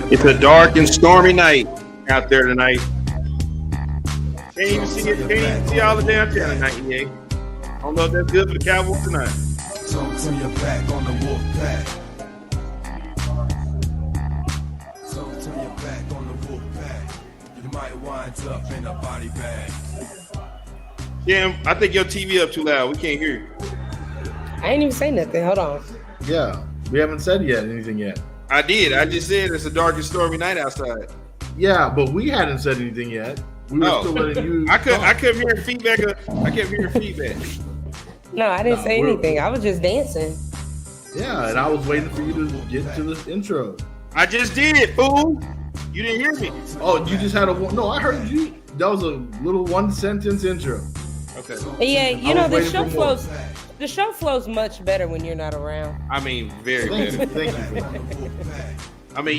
It's a dark and stormy night out there tonight. Can't even see it. Can't even see all the damn town tonight, EA. I don't know if that's good for the Cowboys tonight. Talk to your back on the wolf pack. Talk to your back on the wolf pack. You might wind up in a body bag. Jim, I think your TV up too loud. We can't hear you. I ain't even say nothing. Hold on. Yeah, we haven't said anything yet. I did. I just said it's a dark and stormy night outside. Yeah, but we hadn't said anything yet. We were still letting you. I kept hearing feedback. I kept hearing feedback. No, I didn't say anything. I was just dancing. Yeah, and I was waiting for you to get to the intro. I just did, fool. You didn't hear me. Oh, you just had no, I heard you. That was a little one sentence intro. Okay. Yeah, you know the show flows. The show flows much better when you're not around. I mean, very better. Thank you. I mean,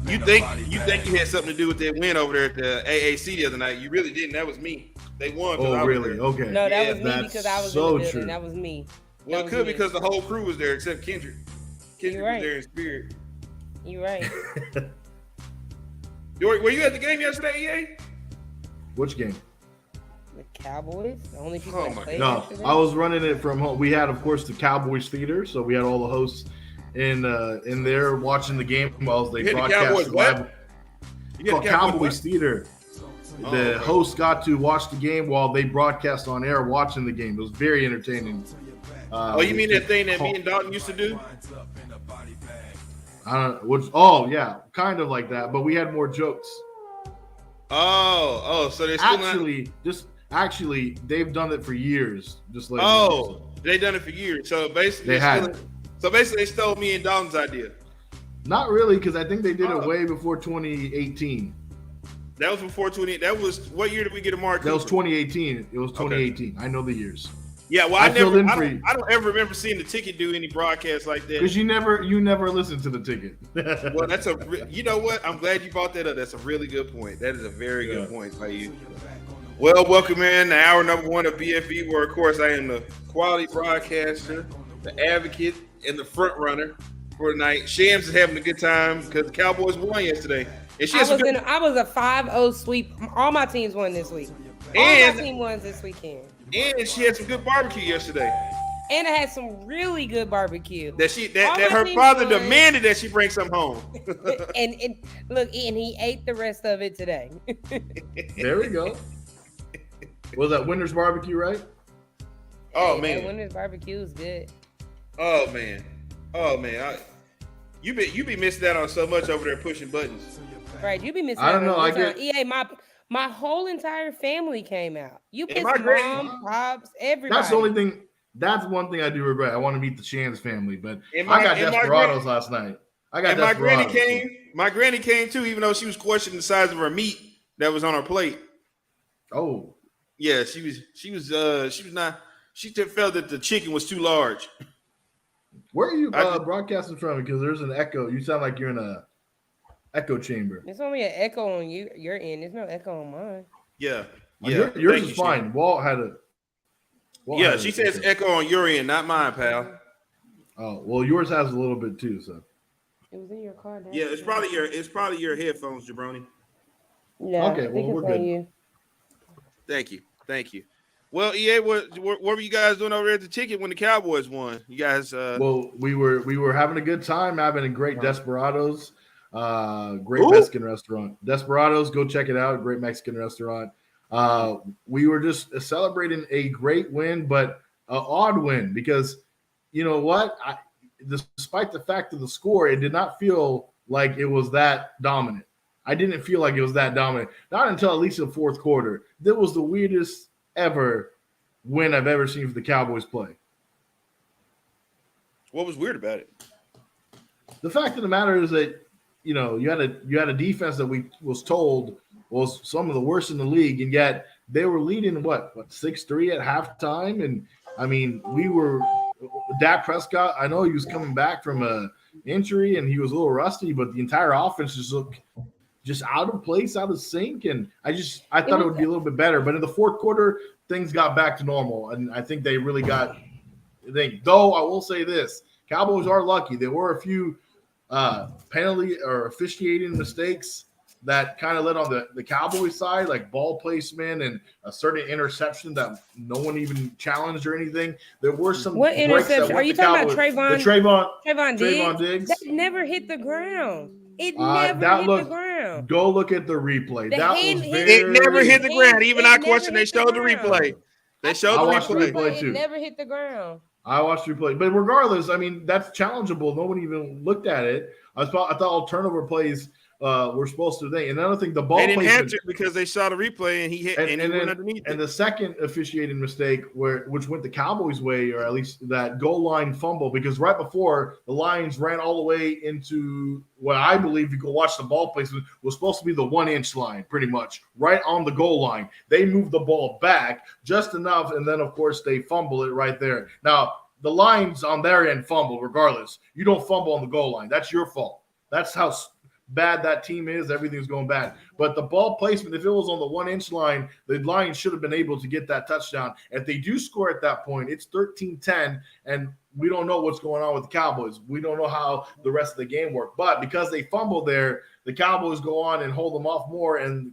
you think you had something to do with that win over there at the AAC the other night? You really didn't. That was me. They won. Oh, really? Okay. No, that was me because I was so in the building. true. That was me. Well, it could because the whole crew was there except Kendrick. Kendrick right. was there in spirit. You're right. Were you at the game yesterday, EA? Which game? The Cowboys. The only people that played. No, yesterday? I was running it from home. We had, of course, the Cowboys theater, so we had all the hosts in there watching the game while they broadcast live. It's called Cowboys theater. The host got to watch the game while they broadcast on air watching the game. It was very entertaining. You mean that thing that me and Dalton used to do? I don't know. Yeah, kind of like that, but we had more jokes. So they're still actually they've done it for years. They've done it for years. So basically, they stole me and Dalton's idea. Not really, because I think they did it way before 2018. That was before 20. That was what year did we get a mark? That was 2018. It was 2018. Okay. I know the years. Yeah, well, I don't ever remember seeing the ticket do any broadcasts like that. Because you never listened to the ticket. Well, you know what? I'm glad you brought that up. That's a really good point. That is a very good point by you. Well, welcome in to hour number one of BFB, where, of course, I am the quality broadcaster, the advocate, and the front runner for tonight. Shams is having a good time because the Cowboys won yesterday. And I was a 5-0 sweep. All my teams won this week. All my team won this weekend. And she had some good barbecue yesterday. And I had some really good barbecue. That her father demanded that she bring some home. and he ate the rest of it today. There we go. Was that Winter's Barbecue, right? Oh, man. Winter's Barbecue is good. Oh, man. You be missing out on so much over there pushing buttons. Right, you be missing out. I don't know. EA, my whole entire family came out. You pissed mom, pops, everybody. That's the only thing. That's one thing I do regret. I want to meet the Shams family, but I got Desperados last night. My granny came too, even though she was questioning the size of her meat that was on her plate. Oh, yeah, she was not. She just felt that the chicken was too large. Where are you broadcasting from? Because there's an echo. You sound like you're in a echo chamber. There's only an echo on your end. There's no echo on mine. Yeah. Yours is fine. Walt had a. She says echo on your end, not mine, pal. Oh well, yours has a little bit too. So. It was in your car. Yeah, it's probably your headphones, Jabroni. No. Okay. Well, we're good. You. Thank you. Well, EA, what were you guys doing over there at the ticket when the Cowboys won? You guys. Well, we were having a good time, having a great Desperados. Great Mexican restaurant. Desperados, go check it out. Great Mexican restaurant. We were just celebrating a great win, but an odd win because you know what? Despite the fact of the score, it did not feel like it was that dominant. I didn't feel like it was that dominant. Not until at least the fourth quarter. That was the weirdest ever win I've ever seen for the Cowboys play. What was weird about it? The fact of the matter is that you had a defense that we was told was some of the worst in the league, and yet they were leading what 6-3 at halftime. And I mean, Dak Prescott. I know he was coming back from a injury and he was a little rusty, but the entire offense just looked just out of place, out of sync. And I thought it would be a little bit better. But in the fourth quarter, things got back to normal, and I think they really got. Though I will say this, Cowboys are lucky. There were a few penalty or officiating mistakes that kind of led on the Cowboys side, like ball placement and a certain interception that no one even challenged or anything. There were some. What interception? Are you talking about Trayvon Diggs? That never hit the ground. It never hit the ground. Go look at the replay. It never hit the ground. Even I question. They showed the replay. They showed the replay too. It never hit the ground. I watched the replay, but regardless, I mean that's challengeable. No one even looked at it. I thought all turnover plays were supposed to think. And another thing, the ball they didn't have to because they saw the replay and he hit and he went underneath. And the second officiating mistake, which went the Cowboys' way, or at least that goal line fumble, because right before the Lions ran all the way into what I believe, you go watch the ball placement, was supposed to be the 1-inch line, pretty much right on the goal line. They moved the ball back just enough, and then of course they fumble it right there. Now the Lions on their end fumble regardless. You don't fumble on the goal line. That's your fault. That's how bad that team is. Everything's going bad. But the ball placement, if it was on the 1-inch line, the Lions should have been able to get that touchdown. If they do score at that point, it's 13-10, and we don't know what's going on with the Cowboys. We don't know how the rest of the game worked. But because they fumbled there, the Cowboys go on and hold them off more, and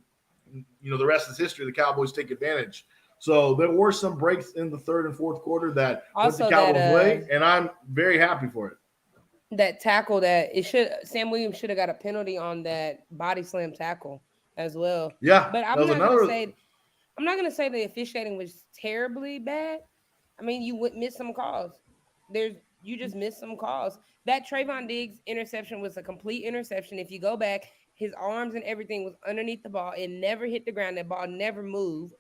the rest is history. The Cowboys take advantage. So there were some breaks in the third and fourth quarter that went the Cowboys' way, and I'm very happy for it. That tackle Sam Williams should have got a penalty on that body slam tackle as well. Yeah, but I'm not gonna say the officiating was terribly bad. I mean, you missed some calls. You just missed some calls. That Trayvon Diggs interception was a complete interception. If you go back, his arms and everything was underneath the ball. It never hit the ground. That ball never moved.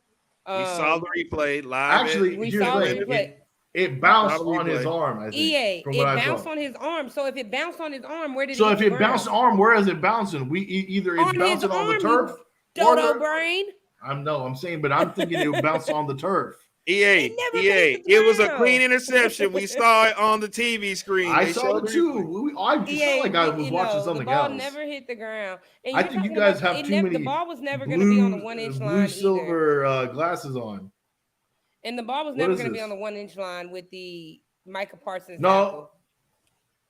We saw the replay live. Actually, we saw the replay. It bounced on his arm, I think. It bounced on his arm. So if it bounced on his arm, where did it So if it bounced arm, where is it bouncing? Either it's bouncing on the turf. Dodo brain. I'm saying, but I'm thinking it would bounce on the turf. EA. It was a clean interception. We saw it on the TV screen. I saw it too. I felt like I was watching something else. The ball never hit the ground. And I think you guys have too many. The ball was never going to be on the 1-inch line. Blue silver glasses on. And the ball was never going to be on the 1-inch line with the Micah Parsons. No,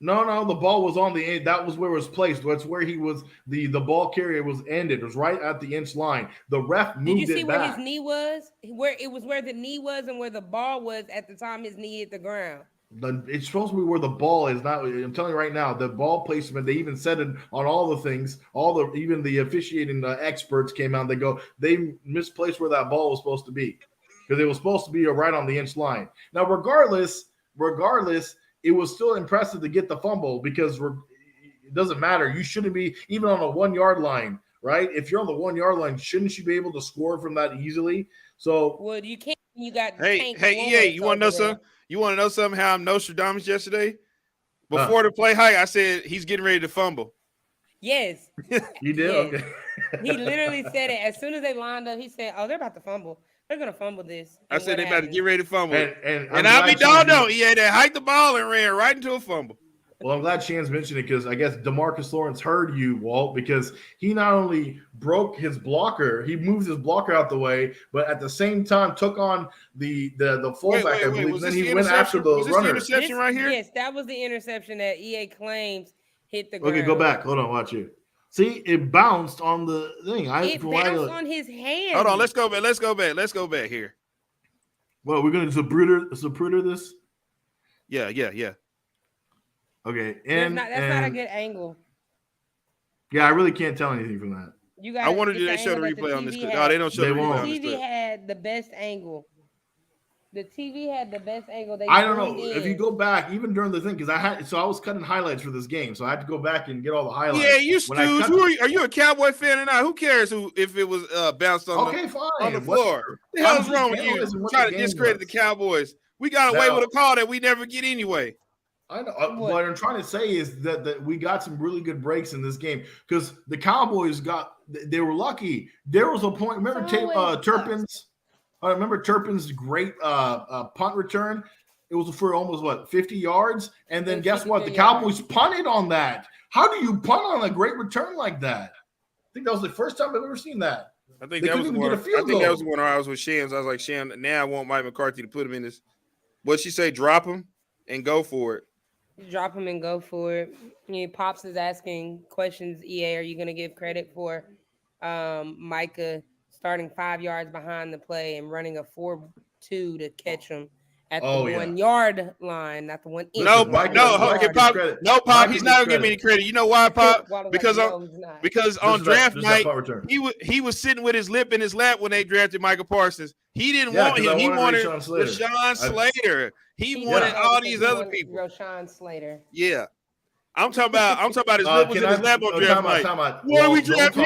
the ball was on the end. That was where it was placed. That's where he was. The ball carrier was ended. It was right at the inch line. The ref moved it back. Did you see where his knee was? Where the knee was and where the ball was at the time his knee hit the ground. It's supposed to be where the ball is. Not. I'm telling you right now, the ball placement. They even said it on all the things. Even the officiating experts came out. They misplaced where that ball was supposed to be. Because it was supposed to be right on the inch line. Now, regardless, it was still impressive to get the fumble because it doesn't matter. You shouldn't be even on a 1-yard line, right? If you're on the 1-yard line, shouldn't you be able to score from that easily? So, well, you can't. You got hey, EA, you want to know something? You want to know something? How I'm Nostradamus yesterday? Before the play hike, I said he's getting ready to fumble. Yes, you did. Yes. Okay. He literally said it as soon as they lined up. He said, "Oh, they're about to fumble. They're gonna fumble this." I said they about to get ready to fumble. And I'll be doggone. Yeah, they hiked the ball and ran right into a fumble. Well, I'm glad Shan's mentioned it because I guess DeMarcus Lawrence heard you, Walt, because he not only broke his blocker, he moved his blocker out the way, but at the same time took on the fullback, I believe. Then he went after the runner. The interception right here? Yes, that was the interception that EA claims hit the ground. Okay, go back. Hold on, watch you. See, it bounced on the thing. It bounced on his hand. Hold on, let's go back here. Well, we're gonna Zapruder this? Yeah. Okay, that's not a good angle. Yeah, I really can't tell anything from that. I wanted you to show the replay on this. They don't show the replay on this. TV had the best angle. The TV had the best angle. They I don't zoomed know if you in. go back even during the thing because I was cutting highlights for this game, so I had to go back and get all the highlights. Yeah, you When I Stews. cut Are you a Cowboy fan or not? Who cares if it was bounced on okay, fine. on the floor? What the hell is wrong with you? Trying to discredit the Cowboys. We got away with a call that we never get anyway. I know. What I'm trying to say is that we got some really good breaks in this game because the Cowboys they were lucky. There was a point. Remember Turpin's? I remember Turpin's great punt return. It was for almost 50 yards, and then guess what? The Cowboys punted on that. How do you punt on a great return like that? I think that was the first time I've ever seen that. I think that was the one. I think that was the one I was with Shams. I was like, Sham, now I want Mike McCarthy to put him in this. What'd she say? Drop him and go for it. Drop him and go for it. Pops is asking questions. EA, are you going to give credit for Micah starting 5 yards behind the play and running a 4-2 to catch him at the 1 yard line, not the 1 inch? No, Pop. He's not gonna give me any credit. You know why, Pop? Because on draft night, he was sitting with his lip in his lap when they drafted Michael Parsons. He didn't want him. He wanted Rashawn Slater. He wanted all these other people. Rashawn Slater. Yeah. I'm talking about his lip was in his lap on draft night. Why do we draft him?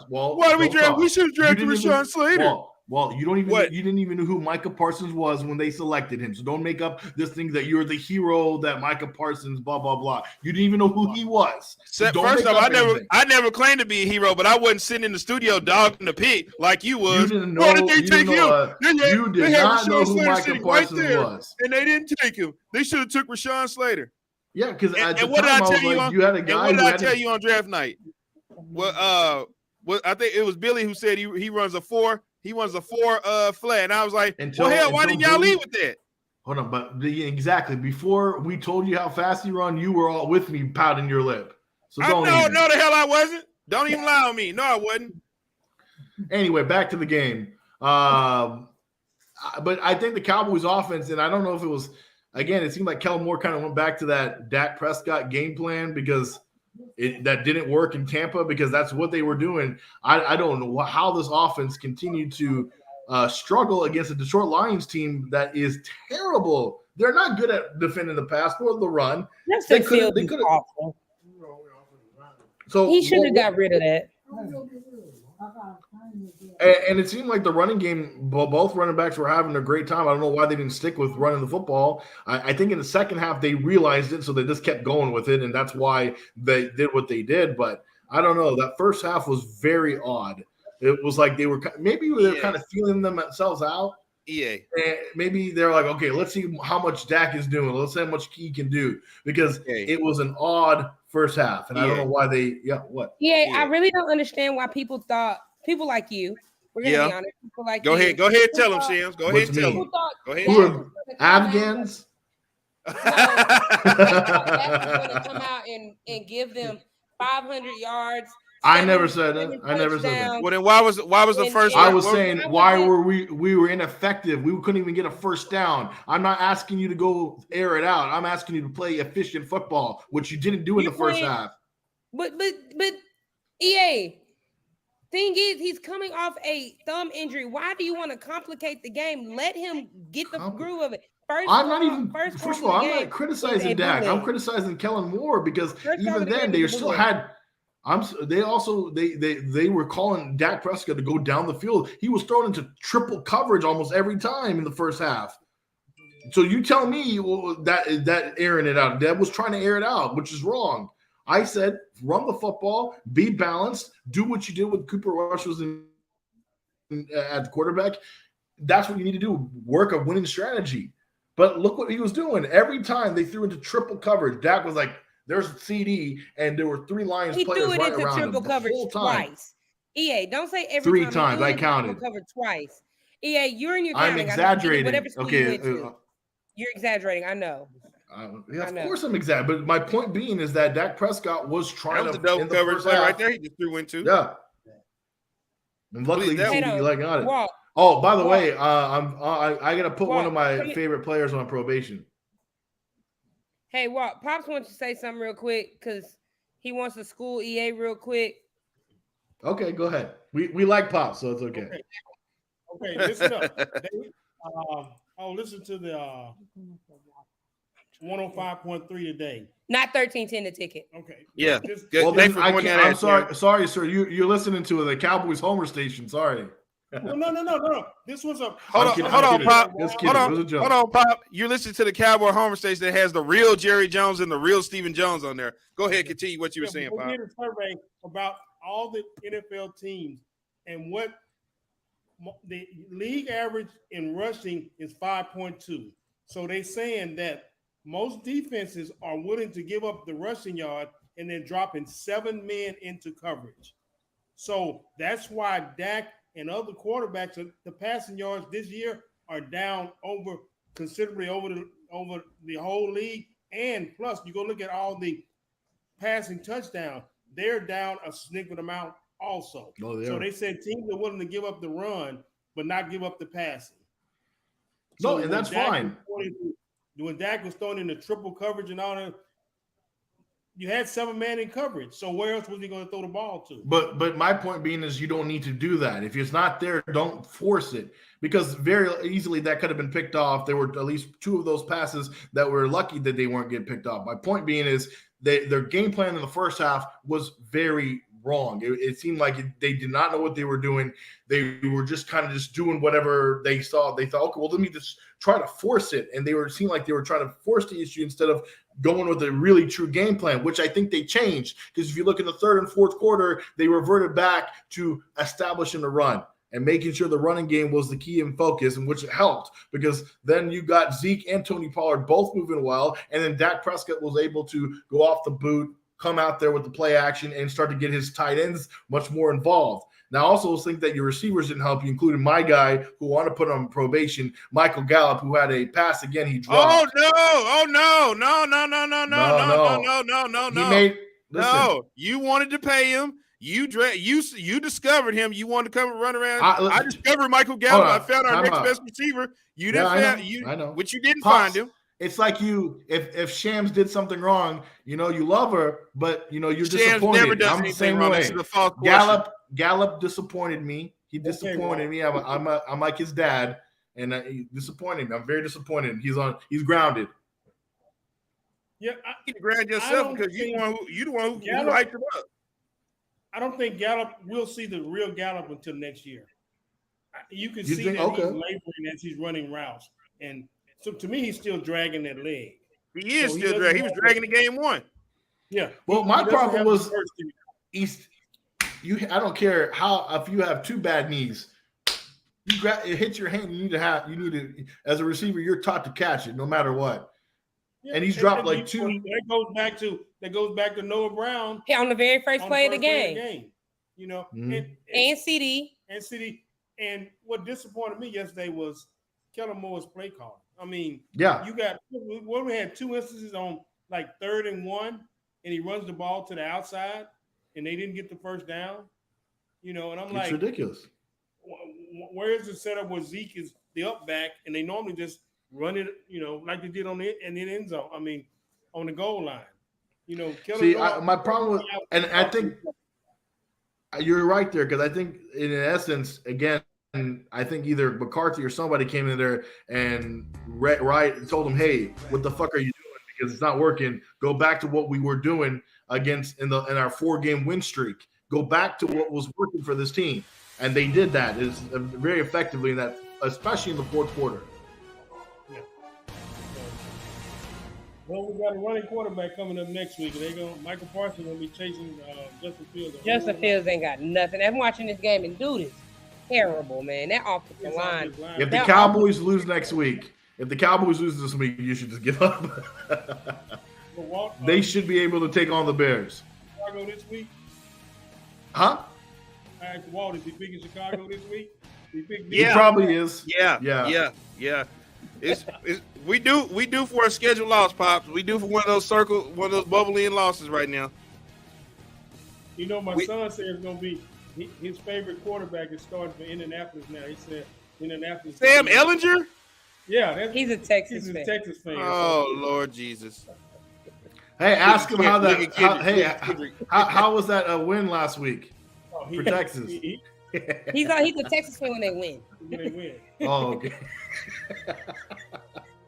Why do we draft? We should have drafted Rashawn Slater. Well, you didn't even know who Micah Parsons was when they selected him. So don't make up this thing that you're the hero that Micah Parsons, blah, blah, blah. You didn't even know who he was. So first off, I never claimed to be a hero, but I wasn't sitting in the studio dogging the pig like you was. You didn't know. You did not know who Micah Parsons was. And they didn't take him. They should have took Rashawn Slater. Yeah, because and what did I tell you on? You had a guy. And what did I tell you on draft night? Well, I think it was Billy who said he runs a 4. He runs a 4 flat, and I was like, why didn't y'all lead with that? Hold on, but exactly before we told you how fast you run, you were all with me pouting your lip. So don't. No, the hell I wasn't. Don't even lie on me. No, I wasn't. Anyway, back to the game. But I think the Cowboys' offense, and I don't know if it was. Again, it seemed like Kellen Moore kind of went back to that Dak Prescott game plan because that didn't work in Tampa because that's what they were doing. I don't know how this offense continued to struggle against a Detroit Lions team that is terrible. They're not good at defending the pass or the run. Yes, they could have. So he should have got rid of that. And it seemed like the running game, both running backs were having a great time. I don't know why they didn't stick with running the football. I think in the second half they realized it, so they just kept going with it, and that's why they did what they did. But I don't know. That first half was very odd. It was like they were kind of feeling themselves out. Yeah. And maybe they're like, okay, let's see how much Dak is doing. Let's see how much he can do because it was an odd first half, and I don't know why they. I really don't understand why people like you. We're gonna be honest. People like Go ahead, tell them, Shams. Go ahead, tell them. Go ahead. Who are Afghans? That's going to come out and give them 500 yards. I never said that. Well, then why was the first? I was saying why were we were ineffective. We couldn't even get a first down. I'm not asking you to go air it out. I'm asking you to play efficient football, which you didn't do in the first half. But EA. Thing is, he's coming off a thumb injury. Why do you want to complicate the game? Let him get the groove of it. First of all, I'm not criticizing Dak. I'm criticizing Kellen Moore because even then they still had. They were calling Dak Prescott to go down the field. He was thrown into triple coverage almost every time in the first half. So you tell me that airing it out. Deb was trying to air it out, which is wrong. I said, run the football, be balanced, do what you did with Cooper Rush was at the quarterback. That's what you need to do. Work a winning strategy. But look what he was doing. Every time they threw into triple coverage, Dak was like, there's a CD, and there were 3 Lions players right around him. He threw it into triple coverage twice. EA, don't say every 3 times. I counted. Covered twice. EA, you're in your counting. I'm exaggerating. You're exaggerating. I know. Of course I'm exaggerating. But my point being is that Dak Prescott was trying to dope coverage right there. He just threw into. Yeah. And luckily, he got it. Oh, by the way, I gotta put one of my favorite players on probation. Hey, Walt, Pops wants to say something real quick because he wants to school EA real quick. Okay, go ahead. We like Pops, so it's okay. Okay, listen up. listen to the 105.3 today. Not 1310 the ticket. Okay. Yeah. Just, Good. Well, Thanks then for pointing that I'm out, sorry, sir. You're listening to the Cowboys homer station. Sorry. no. This was a Hold I'm kidding, on, I'm kidding. Pop. Just kidding. Hold It was a on, joke. hold on, Pop. You're listening to the Cowboy Homer Station that has the real Jerry Jones and the real Stephen Jones on there. Go ahead, continue what you were saying, we Pop. did a survey about all the NFL teams and what the league average in rushing is 5.2. So they're saying that most defenses are willing to give up the rushing yard and then dropping 7 men into coverage. So that's why Dak and other quarterbacks, the passing yards this year are down considerably over the whole league. And plus, you go look at all the passing touchdowns, they're down a significant amount also. So they said teams are willing to give up the run, but not give up the passing. No, and that's fine. When Dak was throwing in the triple coverage and all that, you had 7 man in coverage. So where else was he going to throw the ball to? But my point being is you don't need to do that. If it's not there, don't force it, because very easily that could have been picked off. There were at least 2 of those passes that were lucky that they weren't getting picked off. My point being is their game plan in the first half was very wrong. It seemed like they did not know what they were doing. They were just kind of just doing whatever they saw. They thought, okay, well, let me just try to force it. And seemed like they were trying to force the issue instead of going with a really true game plan, which I think they changed. Because if you look in the third and fourth quarter, they reverted back to establishing the run and making sure the running game was the key and focus, and which helped, because then you got Zeke and Tony Pollard both moving well, and then Dak Prescott was able to go off the boot, come out there with the play action, and start to get his tight ends much more involved. Now, I also think that your receivers didn't help you, including my guy who wanted to put on probation, Michael Gallup, who had a pass again. He dropped. Oh no. He made. Listen, no, you wanted to pay him. You discovered him. You wanted to come and run around. I discovered Michael Gallup. I found our next best receiver. You didn't I know. But you didn't Pops, find him. It's like if Shams did something wrong, you love her, but you're Shams disappointed. never does I'm the same wrong. way. This is a false question. Gallup disappointed me. He disappointed me. I'm like his dad, and he disappointed me. I'm very disappointed. He's grounded. Yeah, you need to ground yourself because you the one who hyped him up. I don't think Gallup will see the real Gallup until next year. You can see that he's laboring as he's running routes, and so to me, he's still dragging that leg. He is still dragging. He was dragging the game 1. Yeah. Well, my problem was I don't care if you have 2 bad knees, it hits your hand. You need to as a receiver, you're taught to catch it no matter what. Yeah, and he's dropped like 2. That goes back to Noah Brown on the very first play of the game. And CD. And what disappointed me yesterday was Kellen Moore's play call. I mean, you got we had 2 instances on like 3rd and 1, and he runs the ball to the outside, and they didn't get the first down. And I'm it's ridiculous. Where is the setup where Zeke is the up back, and they normally just run it, like they did in the end zone. I mean, on the goal line. My problem with, and I think you're right there, because I think in essence, again, I think either McCarthy or somebody came in there and told him, "Hey, what the fuck are you doing? Because it's not working. Go back to what we were doing against in our 4-game win streak. Go back to what was working for this team." And they did that very effectively in that, especially in the fourth quarter. Yeah. Well, we got a running quarterback coming up next week. Michael Parsons gonna be chasing Justin Fields. Justin Fields ain't got nothing. I'm watching this game, and dude is terrible, man. That offensive line. If the Cowboys lose next week, if the Cowboys lose this week, you should just give up. They should be able to take on the Bears. Chicago this week? Huh? I asked Walt, is he picking Chicago this week? He probably is. Yeah. We do for a scheduled loss, Pops. We do for one of those bubbly in losses right now. My son said it's gonna be his favorite quarterback is starting for Indianapolis now. He said Indianapolis. Sam Ellinger? Yeah, he's a Texas fan. Oh, Lord Jesus. Hey, ask him how was that a win last week for Texas? He's a Texas fan when they win. When they win. Oh, okay.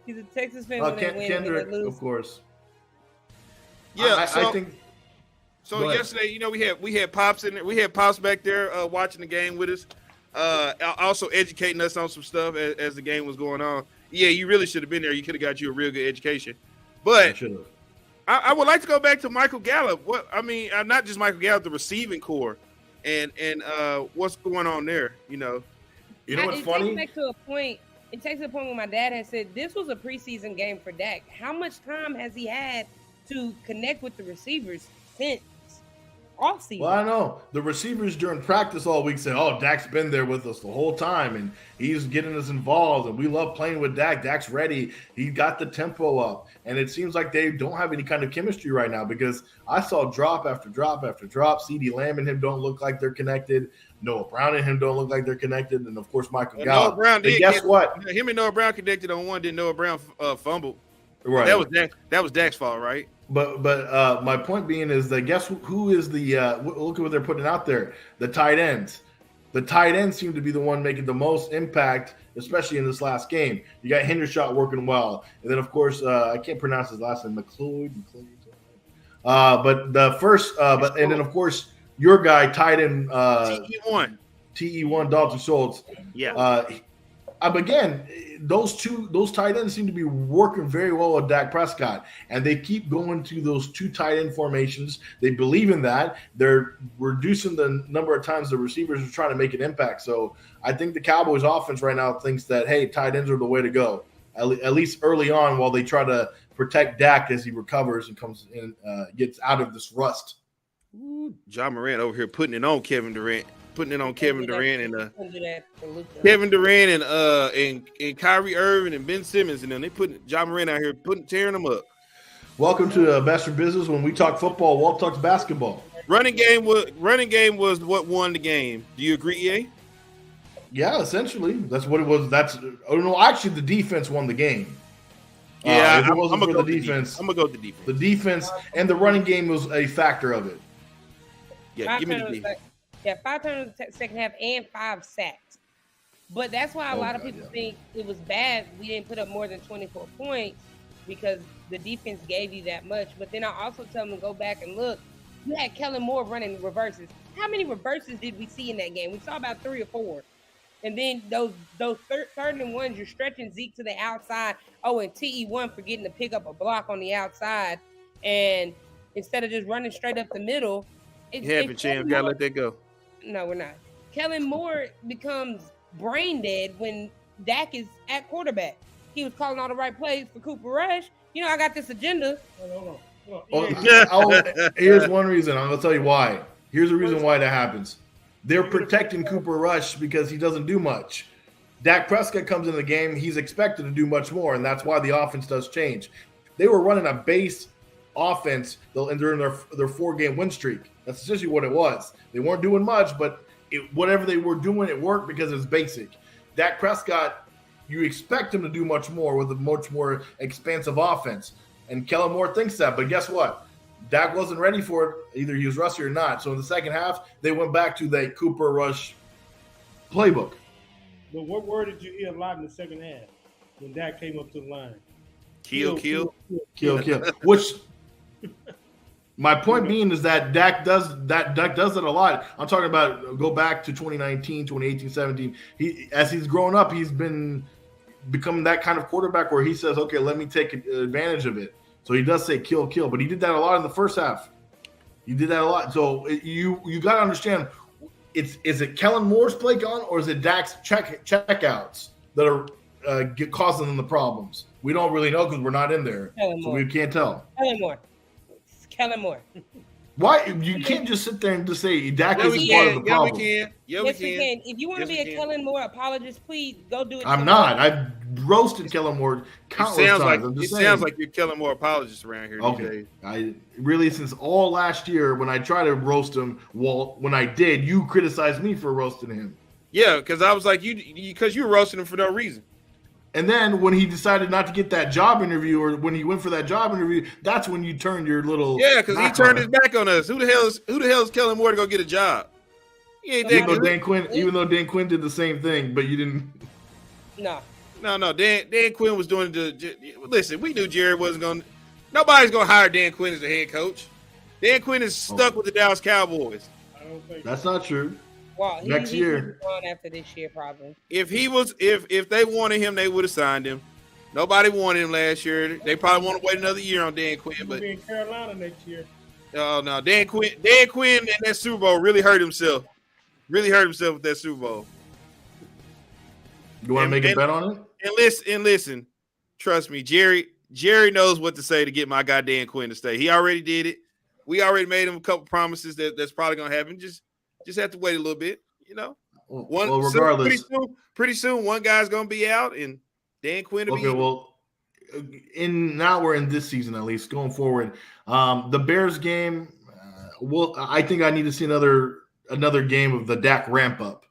He's a Texas fan when they win. Kendrick, when they lose. of course. Yeah, I think. So yesterday, we had Pops in there. We had Pops back there watching the game with us, also educating us on some stuff as the game was going on. Yeah, you really should have been there. You could have got you a real good education. But I would like to go back to Michael Gallup. Not just Michael Gallup, the receiving core, and what's going on there. You know what's funny? It takes to a point when my dad had said this was a preseason game for Dak. How much time has he had to connect with the receivers since offseason? Well, I know the receivers during practice all week say, "Oh, Dak's been there with us the whole time, and he's getting us involved, and we love playing with Dak. Dak's ready. He got the tempo up." And it seems like they don't have any kind of chemistry right now because I saw drop after drop after drop. CeeDee Lamb and him don't look like they're connected. Noah Brown and him don't look like they're connected, and of course Michael Gallup. Noah Brown did. Guess what? Him and Noah Brown connected on one. Then Noah Brown fumbled. Right. That was Dak's fault, right? But my point being is that guess who is the look at what they're putting out there, the tight ends. The tight ends seem to be the one making the most impact, especially in this last game. You got Hendershot working well, and then of course I can't pronounce his last name, McLeod. But the first, and then of course your guy tight end TE1 Dalton Schultz. Yeah. Again, those tight ends seem to be working very well with Dak Prescott, and they keep going to those two tight end formations. They believe in that. They're reducing the number of times the receivers are trying to make an impact. So I think the Cowboys offense right now thinks that, hey, tight ends are the way to go, at least early on while they try to protect Dak as he recovers and comes in, gets out of this rust. Ooh, John Morant over here putting it on Kevin Durant. Kevin Durant and Kyrie Irving and Ben Simmons, and then they putting John Morant out here tearing them up. Welcome to Best for Business. When we talk football, Walt talks basketball. Running game was what won the game. Do you agree, EA? Yeah, essentially, that's what it was. Actually, the defense won the game. Yeah, if it wasn't for the defense, I'm gonna go with the defense. The defense and the running game was a factor of it. Yeah, give me the defense. Yeah, 5 turnovers in the second half and 5 sacks. But that's why a lot of people think it was bad we didn't put up more than 24 points because the defense gave you that much. But then I also tell them to go back and look. You had Kellen Moore running reverses. How many reverses did we see in that game? We saw about 3 or 4. And then those third and ones, you're stretching Zeke to the outside. Oh, and TE1 forgetting to pick up a block on the outside. And instead of just running straight up the middle. Champ. Gotta let that go. No, we're not. Kellen Moore becomes brain dead when Dak is at quarterback. He was calling all the right plays for Cooper Rush. I got this agenda. Hold on. Here's one reason. I'm going to tell you why. Here's the reason why that happens. They're protecting Cooper Rush because he doesn't do much. Dak Prescott comes into the game. He's expected to do much more, and that's why the offense does change. They were running a base offense during their 4-game win streak. That's essentially what it was. They weren't doing much, but whatever they were doing, it worked because it's basic. Dak Prescott, you expect him to do much more with a much more expansive offense. And Kellen Moore thinks that, but guess what? Dak wasn't ready for it. Either he was rusty or not. So in the second half, they went back to the Cooper Rush playbook. But what word did you hear a lot in the second half when Dak came up to the line? Kill. Which my point being is that Dak does it a lot. I'm talking about go back to 2019, 2018, 17. As he's grown up, he's become that kind of quarterback where he says, okay, let me take advantage of it. So he does say kill, but he did that a lot in the first half. He did that a lot. So you got to understand, is it Kellen Moore's play gone or is it Dak's checkouts that are causing them the problems? We don't really know because we're not in there, so we can't tell. Kellen Moore. Why you can't just sit there and just say Dak isn't part of the problem? Yes, we can. If you want to be a Kellen Moore apologist, please go do it. I'm not. I've roasted Kellen Moore countless times. It sounds like you're Kellen Moore apologist around here. Okay. I really, since all last year when I tried to roast him, Walt, when I did, you criticized me for roasting him. Yeah, because I was like because you were roasting him for no reason. And then when he decided not to get that job interview, or when he went for that job interview, that's when you turned your little because he turned his back on us. Who the hell is Kellen Moore to go get a job? He ain't Even that though good. even though Dan Quinn did the same thing, but you didn't. No. No. Dan Quinn was doing listen, we knew Jerry wasn't going to. Nobody's going to hire Dan Quinn as a head coach. Dan Quinn is stuck with the Dallas Cowboys. I don't think That's not true. Well, Next year. Gone after this year, probably. If they wanted him, they would have signed him. Nobody wanted him last year. They probably want to wait another year on Dan Quinn. he'll But be in Carolina next year. oh no, Dan Quinn in that Super Bowl really hurt himself. Really hurt himself with that Super Bowl. You want to make a bet on it? And listen, trust me, Jerry knows what to say to get my guy Dan Quinn to stay. He already did it. We already made him a couple promises that's probably gonna happen. Just have to wait a little bit, you know. Well, regardless, pretty soon, one guy's gonna be out, and Dan Quinn will be. Okay, well, now we're in this season at least. Going forward, the Bears game. I think I need to see another game of the Dak ramp up.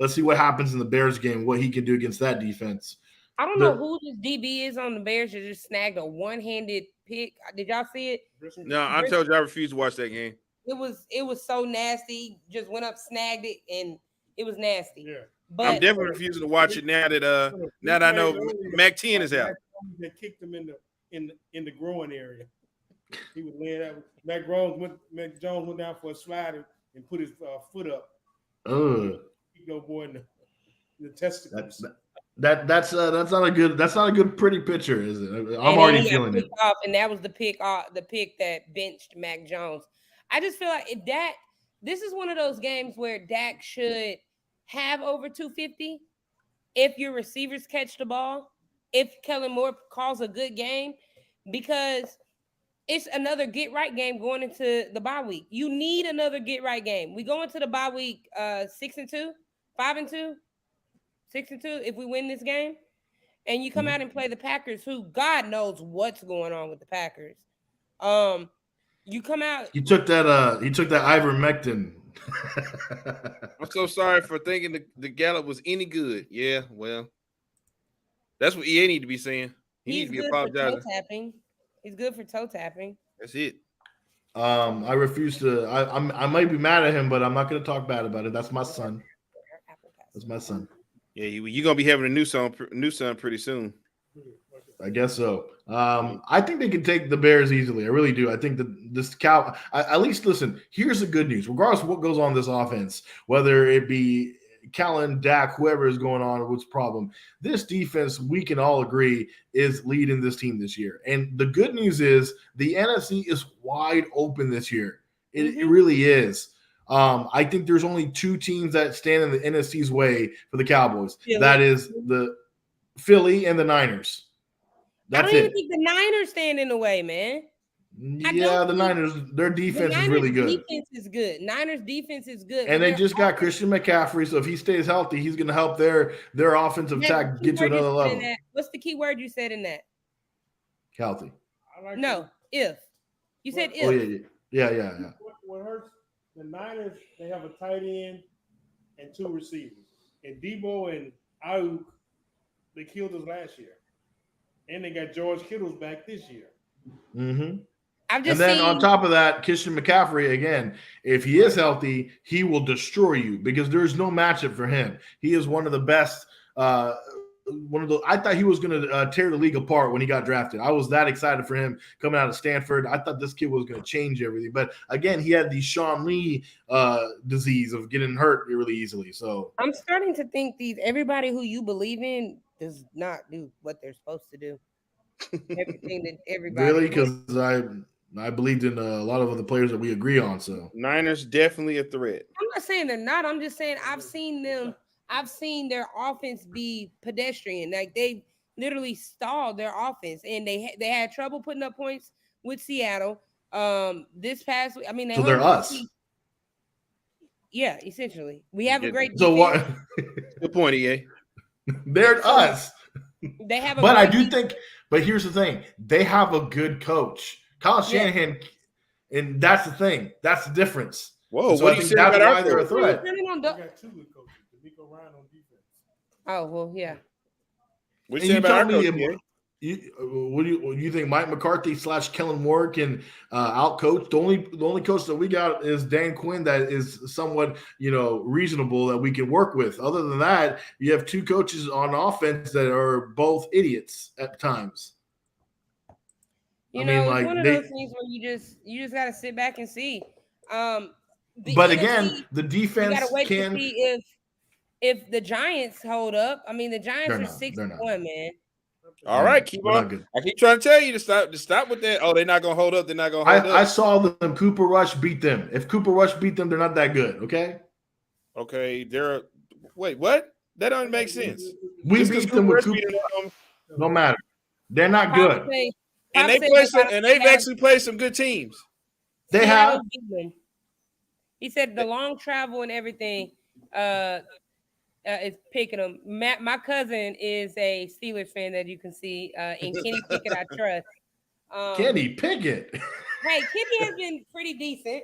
Let's see what happens in the Bears game. What he can do against that defense. I don't know who this DB is on the Bears that just snagged a one-handed pick. Did y'all see it? No, I told you I refuse to watch that game. It was so nasty. Just went up, snagged it, and it was nasty. Yeah. But I'm definitely refusing to watch it now that I know Mac 10 is out. They kicked him in the groin area. He was laying out. Mac Jones went down for a slide and put his foot up. Go boy in the testicles. That's not a good pretty picture, is it? I'm already feeling it. Off, and that was the pick that benched Mac Jones. I just feel like this is one of those games where Dak should have over 250 if your receivers catch the ball, if Kellen Moore calls a good game, because it's another get right game going into the bye week. You need another get right game. We go into the bye week 6-2, 5-2, 6-2 if we win this game, and you come out and play the Packers, who God knows what's going on with the Packers. You come out. He took that ivermectin. I'm so sorry for thinking the Gallup was any good. Yeah, well, that's what EA need to be saying. He needs to be apologizing. He's good for toe tapping. That's it. I refuse to. I might be mad at him, but I'm not going to talk bad about it. That's my son. That's my son. Yeah, you're gonna be having a new son pretty soon. I guess so. I think they can take the Bears easily. I really do. I think that this at least listen, here's the good news. Regardless of what goes on in this offense, whether it be Kellen, Dak, whoever is going on or what's the problem, this defense, we can all agree, is leading this team this year. And the good news is the NFC is wide open this year. It really is. I think there's only two teams that stand in the NFC's way for the Cowboys. Philly. That is the Philly and the Niners. That's I don't even think the Niners stand in the way, man. Yeah, the Niners, their defense is really good. Defense is good. Niners defense is good. And they just got Christian McCaffrey, so if he stays healthy, he's going to help their offensive attack get to another level. What's the key word you said in that? Healthy. No, if. You said if. Oh, yeah. What hurts the Niners, they have a tight end and two receivers. And Debo and Ayuk, they killed us last year. And they got George Kittle's back this year. Mm-hmm. And then on top of that, Christian McCaffrey, again, if he is healthy, he will destroy you because there's no matchup for him. He is one of the best. I thought he was going to tear the league apart when he got drafted. I was that excited for him coming out of Stanford. I thought this kid was going to change everything. But again, he had the Sean Lee disease of getting hurt really easily. So I'm starting to think everybody who you believe in does not do what they're supposed to do. Everything that everybody really, because I believed in a lot of other players that we agree on. So Niners definitely a threat. I'm not saying they're not. I'm just saying I've seen their offense be pedestrian. Like they literally stalled their offense, and they had trouble putting up points with Seattle. This past week, I mean, they're us. Yeah, essentially, we have a great. So what? Good point, EA. They're us. They have, but here's the thing: they have a good coach, Kyle Shanahan, and that's the thing. That's the difference. Whoa, so what do you say about why they're a threat? We got two good coaches. D'Amico Ryan on defense. Oh well, yeah. What you say about our coach? You think Mike McCarthy / Kellen Moore can outcoach? The only coach that we got is Dan Quinn that is somewhat reasonable that we can work with. Other than that, you have two coaches on offense that are both idiots at times. It's one of those things where you just got to sit back and see. But again, the defense you got to wait to see if the Giants hold up. I mean, the Giants are 6-1, man. All right, keep on. I keep trying to tell you to stop with that. Oh, they're not gonna hold up. They're not gonna hold up. I saw them. Cooper Rush beat them. If Cooper Rush beat them, they're not that good. Okay. Okay. Wait, what? That doesn't make sense. We beat them with Cooper. No matter. They're not good. And they've actually played some good teams. They have. He said the long travel and everything. Is picking them. My cousin is a Steelers fan that you can see. In Kenny Pickett, I trust. Kenny Pickett. Hey, Kenny has been pretty decent.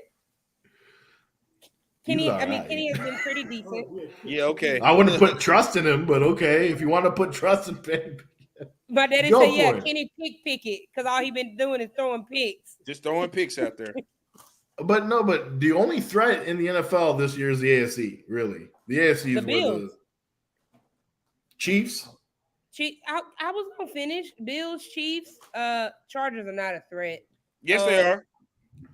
Kenny has been pretty decent. Yeah, okay. I wouldn't put trust in him, but okay. If you want to put trust in Pickett. My daddy said, yeah, Kenny Pickett, because all he been doing is throwing picks. Just throwing picks out there. But the only threat in the NFL this year is the AFC, really. The AFC is Bills. The Chiefs. I was going to finish. Bills, Chiefs, Chargers are not a threat. Yes, they are.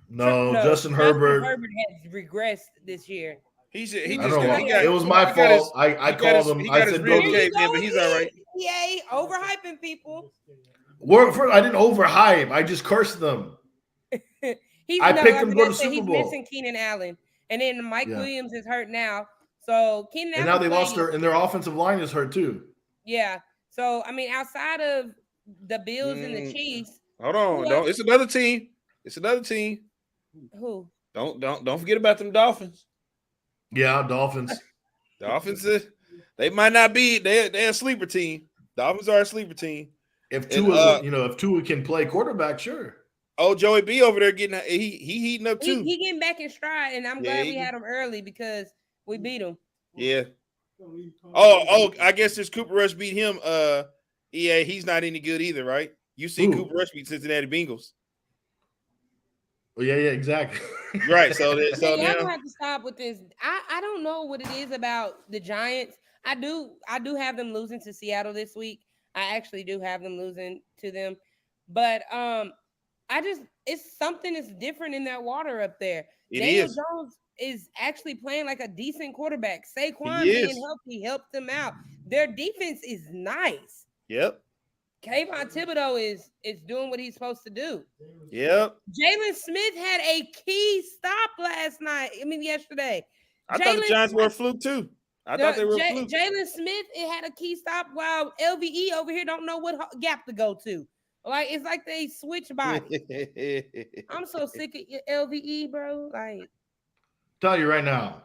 No, Justin Herbert. Herbert has regressed this year. It was my fault. I called him. I said, but he's all right. Yay, overhyping people. I didn't overhype. I just cursed them. I picked him to go to Super Bowl. He's missing Keenan Allen. And then Mike Williams is hurt now. So Keenan Allen. And now they lost and their offensive line is hurt too. Yeah. So, I mean, outside of the Bills and the Chiefs. Hold on. No, it's another team. Who? Don't forget about them Dolphins. Yeah, Dolphins. Dolphins, they might not be. They're a sleeper team. Dolphins are a sleeper team. If Tua can play quarterback, sure. Oh, Joey B over there getting he heating up too. He getting back in stride, and I'm glad we had him early because we beat him. Yeah. Oh, I guess this Cooper Rush beat him. Yeah, he's not any good either, right? You see Cooper Rush beat Cincinnati Bengals. Oh, yeah, exactly. Right. So y'all gonna have to stop with this. I don't know what it is about the Giants. I do have them losing to Seattle this week. I actually do have them losing to them, but it's something that's different in that water up there. Daniel Jones is actually playing like a decent quarterback. Saquon being healthy helped them out. Their defense is nice. Yep. Kayvon Thibodeau is doing what he's supposed to do. Yep. Jalen Smith had a key stop yesterday. I thought the Giants were a fluke too. I thought they were a fluke. Jalen Smith, it had a key stop while LVE over here don't know what gap to go to. Like, it's like they switch bodies. I'm so sick of your LVE, bro. Like, tell you right now,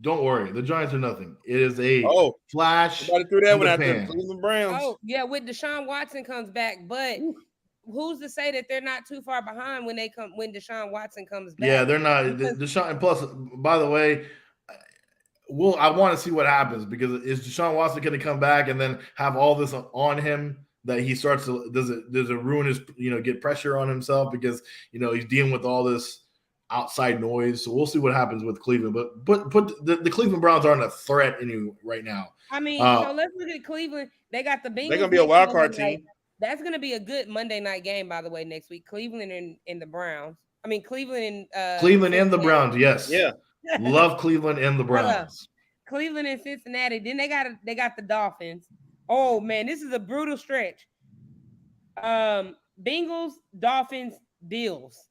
don't worry. The Giants are nothing. It is a flash. Somebody threw that one out there. Cleveland Browns. Oh, yeah, with Deshaun Watson comes back, but who's to say that they're not too far behind when Deshaun Watson comes back? Yeah, they're not. Deshaun, and plus, by the way, I want to see what happens because is Deshaun Watson going to come back and then have all this on him? That he starts to does it ruin his get pressure on himself because he's dealing with all this outside noise. So we'll see what happens with Cleveland. But the Cleveland Browns aren't a threat right now. I mean, so let's look at Cleveland. They got the Bengals. They're gonna be a wild card team. That's gonna be a good Monday night game, by the way, next week. Cleveland and the Browns. I mean Cleveland and the Browns. Yes. Yeah. Love Cleveland and the Browns. Cleveland and Cincinnati. Then they got the Dolphins. Oh man, this is a brutal stretch. Bengals, Dolphins, Bills.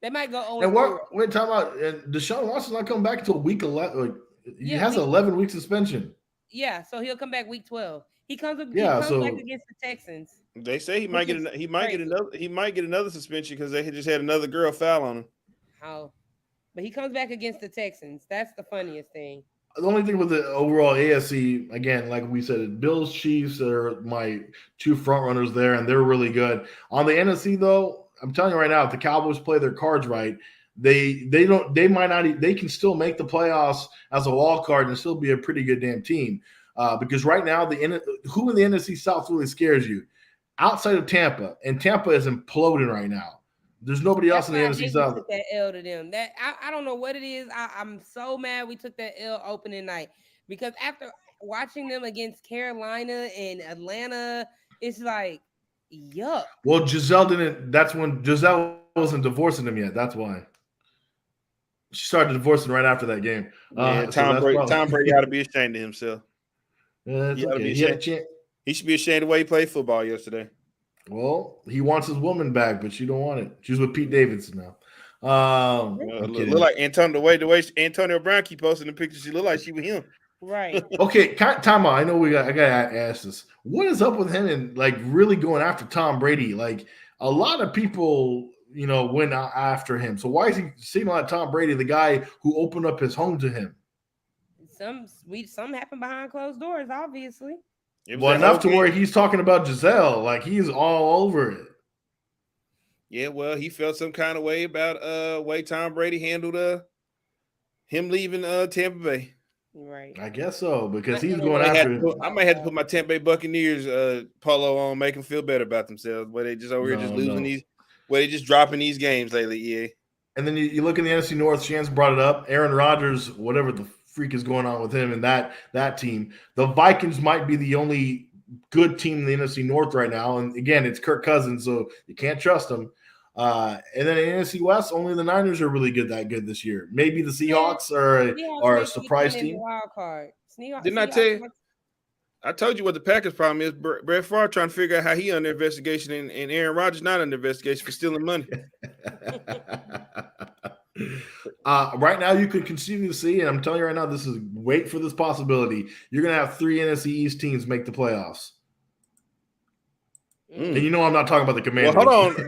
They might go. And we're talking about Deshaun Watson's not coming back until week 11. He has an 11-week suspension. Yeah, so he'll come back week 12. He comes back against the Texans. They say he might get another suspension because they just had another girl foul on him. How? But he comes back against the Texans. That's the funniest thing. The only thing with the overall AFC, again, like we said, Bills, Chiefs are my two front runners there, and they're really good. On the NFC, though, I'm telling you right now, if the Cowboys play their cards right, they can still make the playoffs as a wild card and still be a pretty good damn team. because right now who in the NFC South really scares you outside of Tampa, and Tampa is imploding right now. There's nobody else in the NFC South. Took that L to them. That I don't know what it is. I'm so mad we took that L opening night because after watching them against Carolina and Atlanta, it's like yuck. Well, Giselle didn't. That's when Giselle wasn't divorcing him yet. That's why she started divorcing right after that game. Yeah, Tom Brady ought to be ashamed of himself. That's okay. He should be ashamed of the way he played football yesterday. Well, he wants his woman back, but she don't want it. She's with Pete Davidson now. Look like the way Antonio Brown keep posting the pictures, she look like she with him. Right. Okay, time out. I know I gotta ask this. What is up with him and like really going after Tom Brady? Like a lot of people, went after him. So why is he seeming like Tom Brady, the guy who opened up his home to him? Some happened behind closed doors, obviously. Well, enough to where he's talking about Giselle, like he's all over it. Yeah, well, he felt some kind of way about way Tom Brady handled him leaving Tampa Bay. Right. I guess so, because he's going after him. I might have to put my Tampa Bay Buccaneers polo on, make them feel better about themselves. Where they just over here just losing these, where they just dropping these games lately. Yeah. And then you look in the NFC North. Chance brought it up. Aaron Rodgers, whatever the freak is going on with him and that team. The Vikings might be the only good team in the NFC North right now. And again, it's Kirk Cousins, so you can't trust him. And then in the NFC West, only the Niners are really that good this year. Maybe the Seahawks are a surprise team. Wild card. Didn't I tell you? I told you what the Packers' problem is. Brett Favre trying to figure out how he under investigation and Aaron Rodgers not under investigation for stealing money. Right now, you could continue to see, and I'm telling you right now, wait for this possibility. You're going to have 3 NFC East teams make the playoffs. And I'm not talking about the Commanders. Well, hold on.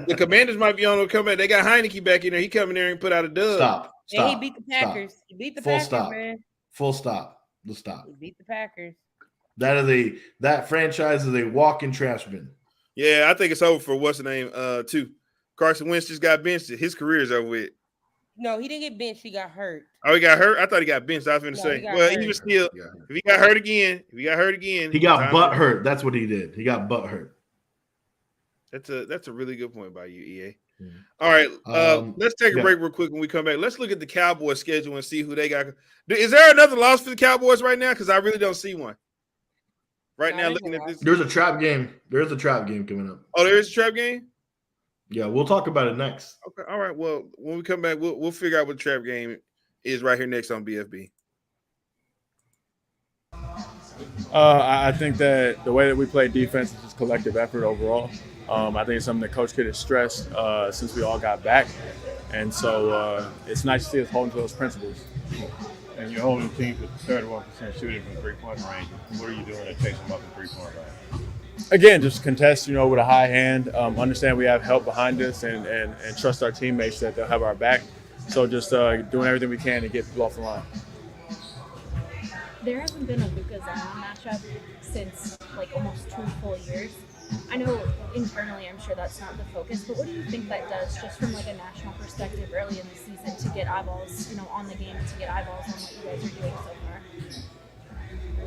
The Commanders might be on the comeback. They got Heineke back in there. He coming there and put out a dub. Stop. And he beat the Packers. Stop. He beat the Full Packers, stop. man. Full stop. Let's stop. He beat the Packers. That franchise is a walk-in trash bin. Yeah, I think it's over for what's the name too. Carson Wentz just got benched. His career is over with. No, he didn't get benched. He got hurt. Oh, he got hurt? I thought he got benched. I was going to say. Well, hurt. even still, if he got hurt again, he got butt hurt. That's what he did. He got butt hurt. That's a really good point by you, EA. All right, let's take a break real quick when we come back. Let's look at the Cowboys schedule and see who they got. Is there another loss for the Cowboys right now? Because I really don't see one. Right now, looking at this. There's a trap game. There's a trap game coming up. Oh, there is a trap game? Yeah, we'll talk about it next. Okay, all right. Well, when we come back, we'll figure out what the trap game is right here next on BFB. I think that the way that we play defense is just collective effort overall. I think it's something that Coach Kidd has stressed since we all got back. And so it's nice to see us holding to those principles. And you're holding teams with 31% shooting from three-point range. What are you doing to chase them up in three-point range? Again, just contest, with a high hand. Understand we have help behind us and trust our teammates that they'll have our back. So just doing everything we can to get people off the line. There hasn't been a Luka Zion matchup since almost 2 full years. I know internally, I'm sure that's not the focus, but what do you think that does, just from a national perspective, early in the season, to get eyeballs, on the game, to get eyeballs on what you guys are doing so far?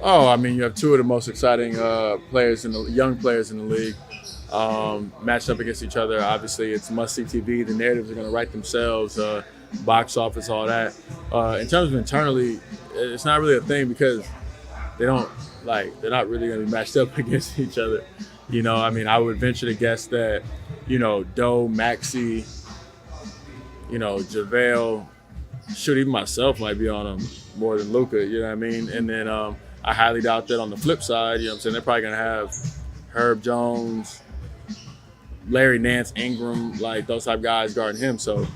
Oh, I mean, you have 2 of the most exciting young players in the league matched up against each other. Obviously, it's must-see TV. The narratives are going to write themselves. Box office, all that. In terms of internally, it's not really a thing because they're not really going to be matched up against each other. I would venture to guess that, Doe, Maxey, JaVale, even myself might be on them more than Luka, you know what I mean? And then I highly doubt that on the flip side, they're probably going to have Herb Jones, Larry Nance, Ingram, those type of guys guarding him. So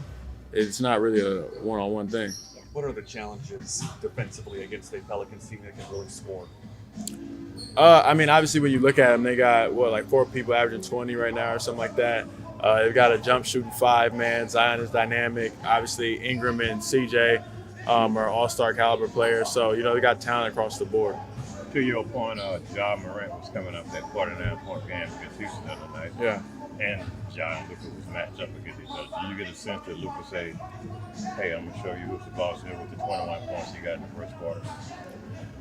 it's not really a one-on-one thing. What are the challenges defensively against a Pelicans team that can really score? Obviously, when you look at them, they got 4 people averaging 20 right now or something like that. They've got a jump shooting 5-man. Zion is dynamic. Obviously, Ingram and CJ are all-star caliber players. So, they got talent across the board. To your point, Ja Morant was coming up that 49-point game against Houston the other night. Yeah. And Ja and Luka was matched up against each other. Do you get a sense that Luka say, hey, I'm going to show you who's the boss here with the 21 points he got in the first quarter?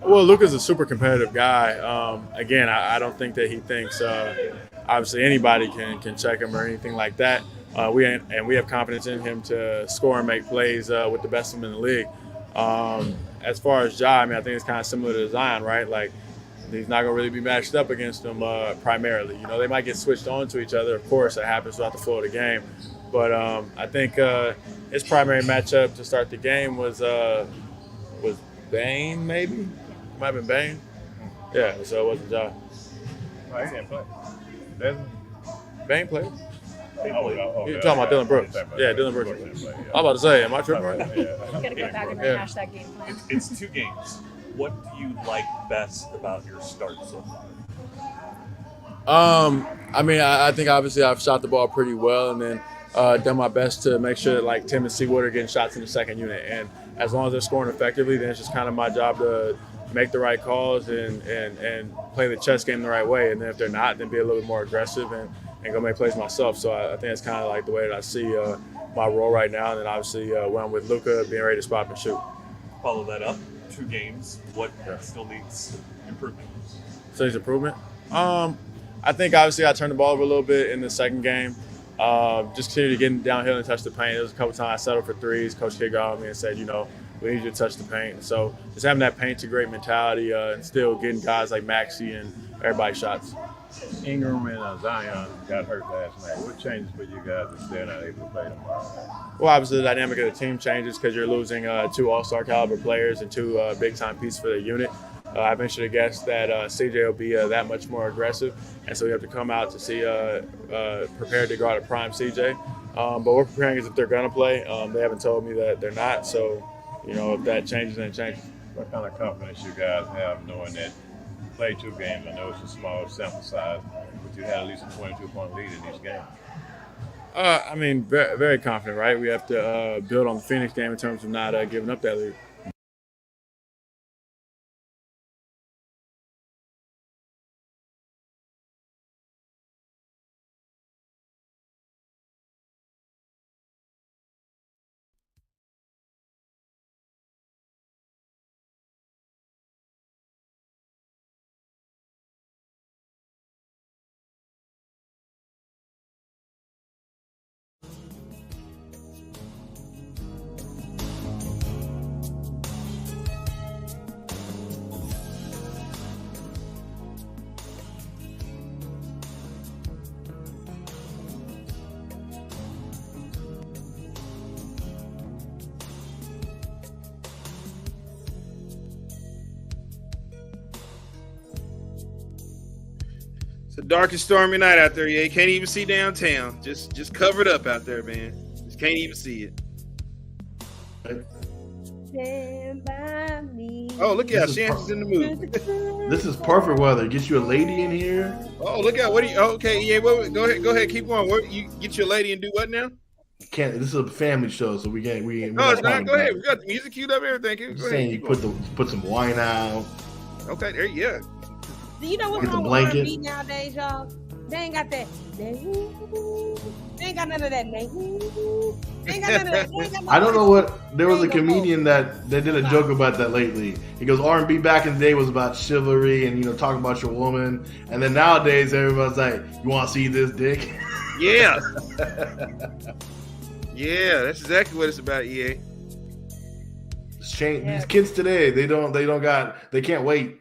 Well, Luka's a super competitive guy. Again, I don't think that he thinks obviously anybody can check him or anything like that. We have confidence in him to score and make plays with the best of them in the league. As far as Ja, I mean, I think it's kind of similar to Zion, right? Like he's not gonna really be matched up against them primarily. You know, they might get switched on to each other. Of course, that happens throughout the flow of the game. But I think his primary matchup to start the game was Bane, maybe. Might have been Bane. Yeah, so it wasn't Ja. Oh, he didn't play. Desmond? Bane played. You're You're talking about Dylan Brooks. Yeah, Dylan Brooks. I'm about to say, am I tripping right? You gotta go back and rehash that game plan. It's 2 games. What do you like best about your start so far? I mean, I think obviously I've shot the ball pretty well, and then done my best to make sure that like Tim and Seawood are getting shots in the second unit. And as long as they're scoring effectively, then it's just kind of my job to make the right calls and play the chess game the right way. And then if they're not, then be a little bit more aggressive and go make plays myself. So I think it's kind of like the way that I see my role right now. And then obviously when I'm with Luka, being ready to spot up and shoot. Follow that up. 2 games. What still needs improvement? So needs improvement. I think obviously I turned the ball over a little bit in the second game. Just continue to get downhill and touch the paint. There was a couple times I settled for threes. Coach Kidd got on me and said, you know, we need you to touch the paint. And so just having that paint to great mentality and still getting guys like Maxey and everybody shots. Ingram and Zion got hurt last night. What changes for you guys if they're not able to play tomorrow? Well, obviously the dynamic of the team changes because you're losing 2 all-star caliber players and 2 big-time pieces for the unit. I venture to guess that CJ will be that much more aggressive, and so we have to come out to see prepared to go out at prime CJ. But we're preparing as if they're going to play. They haven't told me that they're not, so you know if that changes, then it changes. What kind of confidence you guys have knowing that you play 2 games? I know it's a small sample size, but you had at least a 22-point lead in each game. I mean, very, very confident, right? We have to build on the Phoenix game in terms of not giving up that lead. It's a dark and stormy night out there. Yeah, you can't even see downtown. Just covered up out there, man. Just can't even see it. Stand by me. Oh, look out! Shanty's in the mood. This is perfect weather. Get you a lady in here. Oh, look out! What do you? Oh, okay, yeah. Go ahead. Keep going. What, you get your lady and do what now? Can't. This is a family show, so we can't. No, it's not. Go ahead. We got the music queued up. Everything. Go ahead. You put some wine out. Okay, there. Yeah. Do you know what's Get the wrong with blanket. R&B nowadays, y'all? They ain't got that. They ain't got none of that. They ain't got none of that. They ain't got no I don't know what. There was a Ain't no comedian that did a joke about that lately. He goes, R&B back in the day was about chivalry and talking about your woman, and then nowadays everybody's like, you want to see this dick? Yeah. Yeah, that's exactly what it's about. EA. It's changed. Yeah. These kids today, they can't wait.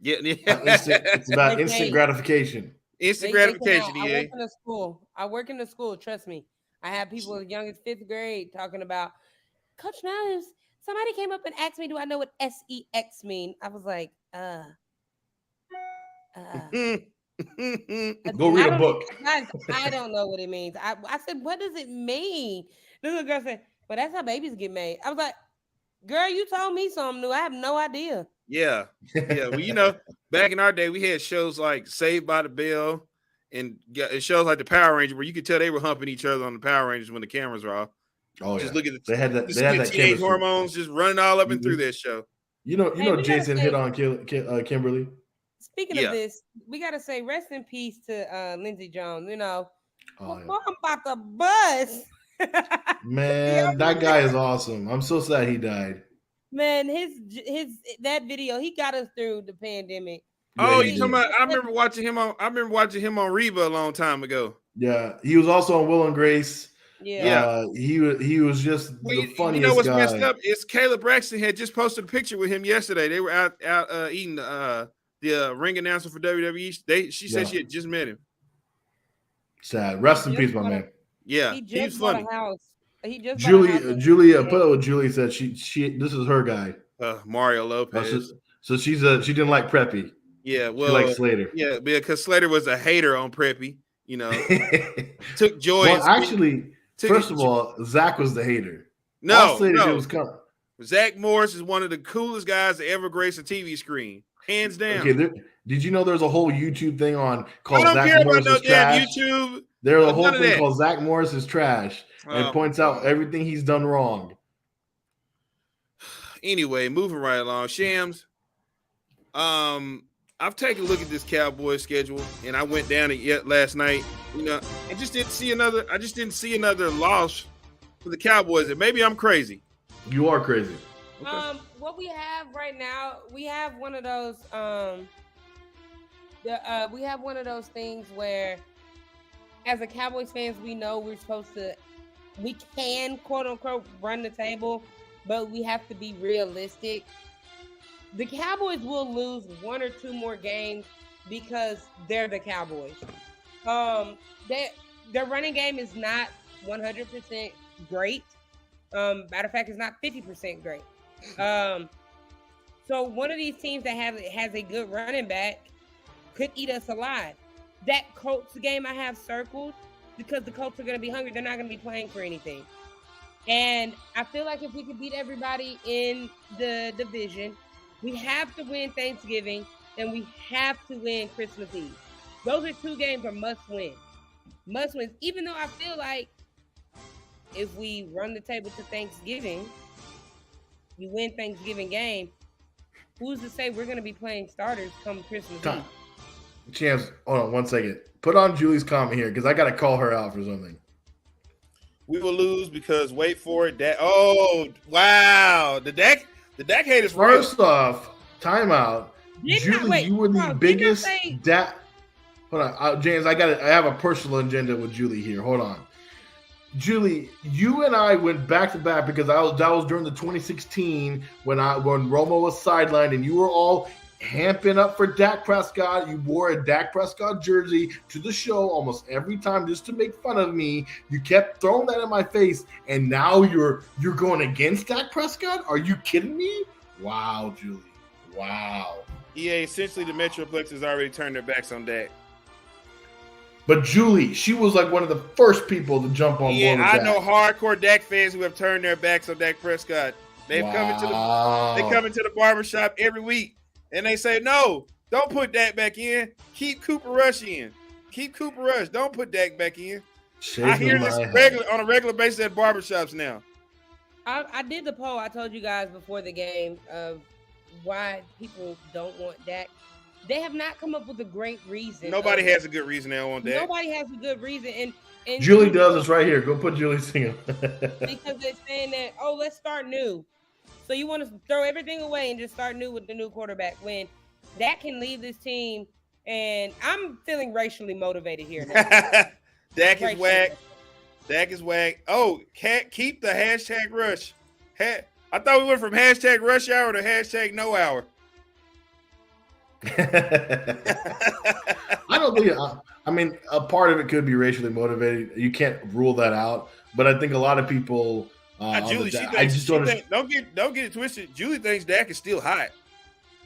Yeah. It's about They instant can't. gratification. Instant They gratification. cannot. EA. I work in the school. Trust me. I have people as young as 5th grade talking about, Coach Niles, somebody came up and asked me, do I know what SEX mean? I was like, Go read a book. Guys, I don't know what it means. I said, what does it mean? This little girl said, well, that's how babies get made. I was like, girl, you told me something new. I have no idea. Yeah. Well, back in our day, we had shows like Saved by the Bell and shows like the Power Rangers where you could tell they were humping each other on the Power Rangers when the cameras were off. Oh, Just yeah. look at They had that teenage chemistry. hormones just running all up and through that show. You Hey, know, we gotta Jason say- hit on Kimberly. Speaking Yeah. of this, we got to say rest in peace to Lindsey Jones. Oh, Before I'm about to bust. Man, that guy is awesome. I'm so sad he died. Man, his that video, he got us through the pandemic. Oh, Yeah, you he talking did. about? I remember watching him on Reba a long time ago. Yeah, he was also on Will and Grace. Yeah. He was just Well, the funniest you know what's guy. messed up is Caleb Braxton had just posted a picture with him yesterday. They were out eating the ring announcer for WWE. She said she had just met him. Sad. Rest in peace, my man. Yeah, He he's just bought funny. a house. He just bought a house. Julia, put up what Julie said. She this is her guy. Mario Lopez. So she didn't like Preppy. Yeah, She well, likes Slater. Yeah, because Slater was a hater on Preppy. You know, took joy. Well, actually, first of all, Zach was the hater. No. Was coming. Zach Morris is one of the coolest guys to ever grace a TV screen, hands down. Okay, did you know there's a whole YouTube thing called I don't Zach care Morris about is trash? YouTube. There's a whole thing called Zach Morris is trash, and Oh, points out everything he's done wrong. Anyway, moving right along, Shams. I've taken a look at this Cowboys schedule, and I went down it yet last night. You know, I just didn't see another loss for the Cowboys. And maybe I'm crazy. You are crazy. Okay. What we have right now, we have one of those we have one of those things where as a Cowboys fans, we know we can quote unquote run the table, but we have to be realistic. The Cowboys will lose one or two more games because they're the Cowboys. Their running game is not 100% great. Matter of fact, it's not 50% great. So one of these teams that has a good running back could eat us alive. That Colts game I have circled because the Colts are going to be hungry. They're not going to be playing for anything. And I feel like if we could beat everybody in the division, we have to win Thanksgiving and we have to win Christmas Eve. Those are two games that are must win. Must wins. Even though I feel like if we run the table to Thanksgiving, you win Thanksgiving game, who's to say we're going to be playing starters come Christmas Eve? Chance, hold on 1 second. Put on Julie's comment here because I got to call her out for something. We will lose because wait for it. Oh, wow. The Dak haters. First off, timeout. Julie, you were the biggest Dak. Hold on, James. I have a personal agenda with Julie here. Hold on. Julie, you and I went back to back because that was during the 2016 when Romo was sidelined and you were all hamping up for Dak Prescott. You wore a Dak Prescott jersey to the show almost every time just to make fun of me. You kept throwing that in my face, and now you're going against Dak Prescott? Are you kidding me? Wow, Julie. Wow. Yeah, essentially the Metroplex has already turned their backs on Dak. But Julie, she was like one of the first people to jump on board with I Dak. know hardcore Dak fans who have turned their backs on Dak Prescott. They come into the barbershop every week and they say, no, don't put Dak back in. Keep Cooper Rush in. Keep Cooper Rush. Don't put Dak back in. I hear this on a regular basis at barbershops now. I did the poll. I told you guys before the game of why people don't want Dak. They have not come up with a great reason. Nobody has a good reason they don't want Dak. Nobody has a good reason. And Julie does this right here. Go put Julie's thing. Because they're saying that, let's start new. So you want to throw everything away and just start new with the new quarterback when that can leave this team. And I'm feeling racially motivated here now. Dak is whack. Dak is whack. Oh, can't keep the hashtag rush. I thought we went from hashtag rush hour to hashtag no hour. I don't think. I mean, a part of it could be racially motivated. You can't rule that out, but I think a lot of people. Julie, don't get it twisted. Julie thinks Dak is still hot.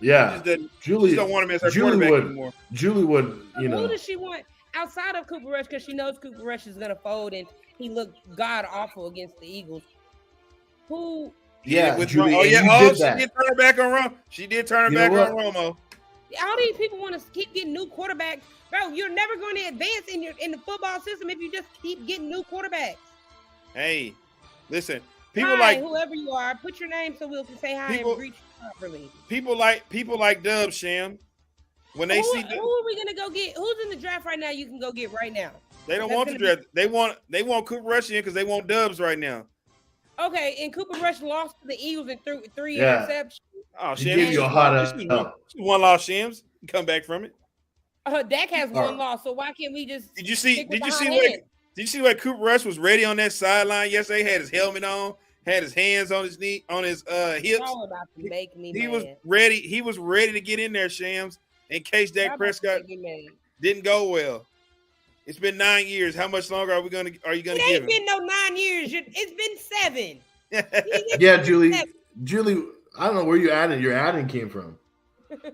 Yeah, Julie don't want him as her quarterback anymore. Julie would, Who does she want outside of Cooper Rush? Because she knows Cooper Rush is going to fold, and he looked god awful against the Eagles. Who? Yeah, Julie. She did turn her back on Romo. She did turn her back on Romo. All these people want to keep getting new quarterbacks. Bro, you're never going to advance in the football system if you just keep getting new quarterbacks. Hey, listen, whoever you are, put your name so we can say hi and reach properly. People like Dub Sham. When they see who are we gonna go get? Who's in the draft right now? You can go get right now. They don't want the draft. They want Cooper Rush in because they want Dubs right now. Okay, and Cooper Rush lost to the Eagles and threw 3 Yeah. interceptions. Oh, He Shams, gave you a hot one loss, Shams. Come back from it. Dak has All one right. loss, so why can't we just Did you see? stick with Did you the see hot what? hand? Did you see what Cooper Rush was ready on that sideline yesterday? Had his helmet on, had his hands on his knee, on his hips. Y'all about to make me He mad. was ready. He was ready to get in there, Shams, in case Y'all Dak about to Prescott make me mad. didn't go well. It's been 9 years. How much longer are you gonna It give ain't him? been no 9 years. It's been 7. Yeah, Julie, I don't know where your adding came from.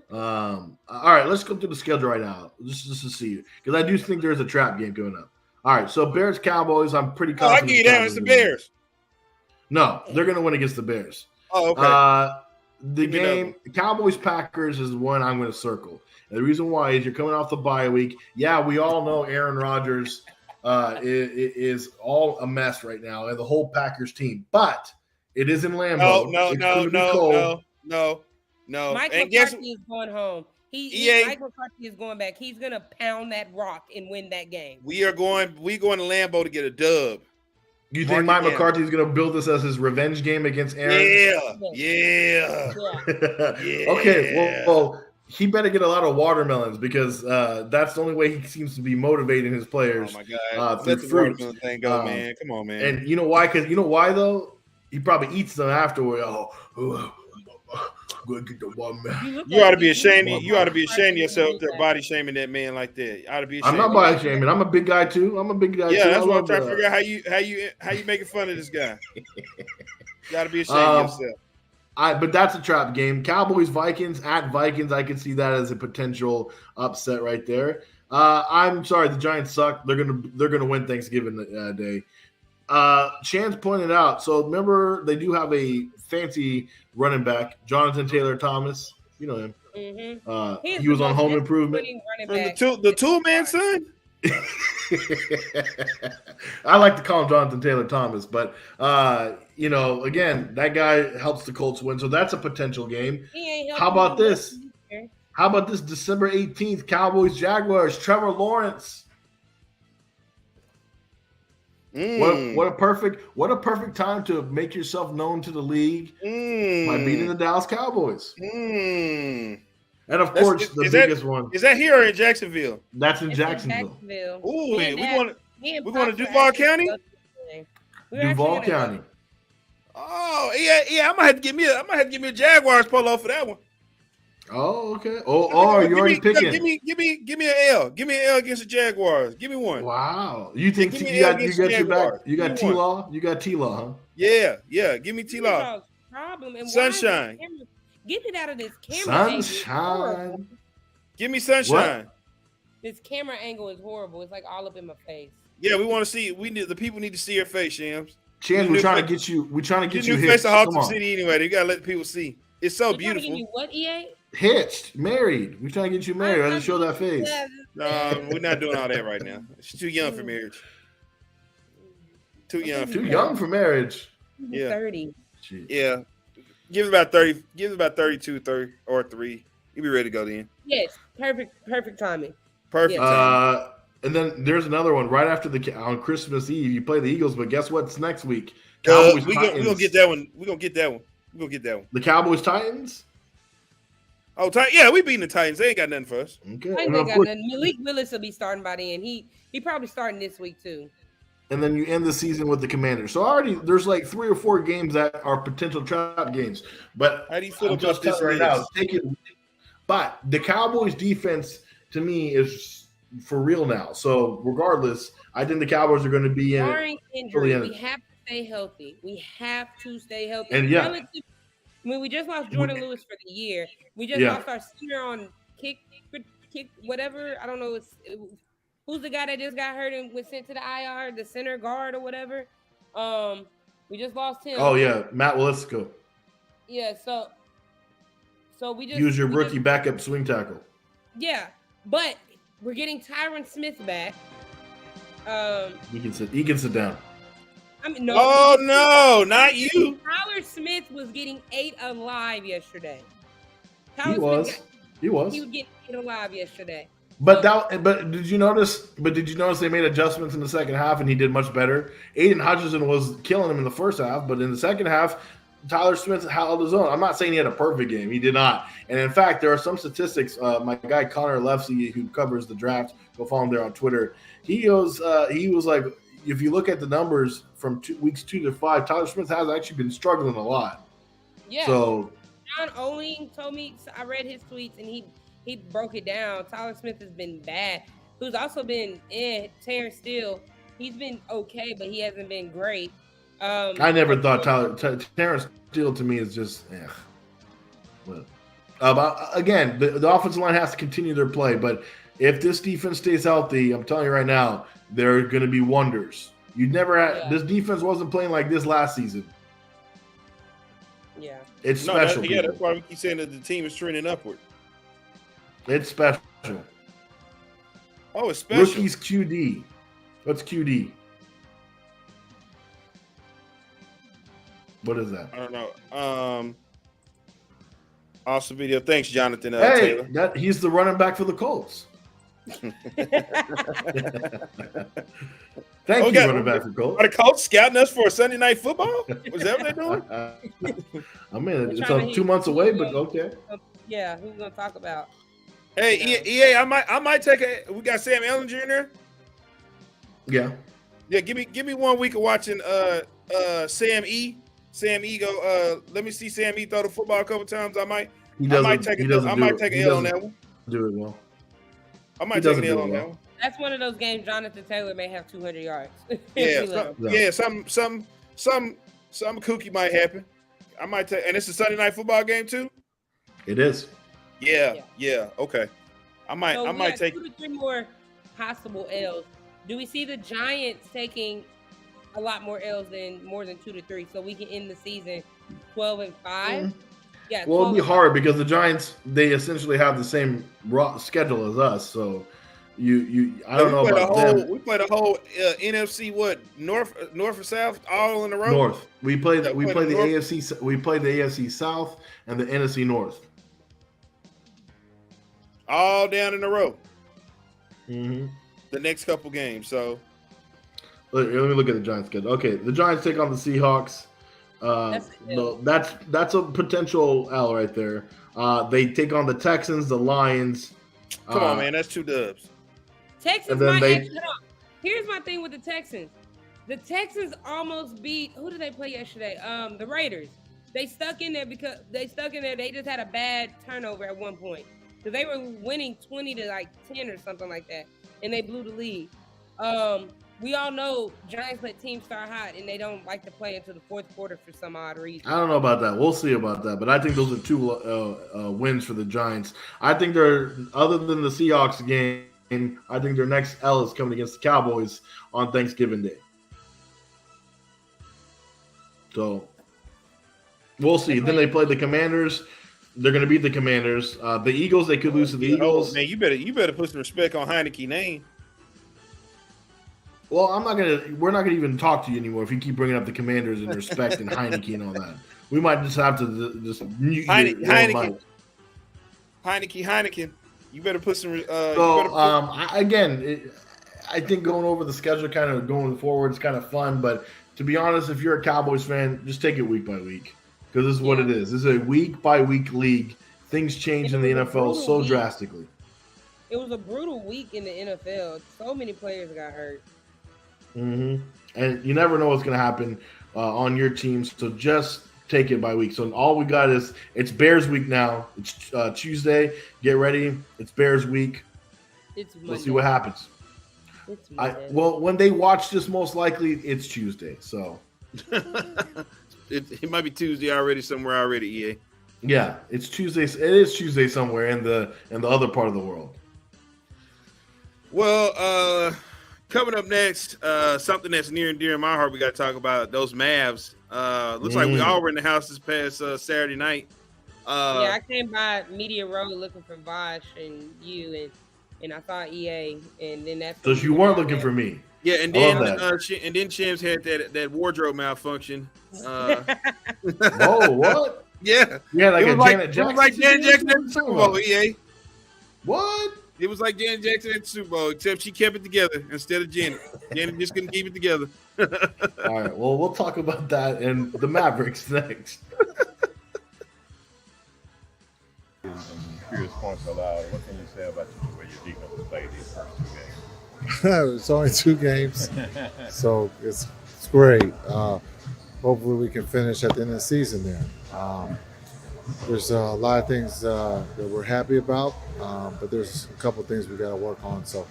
All right, let's go through the schedule right now, just to see, because I do think there's a trap game going up. All right, so Bears Cowboys, I'm pretty Oh, I confident. give you that. It's the Bears. No, they're going to win against the Bears. Oh, okay. The game Cowboys Packers is one I'm going to circle. And the reason why is you're coming off the bye week. Yeah, we all know Aaron Rodgers is all a mess right now, and the whole Packers team. But it is in Lambeau. No. Mike And McCarthy is going home. Mike McCarthy is going back. He's gonna pound that rock and win that game. We going to Lambeau to get a dub. You think Mike McCarthy is going to build this as his revenge game against Aaron? Yeah. Okay, well, he better get a lot of watermelons because that's the only way he seems to be motivating his players. Oh my God! Through Let the fruit. watermelon thing go, man. Come on, man. And you know why? Because you know why though? He probably eats them afterward. Go get the watermelon. You ought to be ashamed. You ought to be ashamed of yourself. They're body shaming that man like that. You ought to be ashamed. I'm not body shaming. I'm a big guy too. Yeah, that's what I'm trying to figure out. How you making fun of this guy? You got to be ashamed of yourself. But that's a trap game. Cowboys Vikings at Vikings. I can see that as a potential upset right there. I'm sorry, the Giants suck. They're gonna win Thanksgiving Day. Chance pointed out. So remember, they do have a fancy running back, Jonathan Taylor Thomas. You know him. Mm-hmm. He was on Home Improvement. From the tool man son. I like to call him Jonathan Taylor Thomas, but again, that guy helps the Colts win, so that's a potential game. How about this? How about this December 18th, Cowboys Jaguars, Trevor Lawrence? What a perfect time to make yourself known to the league by beating the Dallas Cowboys. And of course, the biggest one. Is that here or in Jacksonville? That's in Jacksonville. Ooh, we're going to Duval County. Duval County. Oh yeah. I might have to give me a Jaguars polo for that one. Oh, okay. Oh, you're already picking. Give me an L. Give me an L against the Jaguars. Give me one. Wow. You think you got your back? You got T-Law? You got T-Law, huh? Yeah. Give me T-Law. Sunshine. Get it out of this camera. Sunshine. Give me sunshine. What? This camera angle is horrible. It's like all up in my face. Yeah, we want to see. The people need to see your face, Shams. Shams, we're trying to get you. We're trying to get you face hitched. of Halton City anyway. You gotta let the people see. It's so beautiful. You what, EA? Hitched, married. We're trying to get you married. I just show that face. No, we're not doing all that right now. She's too young for marriage. Too young for marriage. Yeah. 30. Jeez. Yeah. Give it about 30. Give it about 32, 30 or 3. You'll be ready to go then. Yes. Perfect timing. Perfect. Yeah. And then there's another one right after on Christmas Eve. You play the Eagles, but guess what's next week? Cowboys. We're gonna get that one. We're gonna get that one. The Cowboys Titans. Oh, yeah, we beating the Titans. They ain't got nothing for us. Okay. Malik Willis will be starting by then. He probably starting this week too. And then you end the season with the Commanders. So already there's like 3 or 4 games that are potential trap games. But how do you feel I'm about this right now? Take it. But the Cowboys defense to me is for real now. So regardless, I think the Cowboys are going to be in. Barring injury, we have to stay healthy. And yeah. We just lost Jordan Lewis for the year. We just lost our center on kick, whatever. I don't know. Who's the guy that just got hurt and was sent to the IR, the center guard or whatever? We just lost him. Oh yeah, Matt Willisco. Yeah, so we just use your rookie backup swing tackle. Yeah, but we're getting Tyron Smith back. He can sit down. I mean, no. Oh no, not you. Tyler Smith was getting 8 alive yesterday. He was He was getting 8 alive yesterday. But did you notice? But did you notice they made adjustments in the second half and he did much better? Aiden Hutchinson was killing him in the first half, but in the second half, Tyler Smith held his own. I'm not saying he had a perfect game. He did not. And in fact, there are some statistics. My guy Connor Lefsey, who covers the draft, go follow him there on Twitter. He was like, if you look at the numbers from weeks 2 to 5, Tyler Smith has actually been struggling a lot. Yeah. So John Oling told me, I read his tweets and he broke it down. Tyler Smith has been bad. Who's also been Terrence Steele. He's been okay, but he hasn't been great. I never thought Terrence Steele to me is just But again, the offensive line has to continue their play. But if this defense stays healthy, I'm telling you right now, they're going to be wonders. You never had this defense wasn't playing like this last season. Yeah, That's it's special. that's why we keep saying that the team is trending upward. It's special. Oh, it's special. Rookies QD. What's QD? What is that? I don't know. Awesome video. Thanks, Jonathan Hey, Taylor. he's the running back for the Colts. Thank you, running back for Colts. Are the Colts scouting us for Sunday Night Football? Was that what they're doing? I mean, it's 2 months away, but okay. Yeah, who's gonna talk about? Hey, EA, I might take a. We got Sam Ellinger in there. Yeah. Yeah, give me 1 week of watching Sam E. Sam E go. Let me see Sam E throw the football a couple times. I might take an L on that one. Do it well. I might take an L on that one. That's one of those games Jonathan Taylor may have 200 yards. Some kooky might happen. I might take, and it's a Sunday Night Football game too. It is. Yeah. Okay. I might take 2 to 3 more possible L's. Do we see the Giants taking a lot more L's than more than 2 to 3, so we can end the season 12-5? Yeah. Well, it'll be hard because the Giants, they essentially have the same schedule as us. So I don't know about them. We played a whole NFC north or south all in a row. North. We played the AFC. We played the AFC South and the NFC North. All down in a row. Mm-hmm. The next couple games. So let me look at the Giants schedule. Okay, the Giants take on the Seahawks. That's a potential L right there. They take on the Texans, the Lions. Come on, man, that's 2 dubs. Texans might Here's my thing with the Texans. The Texans almost beat, who did they play yesterday? The Raiders. They stuck in there because they just had a bad turnover at one point. Because they were winning 20 to 10 or something like that. And they blew the lead. We all know Giants let teams start hot, and they don't like to play into the fourth quarter for some odd reason. I don't know about that. We'll see about that. But I think those are 2 wins for the Giants. I think other than the Seahawks game, I think their next L is coming against the Cowboys on Thanksgiving Day. So we'll see. Then they play the Commanders. They're going to beat the Commanders. The Eagles, they could lose to the Eagles. Man, you better put some respect on Heineke's name. Well, we're not gonna even talk to you anymore if you keep bringing up the Commanders and respect and Heineke and all that. We might just have to just mute Heineke. You better put some. I think going over the schedule, kind of going forward, is kind of fun. But to be honest, if you're a Cowboys fan, just take it week by week because this is what it is. This is a week by week league. Things change in the NFL so drastically. It was a brutal week in the NFL. So many players got hurt. Mm-hmm. And you never know what's going to happen on your team, so just take it by week. So all we got is it's Bears week now. It's Tuesday. Get ready. It's Bears week. We'll see what happens. When they watch this, most likely it's Tuesday. So it might be Tuesday already somewhere already. EA. Yeah, it's Tuesday. It is Tuesday somewhere in the other part of the world. Well, coming up next, something that's near and dear in my heart. We got to talk about those Mavs. Looks like we all were in the house this past Saturday night. I came by Media Row looking for Vosh and you, and I saw EA, and then that's. So you weren't looking for me. Yeah, and then Chims had that wardrobe malfunction. Oh, what? Yeah, yeah, like Janet Jackson. EA. What? It was like Janet Jackson at the Super Bowl, except she kept it together instead of Janet. Janet just couldn't keep it together. All right. Well, we'll talk about that and the Mavericks next. And curious points allowed. What can you say about the way your defense has played these first 2 games? It's only 2 games, so it's great. Hopefully, we can finish at the end of the season there. There's a lot of things that we're happy about, but there's a couple of things we got to work on. So,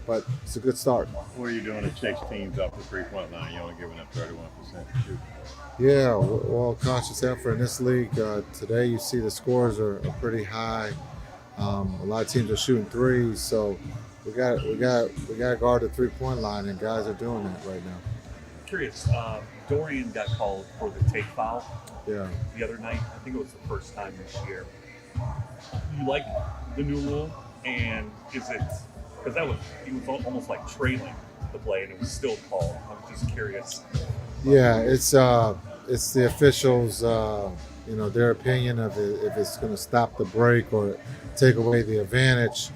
but it's a good start. What are you doing to chase teams off the 3-point line? You're only giving up 31% to shoot. Yeah, well, conscious effort in this league. Today, you see the scores are pretty high. A lot of teams are shooting threes, so we got to guard the 3-point line, and guys are doing that right now. Curious, Dorian got called for the take foul Yeah. the other night. I think it was the first time this year. You like the new rule, and is it because he was almost like trailing the play, and it was still called. I'm just curious. Yeah, it's the officials, their opinion of it, if it's going to stop the break or take away the advantage.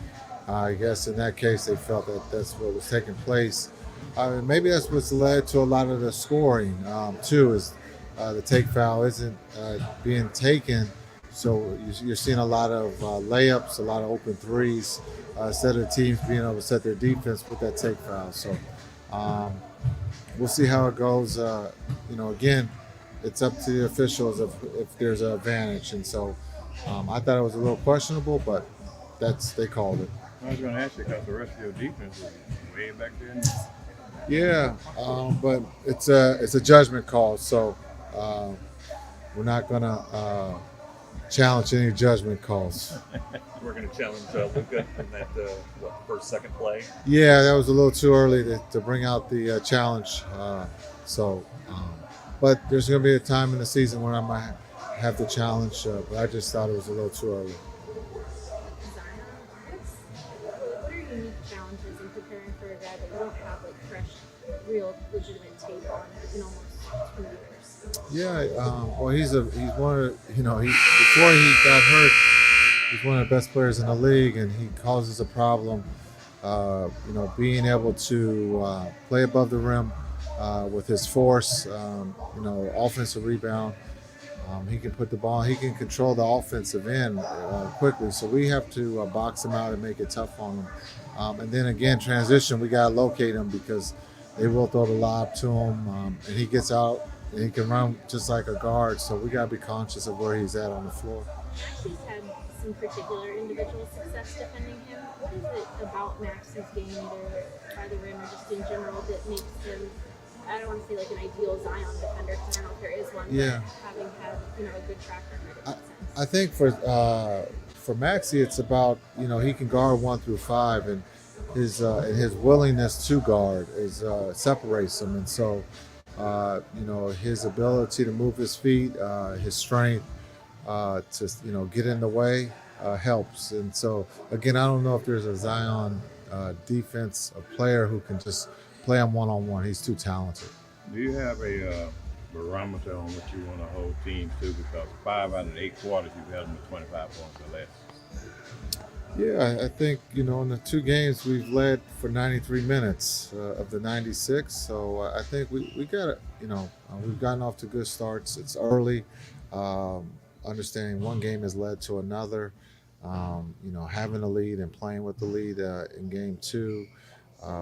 I guess in that case they felt that that's what was taking place. Maybe that's what's led to a lot of the scoring too. Is the take foul isn't being taken, so you're seeing a lot of layups, a lot of open threes, instead of teams being able to set their defense with that take foul. So. We'll see how it goes. Again, it's up to the officials if there's an advantage. And so I thought it was a little questionable, but they called it. I was going to ask you because the rest of your defense is way back there. Yeah, but it's a judgment call, so we're not going to challenge any judgment calls. We're going to challenge Luka in that first, second play. Yeah, that was a little too early to bring out the challenge. But there's going to be a time in the season when I might have the challenge, but I just thought it was a little too early. What are unique challenges in preparing for a guy that you don't have like fresh, real, legitimate tape on in almost 2 years? Yeah, well, he's one of before he got hurt, he's one of the best players in the league, and he causes a problem. Being able to play above the rim with his force, offensive rebound. He can put the ball. He can control the offensive end quickly. So we have to box him out and make it tough on him. And then again, transition. We gotta locate him because they will throw the lob to him, and he gets out and he can run just like a guard. So we gotta be conscious of where he's at on the floor. He's had some particular individual success defending him. What is it about Max's game, either by the rim or just in general, that makes him? I don't want to say like an ideal Zion defender because I don't know if there is one. Yeah. But having had a good track record. In that sense. I think for Maxey, it's about he can guard 1 through 5, and his willingness to guard separates him, and so his ability to move his feet, his strength to get in the way helps. And so again, I don't know if there's a Zion defense, a player who can just play him one-on-one. He's too talented. Do you have a barometer on what you want to hold teams to? Because 5 out of 8 quarters you've held them to 25 points or less. Yeah, I think in the 2 games we've led for 93 minutes of the 96. So I think we got it. We've gotten off to good starts. It's early. Understanding one game has led to another. Having a lead and playing with the lead in game 2.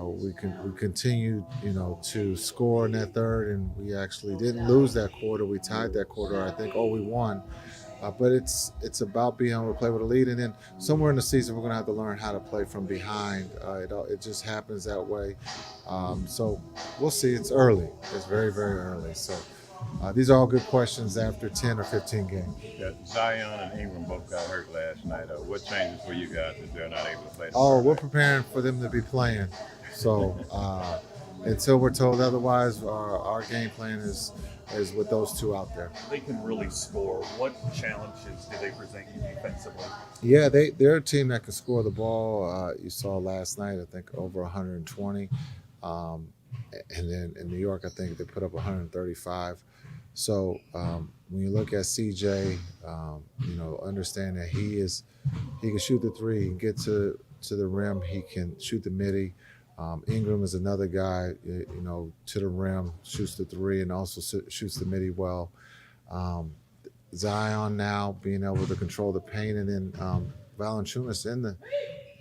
We continued, to score in that third, and we actually didn't lose that quarter. We tied that quarter, I think. We won. But it's about being able to play with a lead, and then somewhere in the season we're going to have to learn how to play from behind. It just happens that way. So we'll see. It's early. It's very, very early. So these are all good questions after 10 or 15 games. Yeah, Zion and Ingram both got hurt last night. What changes for you guys if they're not able to play? We're preparing for them to be playing. So until we're told otherwise, our game plan is with those 2 out there. They can really score. What challenges do they present you defensively? Yeah, they're a team that can score the ball. You saw last night, I think, over 120. And then in New York, I think they put up 135. So when you look at CJ, understand that he can shoot the three, he can get to the rim, he can shoot the midi. Ingram is another guy, to the rim, shoots the three, and also shoots the midi well. Zion now being able to control the paint, and then Valanciunas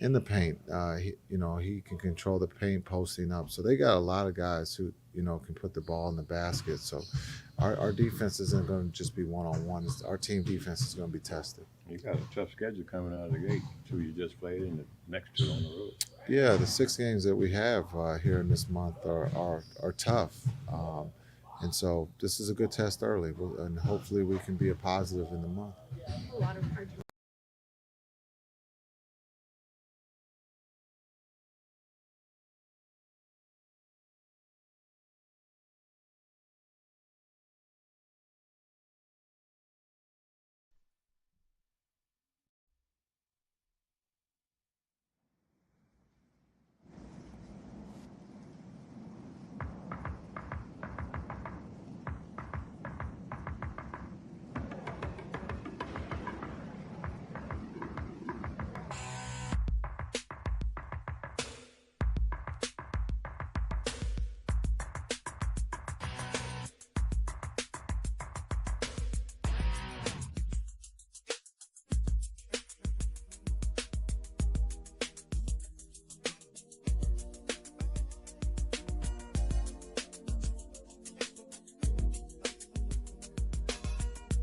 in the paint. He can control the paint posting up. So they got a lot of guys who can put the ball in the basket. So our defense isn't going to just be one-on-one. Our team defense is going to be tested. You got a tough schedule coming out of the gate. 2 you just played, and the next 2 on the road. Yeah, the 6 games that we have here in this month are tough. And so this is a good test early, and hopefully we can be a positive in the month. A lot of hard.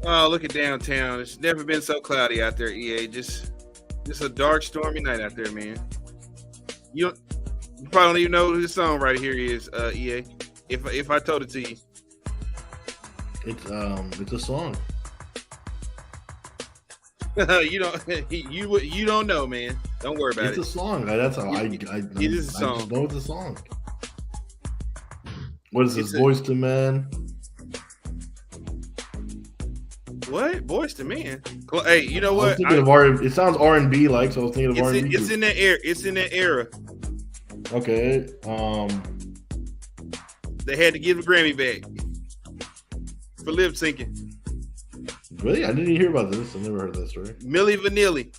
Oh, look at downtown. It's never been so cloudy out there, EA. Just a dark, stormy night out there, man. You probably don't even know who this song right here is, EA. If I told it to you. It's a song. you don't know, man. Don't worry about It's a song. That's how it is a song. I just know it's a song. What is this? Voice to Man? What? Boys to Man? Hey, you know what? I was thinking of R. It sounds R&B like, so I was thinking of R&B. It's in that era. It's in that era. Okay. They had to give the Grammy back for lip syncing. Really? I didn't hear about this. I never heard that story. Milli Vanilli.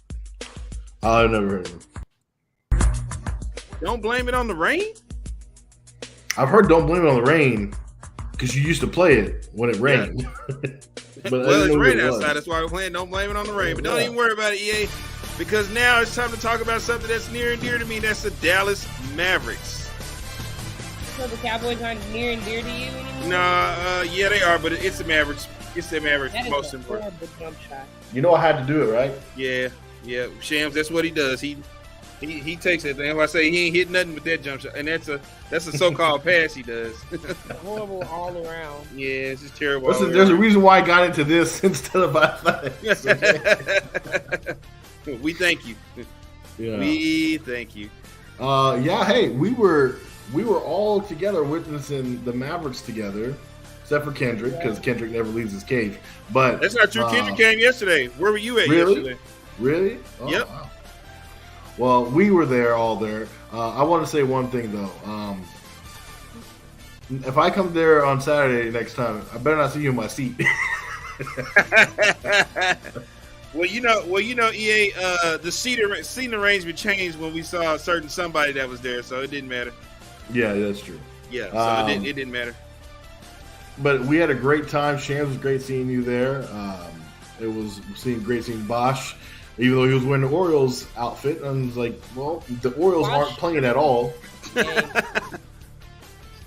Oh, I've never heard of it. Don't blame it on the rain. I've heard "Don't Blame It on the Rain" because you used to play it when it rained. But well, it's raining outside. That's why we're playing Don't Blame It on the Rain. But don't even worry about it, EA, because now it's time to talk about something that's near and dear to me. That's the Dallas Mavericks. So the Cowboys aren't near and dear to you anymore? Nah, yeah, they are, but it's the Mavericks. It's the Mavericks. That is Most a important. horrible jump shot. You know I had to do it, right? Yeah. Shams, that's what he does. He takes it. That's why I say he ain't hit nothing with that jump shot, and that's a so-called pass he does. Horrible all around. Yeah, it's just terrible. There's a reason why I got into this instead of athletics. Okay? We thank you. Yeah. We thank you. Yeah. Hey, we were all together witnessing the Mavericks together, except for Kendrick, because Kendrick never leaves his cage. But that's not true. Kendrick came yesterday. Where were you at yesterday? Really? Oh, yep. Wow. Well, we were all there. I want to say one thing though. If I come there on Saturday next time, I better not see you in my seat. Well, you know, EA. The seating arrangement changed when we saw a certain somebody that was there, so it didn't matter. Yeah, that's true. Yeah, so it didn't matter. But we had a great time. Shams, was great seeing you there. It was great seeing Bosch, even though he was wearing the Orioles outfit. And I was like, well, the Orioles aren't playing at all.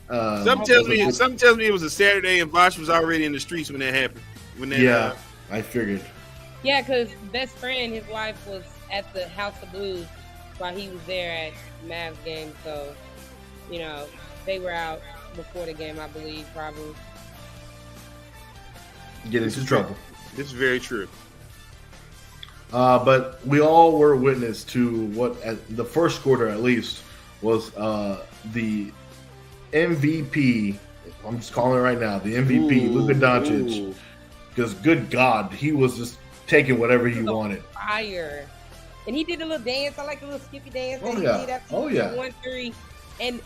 Something tells me it was a Saturday and Bosch was already in the streets when that happened. I figured. Yeah, because best friend, his wife was at the House of Blues while he was there at Mavs game. So, they were out before the game, I believe, probably. Get into trouble. This is very true. But we all were witness to what, at the first quarter at least, was the MVP. I'm just calling it right now. The MVP, Luka Doncic. Because good God, he was just taking whatever he wanted. Fire. And he did a little dance. I like the little skippy dance. Oh, that yeah. He did after Oh, yeah. 1-3. And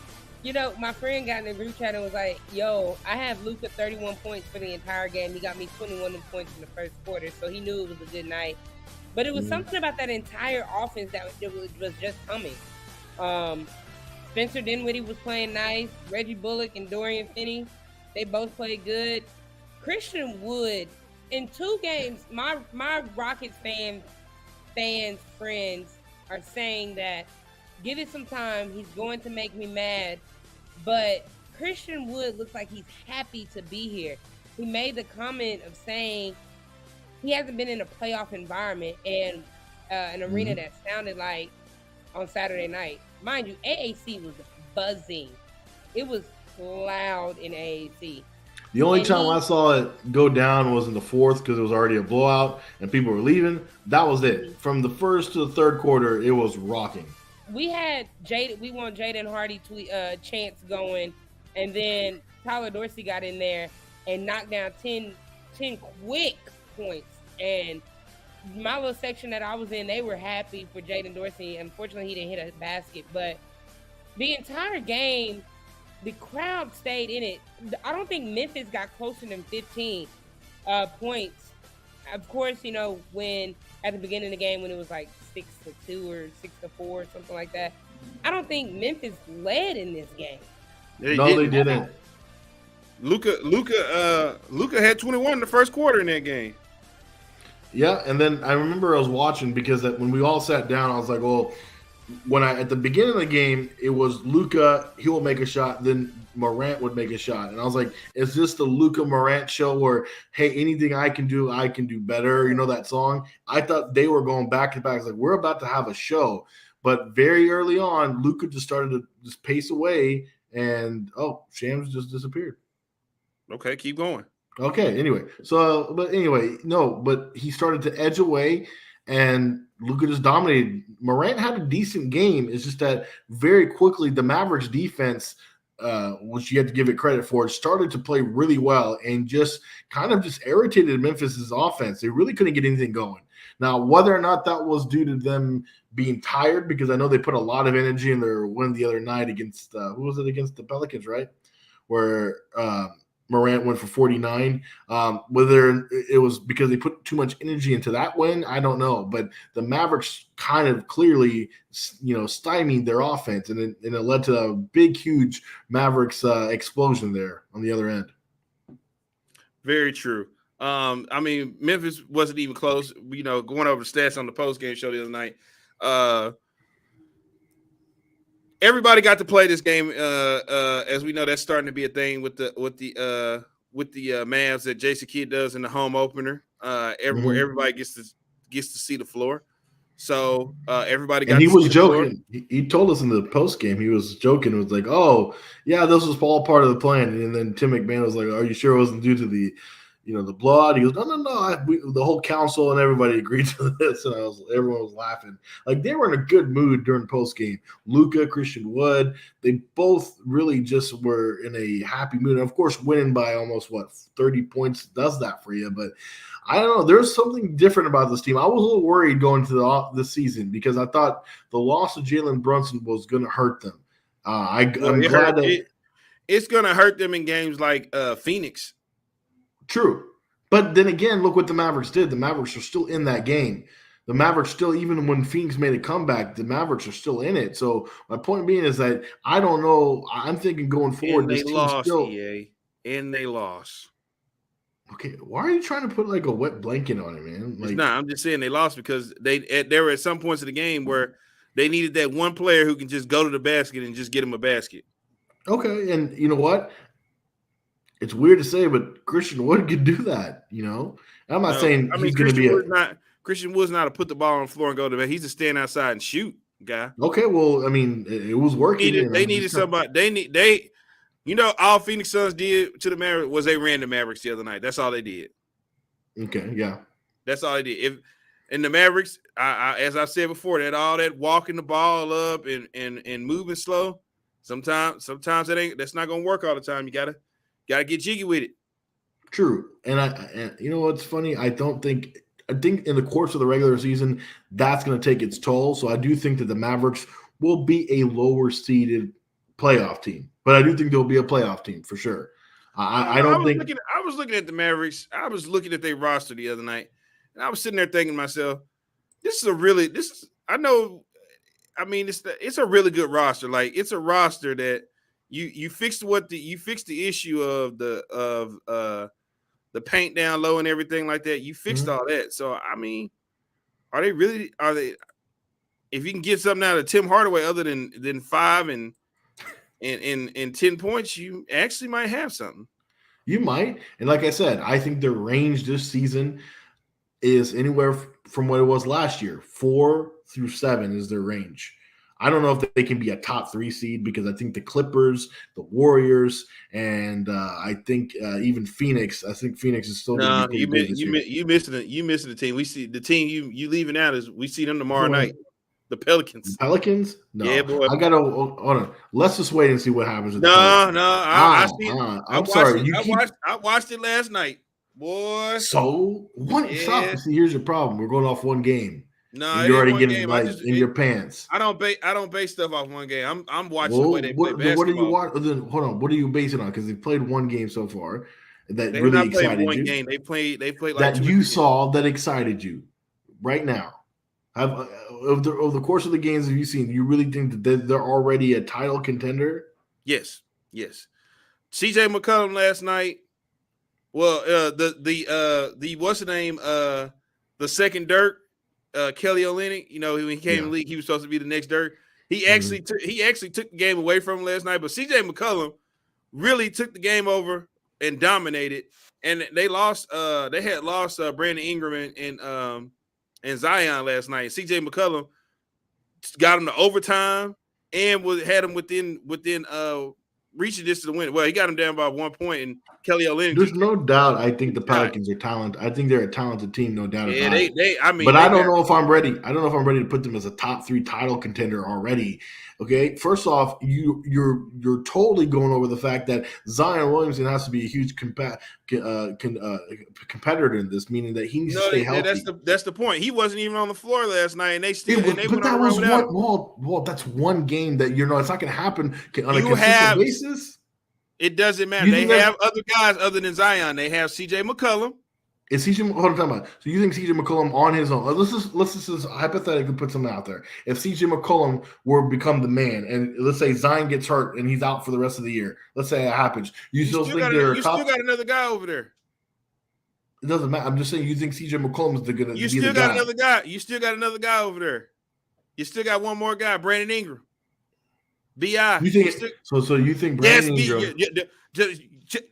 My friend got in the group chat and was like, "Yo, I have Luka 31 points for the entire game. He got me 21 points in the first quarter, so he knew it was a good night." But it was something about that entire offense that was just coming. Spencer Dinwiddie was playing nice. Reggie Bullock and Dorian Finney, they both played good. Christian Wood, in 2 games, my Rockets friends are saying that give it some time. He's going to make me mad. But Christian Wood looks like he's happy to be here. He made the comment of saying he hasn't been in a playoff environment and an arena that sounded like on Saturday night. Mind you, AAC was buzzing. It was loud in AAC. The only time I saw it go down was in the fourth because it was already a blowout and people were leaving. That was it. From the first to the third quarter, it was rocking. We want Jaden Hardy chants going, and then Tyler Dorsey got in there and knocked down 10 quick points. And my little section that I was in, they were happy for Jaden Dorsey. Unfortunately, he didn't hit a basket, but the entire game, the crowd stayed in it. I don't think Memphis got closer than 15 points. Of course, when at the beginning of the game when it was like 6-2 or 6-4, something like that. I don't think Memphis led in this game. They didn't. Luka had 21 in the first quarter in that game. Yeah, and then I remember I was watching because when we all sat down, I was like, well, at the beginning of the game, it was Luka, he will make a shot, then Morant would make a shot. And I was like, is this the Luka Morant show where, hey, anything I can do better? You know that song? I thought they were going back to back. I was like, we're about to have a show. But very early on, Luka just started to just pace away, and, Shams just disappeared. Okay, keep going. Okay, anyway. But he started to edge away, and Luka just dominated. Morant had a decent game. It's just that very quickly the Mavericks defense, which you have to give it credit for, started to play really well and just kind of just irritated Memphis's offense. They really couldn't get anything going. Now, whether or not that was due to them being tired, because I know they put a lot of energy in their win the other night against against the Pelicans, right? Where Morant went for 49. Whether it was because they put too much energy into that win, I don't know. But the Mavericks kind of clearly, stymied their offense, and it led to a big, huge Mavericks explosion there on the other end. Very true. Memphis wasn't even close. Going over the stats on the post-game show the other night. Everybody got to play this game. As we know, that's starting to be a thing with the Mavs that Jason Kidd does in the home opener. Everybody gets to see the floor. So everybody got. And he was joking. He told us in the post game he was joking. It was like, "Oh, yeah, this was all part of the plan." And then Tim McMahon was like, "Are you sure it wasn't due to the blood?" He goes, "No. The whole council and everybody agreed to this." And everyone was laughing. Like, they were in a good mood during post game. Luka, Christian Wood, they both really just were in a happy mood. And of course, winning by almost 30 points does that for you. But I don't know. There's something different about this team. I was a little worried going to the season because I thought the loss of Jalen Brunson was going to hurt them. I'm glad that it's going to hurt them in games like Phoenix. True. But then again, look what the Mavericks did. The Mavericks are still in that game. The Mavericks still, even when Phoenix made a comeback, the Mavericks are still in it. So my point being is that I don't know. I'm thinking going forward, and this team lost, still and they lost. Okay, why are you trying to put like a wet blanket on it, man? It's not. I'm just saying they lost because they were at some points of the game where they needed that one player who can just go to the basket and just get them a basket. Okay, and you know what? It's weird to say, but Christian Wood could do that, I'm not saying he's going to be Christian Wood's not a put the ball on the floor and go to bed. He's a stand outside and shoot guy. Okay, well, it was working. They needed somebody. All Phoenix Suns did to the Mavericks was they ran the Mavericks the other night. That's all they did. Okay, yeah. That's all they did. In the Mavericks, as I said before, all that walking the ball up and moving slow. Sometimes that's not going to work all the time. You gotta get jiggy with it. True. And you know what's funny? I think in the course of the regular season, that's going to take its toll. So I do think that the Mavericks will be a lower seeded playoff team, but I do think they'll be a playoff team for sure. I don't think. I was looking at the Mavericks. I was looking at their roster the other night, and I was sitting there thinking to myself, I know. I mean, it's a really good roster. Like it's a roster that you fixed the issue of the paint down low and everything like that. You fixed all that. So I mean, are they? If you can get something out of Tim Hardaway other than 5 and 10 points, you actually might have something. You might. And like I said, I think their range this season is anywhere from what it was last year. 4 through 7 is their range. I don't know if they can be a top 3 seed because I think the Clippers, the Warriors, and I think even Phoenix. I think Phoenix is still going to be pretty good this year. You missing the team. We see the team you leaving out is we see them tomorrow night. The Pelicans. The Pelicans? No. Yeah, boy. I gotta hold on. Let's just wait and see what happens. I'm sorry. I watched it last night, boy. So what? Yeah. See, here's your problem. We're going off one game. No, you're already getting in your pants. I don't base stuff off one game. I'm watching the way they play basketball. What do you want? Hold on. What do you base it on? Because they played one game so far that they really excited one you. Game. They played like that you saw that excited you right now. Over the course of the games that you've seen, you really think that they're already a title contender? Yes. CJ McCollum last night. Well, the what's the name? The second Dirk, Kelly Olynyk. You know, when he came in the league, he was supposed to be the next Dirk. He actually took the game away from him last night. But CJ McCollum really took the game over and dominated. And they lost. They had lost Brandon Ingram and Zion last night. CJ McCollum got him to overtime and had him within reaching distance to win. Well, he got him down by 1 point, and Kelly Olynyk. There's no doubt. I think the Pelicans are talented. I think they're a talented team, no doubt about it. But I don't know if I'm ready. I don't know if I'm ready to put them as a top 3 title contender already. Okay, first off, you're totally going over the fact that Zion Williamson has to be a huge competitor in this, meaning that he needs to stay healthy. That's the point. He wasn't even on the floor last night, and they still. But that was one. Well, that's one game that it's not going to happen on a consistent basis. It doesn't matter. They have other guys other than Zion. They have CJ McCollum. Is CJ? Hold on, talking about. So you think CJ McCollum on his own? Let's just hypothetically put something out there. If CJ McCollum were to become the man, and let's say Zion gets hurt and he's out for the rest of the year, let's say it happens. You still think they're top? You still got another guy over there. It doesn't matter. I'm just saying you think CJ McCollum is going to be the guy. You still got another guy. You still got another guy over there. You still got one more guy, Brandon Ingram. B.I. You think so? You think Brandon Ingram?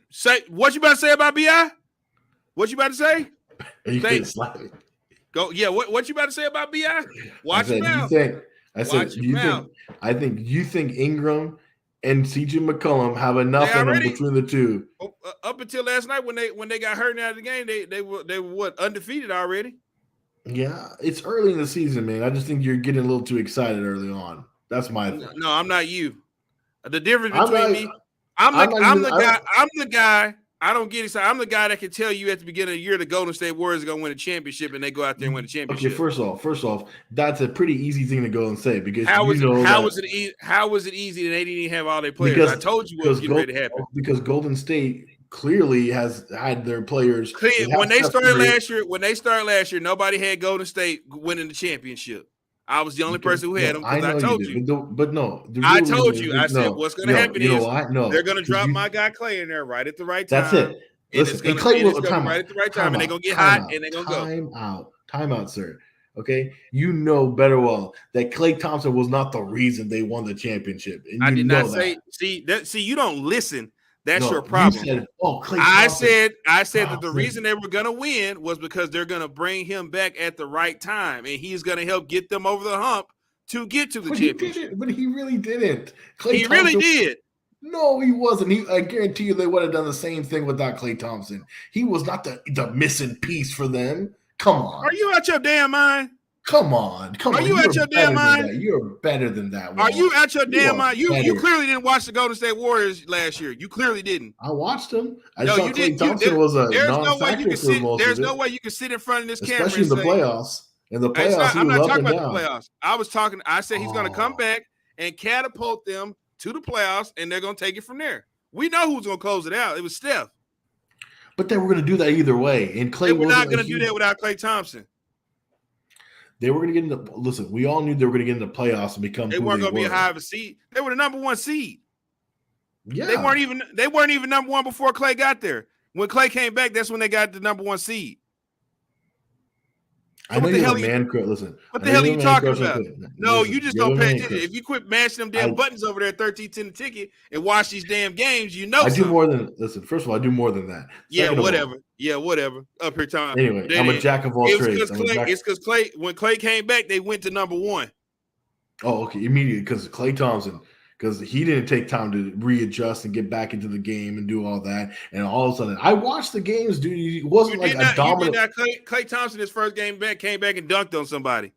Say what you about to say about B.I.? What you about to say? Go. Yeah. What you about to say about Bi? Watch him out. I think you think Ingram and CJ McCollum have enough in them between the two. Up until last night when they got hurt out of the game, they were what, undefeated already. Yeah, it's early in the season, man. I just think you're getting a little too excited early on. That's my thing. No, I'm not you. The difference between me, I'm the guy. I don't get excited. I'm the guy that can tell you at the beginning of the year the Golden State Warriors are going to win a championship, and they go out there and win a championship. Okay, first off, that's a pretty easy thing to go and say because how was it easy that they didn't even have all their players? Because, I told you what was getting ready to happen. Because Golden State clearly has had their players. When they started last year, nobody had Golden State winning the championship. I was the only person who had them because I told you. I told you. I said what's going to happen is they're going to drop my guy Clay in there right at the right time. That's it. Listen, Clay will come right at the right time, and they're going to get hot, and they're going to go. Time out, sir. Okay, you know better well that Klay Thompson was not the reason they won the championship. And I did not say. That. See, you don't listen. That's your problem. You said, Klay Thompson. I said that the reason they were going to win was because they're going to bring him back at the right time, and he's going to help get them over the hump to get to the championship. But he really didn't. He really did. No, he wasn't. I guarantee you they would have done the same thing without Klay Thompson. He was not the missing piece for them. Come on. Are you out your damn mind? Come on. Are you out your damn mind? You're better than that. Are you out your damn mind? You clearly didn't watch the Golden State Warriors last year. You clearly didn't. I watched them. I saw Klay Thompson was a non-factor for most of it. There's no way you can sit in front of this camera especially in the playoffs. In the playoffs, I'm not talking about the playoffs. I said he's going to come back and catapult them to the playoffs, and they're going to take it from there. We know who's going to close it out. It was Steph. But they were going to do that either way. And Clay They were wasn't not going to do that without Klay Thompson. They were going to get into – listen, we all knew they were going to get into playoffs and become They weren't going to be a high of a seed. They were the number 1 seed. Yeah. They weren't even number 1 before Klay got there. When Klay came back, that's when they got the number 1 seed. So I know you're a man crush. Listen. What the hell are you talking about? No, listen, you just don't pay attention. If you quit mashing them damn buttons over there, 1310 the ticket, and watch these damn games, you know. I do more than listen. First of all, I do more than that. Yeah, whatever. Yeah, whatever. Up here time. Anyway, I'm a jack of all trades. It's because Klay, when Klay came back, they went to number 1. Oh, okay. Immediately because Klay Thompson, because he didn't take time to readjust and get back into the game and do all that. And all of a sudden, I watched the games, dude. It wasn't like a dominant. Klay Thompson, his first game back, came back and dunked on somebody.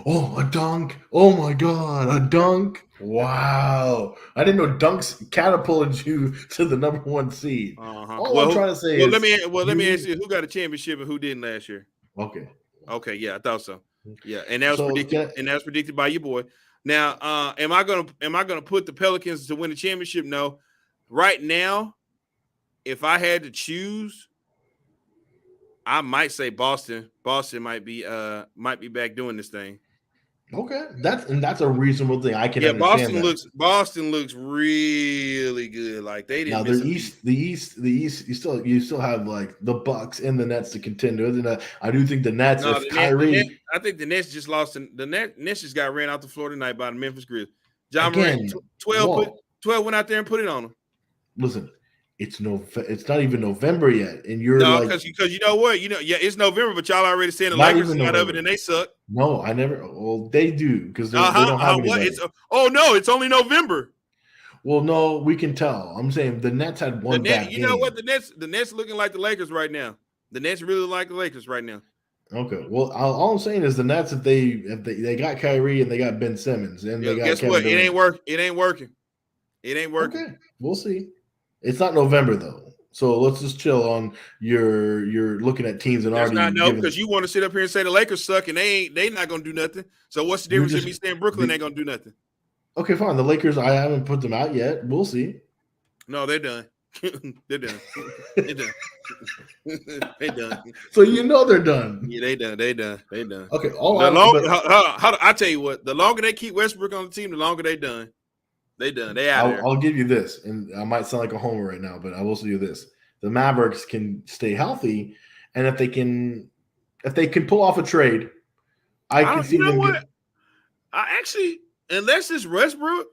Oh, a dunk. Oh, my God. A dunk. Wow. I didn't know dunks catapulted you to the number 1 seed. All I'm trying to say is. Let me ask you, who got a championship and who didn't last year? Okay, yeah, I thought so. Yeah, and that was predicted. And that was predicted by your boy. Now, am I gonna put the Pelicans to win the championship? No. Right now, if I had to choose, I might say Boston. Boston might be back doing this thing. Okay, that's a reasonable thing. I can understand Boston looks really good. Like they didn't. Now the East. You still have like the Bucks and the Nets to contend with, and I do think the Nets. I think the Nets just lost. The Nets just got ran out the floor tonight by the Memphis Grizzlies. John Again, Morant 12 went out there and put it on them. Listen, it's not even November yet, and you're because you know what, it's November, but y'all already saying the Lakers out of it and they suck. No, I never. Well, they do because they don't have anybody. It's only November. Well, no, we can tell. I'm saying the Nets had one bad game. You know what? The Nets looking like the Lakers right now. The Nets really like the Lakers right now. Okay. Well, all I'm saying is the Nets, if they got Kyrie and they got Ben Simmons and they got guess Kevin what? Durant. It ain't working. Okay, we'll see. It's not November though, so let's just chill on you're looking at teams and already. No, because you want to sit up here and say the Lakers suck and they not gonna do nothing. So what's the difference if me saying Brooklyn ain't gonna do nothing? Okay, fine. The Lakers, I haven't put them out yet. We'll see. No, they're done. They're done. They're done. They're done. So they're done. Yeah, they done. They done. Okay. I tell you what, the longer they keep Westbrook on the team, the longer they done. They done. They out there. I'll give you this, and I might sound like a homer right now, but I will say you this: the Mavericks can stay healthy, and if they can pull off a trade, I can see them. I actually, unless it's Westbrook,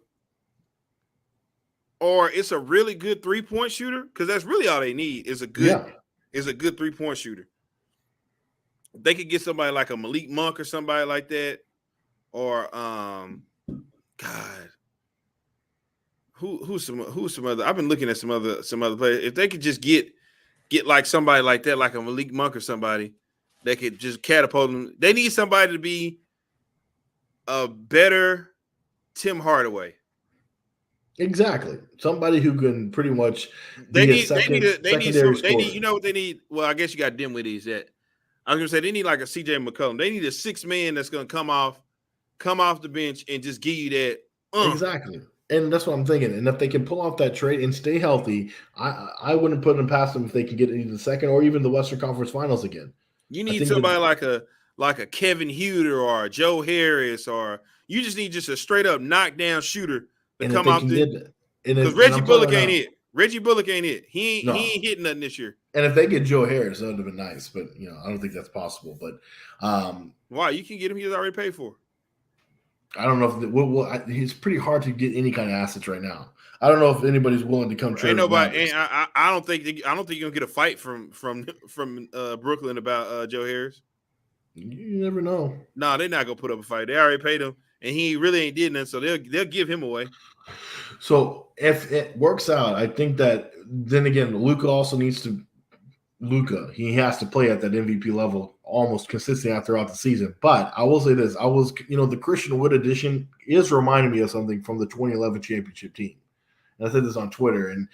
or it's a really good 3-point shooter, because that's really all they need is a good 3-point shooter. They could get somebody like a Malik Monk or somebody like that, or God. Who's some other? I've been looking at some other players. If they could just get like somebody like that, like a Malik Monk or somebody, they could just catapult them. They need somebody to be a better Tim Hardaway. Exactly, somebody who can pretty much. They need. You know what they need? Well, I guess you got Dinwiddie's that. I was gonna say they need like a CJ McCollum. They need a 6 man that's gonna come off the bench and just give you that. Exactly. And that's what I'm thinking. And if they can pull off that trade and stay healthy, I wouldn't put them past them if they can get into the second or even the Western Conference Finals again. You need somebody like a Kevin Huerter or a Joe Harris, or you just need a straight up knockdown shooter to come off the. Because Reggie Bullock ain't it. Reggie Bullock ain't it. He ain't hitting nothing this year. And if they get Joe Harris, that would have been nice. But I don't think that's possible. But why? You can get him. He's already paid for. I don't know if it's pretty hard to get any kind of assets right now. I don't know if anybody's willing to come trade. Ain't nobody. I don't think you're gonna get a fight from Brooklyn about Joe Harris. You never know. No, they're not gonna put up a fight. They already paid him, and he really ain't did nothing. So they'll give him away. So if it works out, I think that then again, Luka also needs to. He has to play at that MVP level almost consistently throughout the season. But I will say this: the Christian Wood addition is reminding me of something from the 2011 championship team. And I said this on Twitter and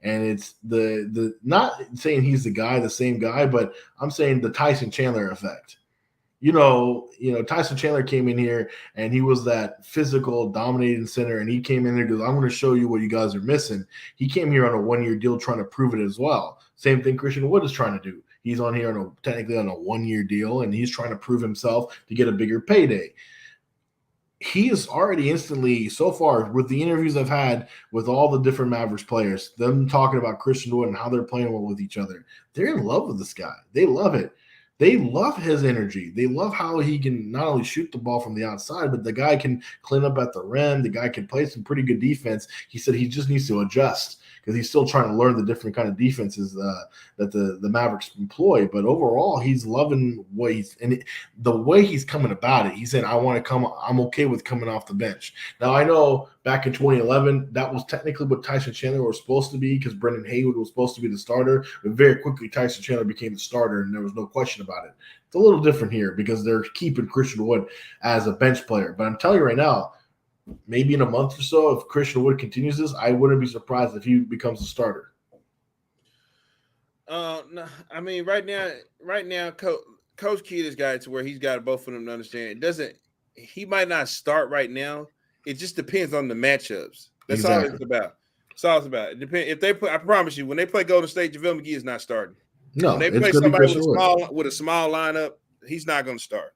it's the not saying he's the same guy, but I'm saying the Tyson Chandler effect. Tyson Chandler came in here and he was that physical dominating center, and he came in there because I'm going to show you what you guys are missing. He came here on a 1-year deal trying to prove it as well. Same thing Christian Wood is trying to do. He's on here technically on a 1-year deal, and he's trying to prove himself to get a bigger payday. He is already instantly, so far, with the interviews I've had with all the different Mavericks players, them talking about Christian Wood and how they're playing well with each other, they're in love with this guy. They love it. They love his energy. They love how he can not only shoot the ball from the outside, but the guy can clean up at the rim. The guy can play some pretty good defense. He said he just needs to adjust because he's still trying to learn the different kind of defenses that the Mavericks employ. But overall, he's loving the way he's coming about it. He said, I'm okay with coming off the bench. Now, I know back in 2011, that was technically what Tyson Chandler was supposed to be because Brendan Haywood was supposed to be the starter. But very quickly, Tyson Chandler became the starter, and there was no question about it. It's a little different here because they're keeping Christian Wood as a bench player. But I'm telling you right now, maybe in a month or so, if Christian Wood continues this, I wouldn't be surprised if he becomes a starter. No, I mean, right now, Coach Kidd has got it to where he's got both of them to understand. He might not start right now. It just depends on the matchups. That's all it's about. That's all it's about. It depends if they play. I promise you, when they play Golden State, JaVale McGee is not starting. No, when they play somebody with a small lineup, he's not going to start.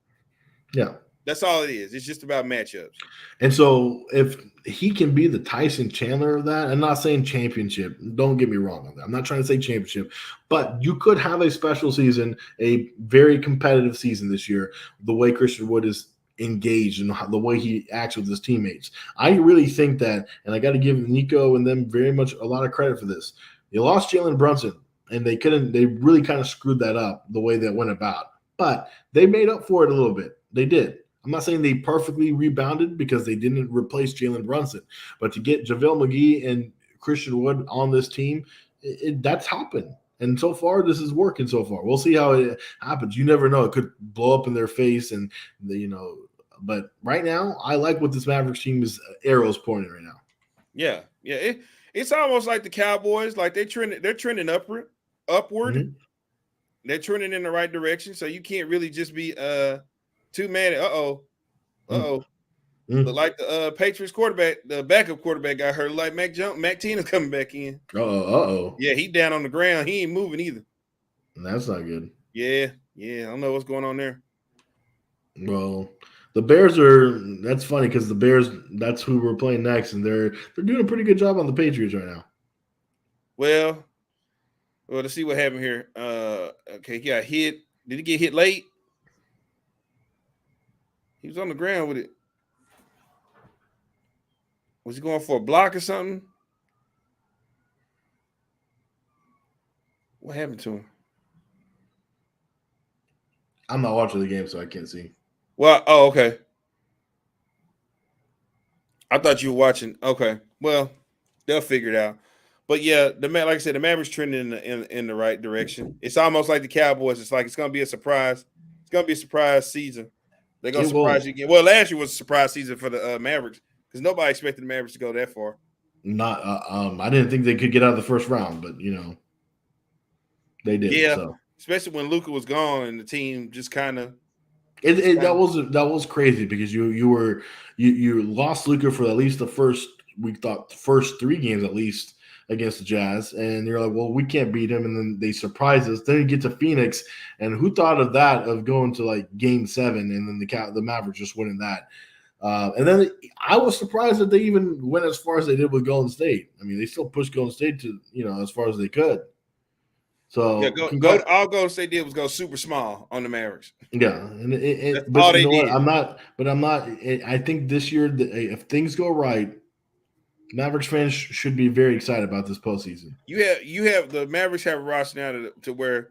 Yeah. That's all it is. It's just about matchups. And so if he can be the Tyson Chandler of that, I'm not saying championship. Don't get me wrong on that. I'm not trying to say championship, but you could have a special season, a very competitive season this year, the way Christian Wood is engaged and the way he acts with his teammates. I really think that, and I got to give Nico and them very much a lot of credit for this. They lost Jalen Brunson, and they really kind of screwed that up the way that went about. But they made up for it a little bit. They did. I'm not saying they perfectly rebounded because they didn't replace Jalen Brunson, but to get JaVale McGee and Christian Wood on this team, that's helping. And so far, this is working so far. We'll see how it happens. You never know. It could blow up in their face, but right now, I like what this Mavericks team is arrows pointing right now. Yeah. It's almost like the Cowboys. Like they're trending upward. Mm-hmm. They're trending in the right direction. So you can't really just be too mad at Look like the Patriots quarterback, the backup quarterback got hurt. Like Mac Tina's coming back in. Yeah, he down on the ground. He ain't moving either. That's not good. Yeah. I don't know what's going on there. Well, the Bears that's funny because the Bears, that's who we're playing next, and they're doing a pretty good job on the Patriots right now. Well, let's see what happened here. Okay, he got hit. Did he get hit late? He was on the ground with it. Was he going for a block or something? What happened to him? I'm not watching the game, so I can't see. Well, okay. I thought you were watching. Okay. Well, they'll figure it out. But yeah, like I said, the Mavericks trending in the right direction. It's almost like the Cowboys. It's like it's going to be a surprise. It's going to be a surprise season. They're going to surprise you again. Well, last year was a surprise season for the Mavericks because nobody expected the Mavericks to go that far. I didn't think they could get out of the first round, but they did. Yeah, so. Especially when Luka was gone and the team just kind of. That was crazy because you lost Luka for at least the first 3 games at least against the Jazz, and you're like, well, we can't beat him, and then they surprise us. Then you get to Phoenix, and who thought of that, of going to like Game 7, and then the Mavericks just winning that. And then I was surprised that they even went as far as they did with Golden State. I mean, they still pushed Golden State to as far as they could. So all Golden State did was go super small on the Mavericks. Yeah, but all they did. I'm not. I think this year, if things go right, Mavericks fans should be very excited about this postseason. You have the Mavericks have a roster now to where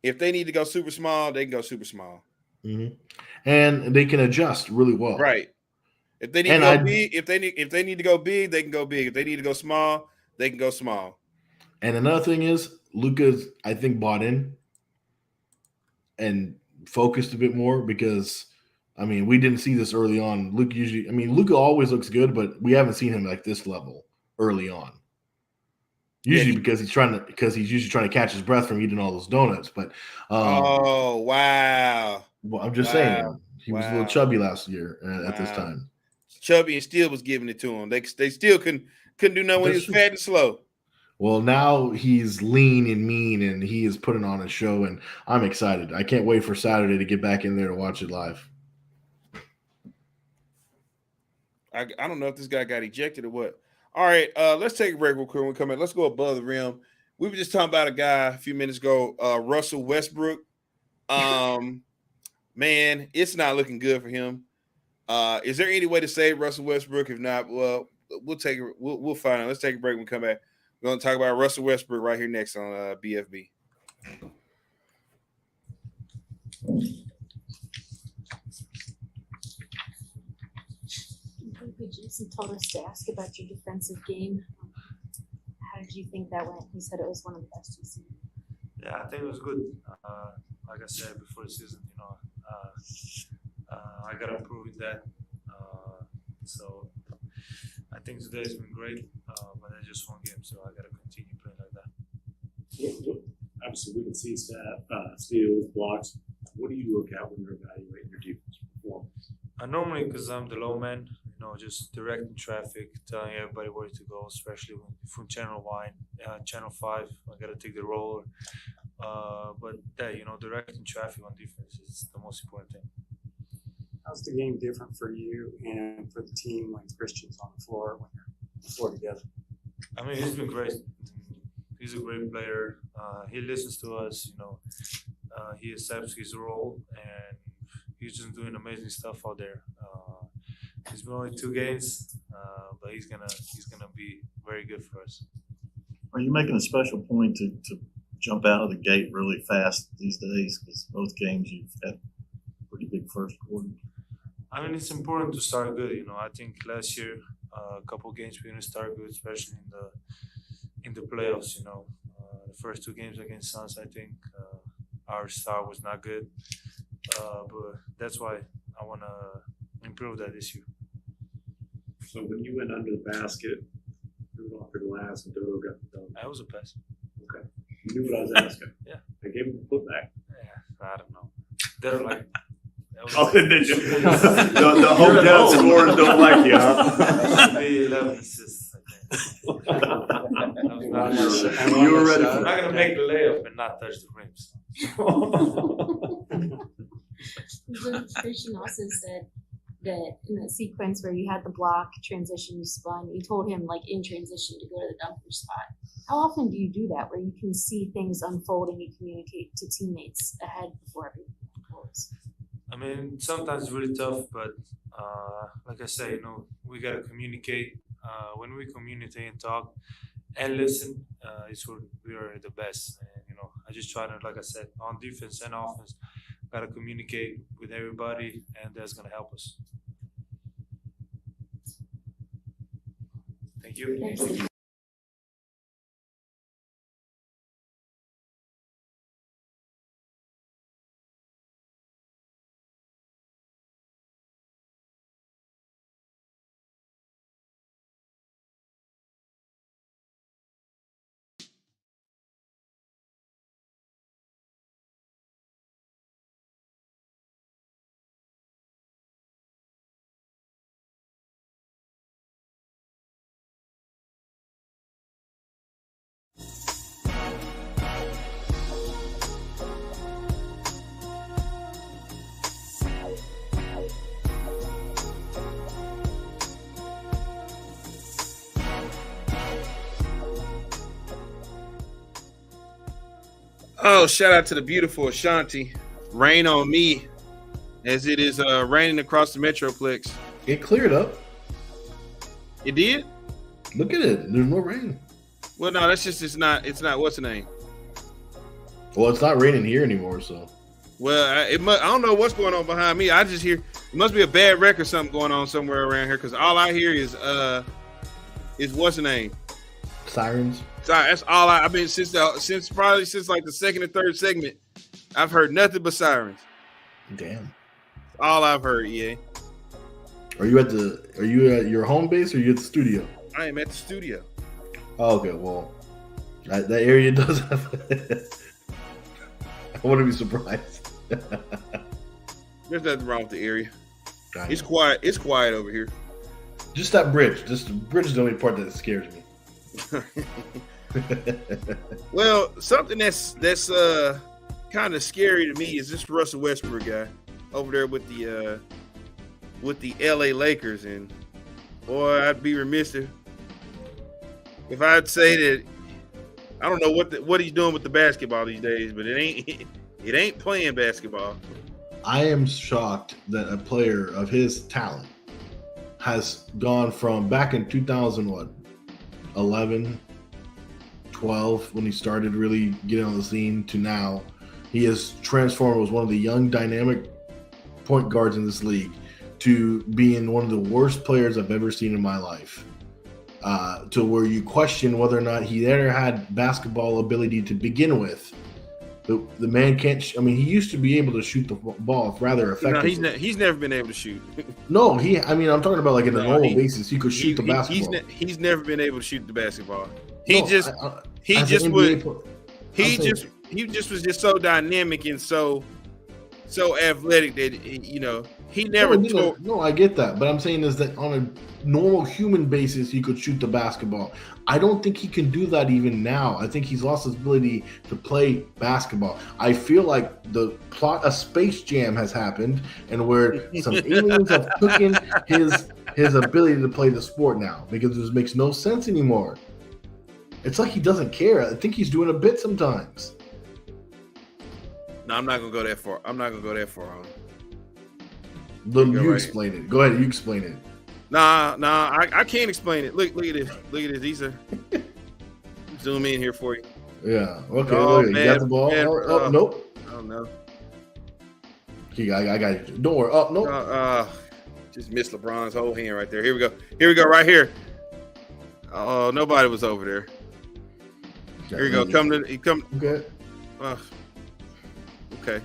if they need to go super small, they can go super small, and they can adjust really well. Right. If they need to go big, if they need to go big, they can go big. If they need to go small, they can go small. And another thing is, Luka's, I think, bought in and focused a bit more because, I mean, we didn't see this early on. Luka always looks good, but we haven't seen him like this level early on. Usually because he's usually trying to catch his breath from eating all those donuts. But oh wow, Well, I'm just Wow. saying he was a little Wow. chubby last year at this Wow. time. Chubby and still was giving it to him. They still couldn't do nothing when he was That's true. fat and slow. Well, now he's lean and mean, and he is putting on a show, and I'm excited. I can't wait for Saturday to get back in there to watch it live. I don't know if this guy got ejected or what. All right, let's take a break real quick. When we come in, let's go above the rim. We were just talking about a guy a few minutes ago, Russell Westbrook. Man, it's not looking good for him. Is there any way to save Russell Westbrook? If not, well, we'll take it. We'll find out. Let's take a break when we come back. We're going to talk about Russell Westbrook right here next on BFB. Jason told us to ask about your defensive game. How did you think that went? He said it was one of the best you've seen. Yeah, I think it was good. Like I said before the season, I got to improve in that. So I think today's been great, but it's just one game, so I got to continue playing like that. Obviously, we can see steals, blocks. What do you look at when you're evaluating your defense performance? Normally, because I'm the low man, just directing traffic, telling everybody where to go, especially from channel 1, channel 5, I got to take the role. But that, directing traffic on defense is the most important thing. How's the game different for you and for the team when Christian's on the floor, when you're on the floor together? I mean, he's been great. He's a great player. He listens to us, he accepts his role, and he's just doing amazing stuff out there. It's been only 2 games, but he's gonna be very good for us. Are you making a special point to jump out of the gate really fast these days? Because both games you've had pretty big first quarter. I mean, it's important to start good. I think last year, a couple games we didn't start good, especially in the playoffs. The first 2 games against Suns, I think our start was not good. But that's why I want to improve that this year. So when you went under the basket, threw it off the glass, and Dodo got the dunk. That was a pass. Okay. You knew what I was asking. Yeah. They gave him a putback. Yeah, I don't know. They're like. Oh, did you? the hometown scores don't like you, huh? 11 assists, I think. You were ready. I'm not going to make the layup and not touch the rims. Christian also said that in the sequence where you had the block, transition, you spun, you told him like in transition to go to the dunker spot. How often do you do that where you can see things unfold and you communicate to teammates ahead before everything unfolds? I mean, sometimes it's really tough, but like I say, we got to communicate. When we communicate and talk and listen, it's where we are the best. And, I just try to, like I said, on defense and offense, got to communicate with everybody, and that's going to help us. Thank you. Oh, shout out to the beautiful Ashanti. Rain on me as it is raining across the Metroplex. It cleared up. It did? Look at it. There's no rain. Well, no, that's just it's not what's the name? Well, it's not raining here anymore, so. Well, I don't know what's going on behind me. I just hear it must be a bad wreck or something going on somewhere around here because all I hear is what's the name? Sirens. Sorry, that's all I've been since like the 2nd or 3rd segment. I've heard nothing but sirens. Damn. All I've heard, yeah. Are you at your home base or are you at the studio? I am at the studio. Oh, okay, well, that area does have. I wouldn't be surprised. There's nothing wrong with the area. Got It's it. quiet. It's quiet over here. Just that bridge. Just the bridge is the only part that scares me. Well, something that's kind of scary to me is this Russell Westbrook guy over there with the LA Lakers, and boy, I'd be remiss if I'd say that I don't know what he's doing with the basketball these days, but it ain't playing basketball. I am shocked that a player of his talent has gone from back in 2011, 12, when he started really getting on the scene, to now. He has transformed as one of the young, dynamic point guards in this league to being one of the worst players I've ever seen in my life. To where you question whether or not he ever had basketball ability to begin with. The man can't. He used to be able to shoot the ball rather effectively. No, he's never been able to shoot. No, I'm talking about like in a normal basis. He could shoot the basketball. He's never been able to shoot the basketball. He He just was just so dynamic and so athletic that he never. No, I get that, but I'm saying is that on a normal human basis, he could shoot the basketball. I don't think he can do that even now. I think he's lost his ability to play basketball. I feel like the plot of Space Jam has happened, and where some aliens have taken his ability to play the sport now, because it just makes no sense anymore. It's like he doesn't care. I think he's doing a bit sometimes. No, I'm not gonna go that far. On. You explain it. Go ahead. You explain it. Nah, I can't explain it. Look at this. These are zoom in here for you. Yeah. Okay. Oh, look, man, you got the ball. man, Nope. Oh no. I got you. Don't worry. Oh nope. Just missed LeBron's whole hand right there. Here we go. Right here. Oh, nobody was over there. Here we go. Come. Okay. Okay.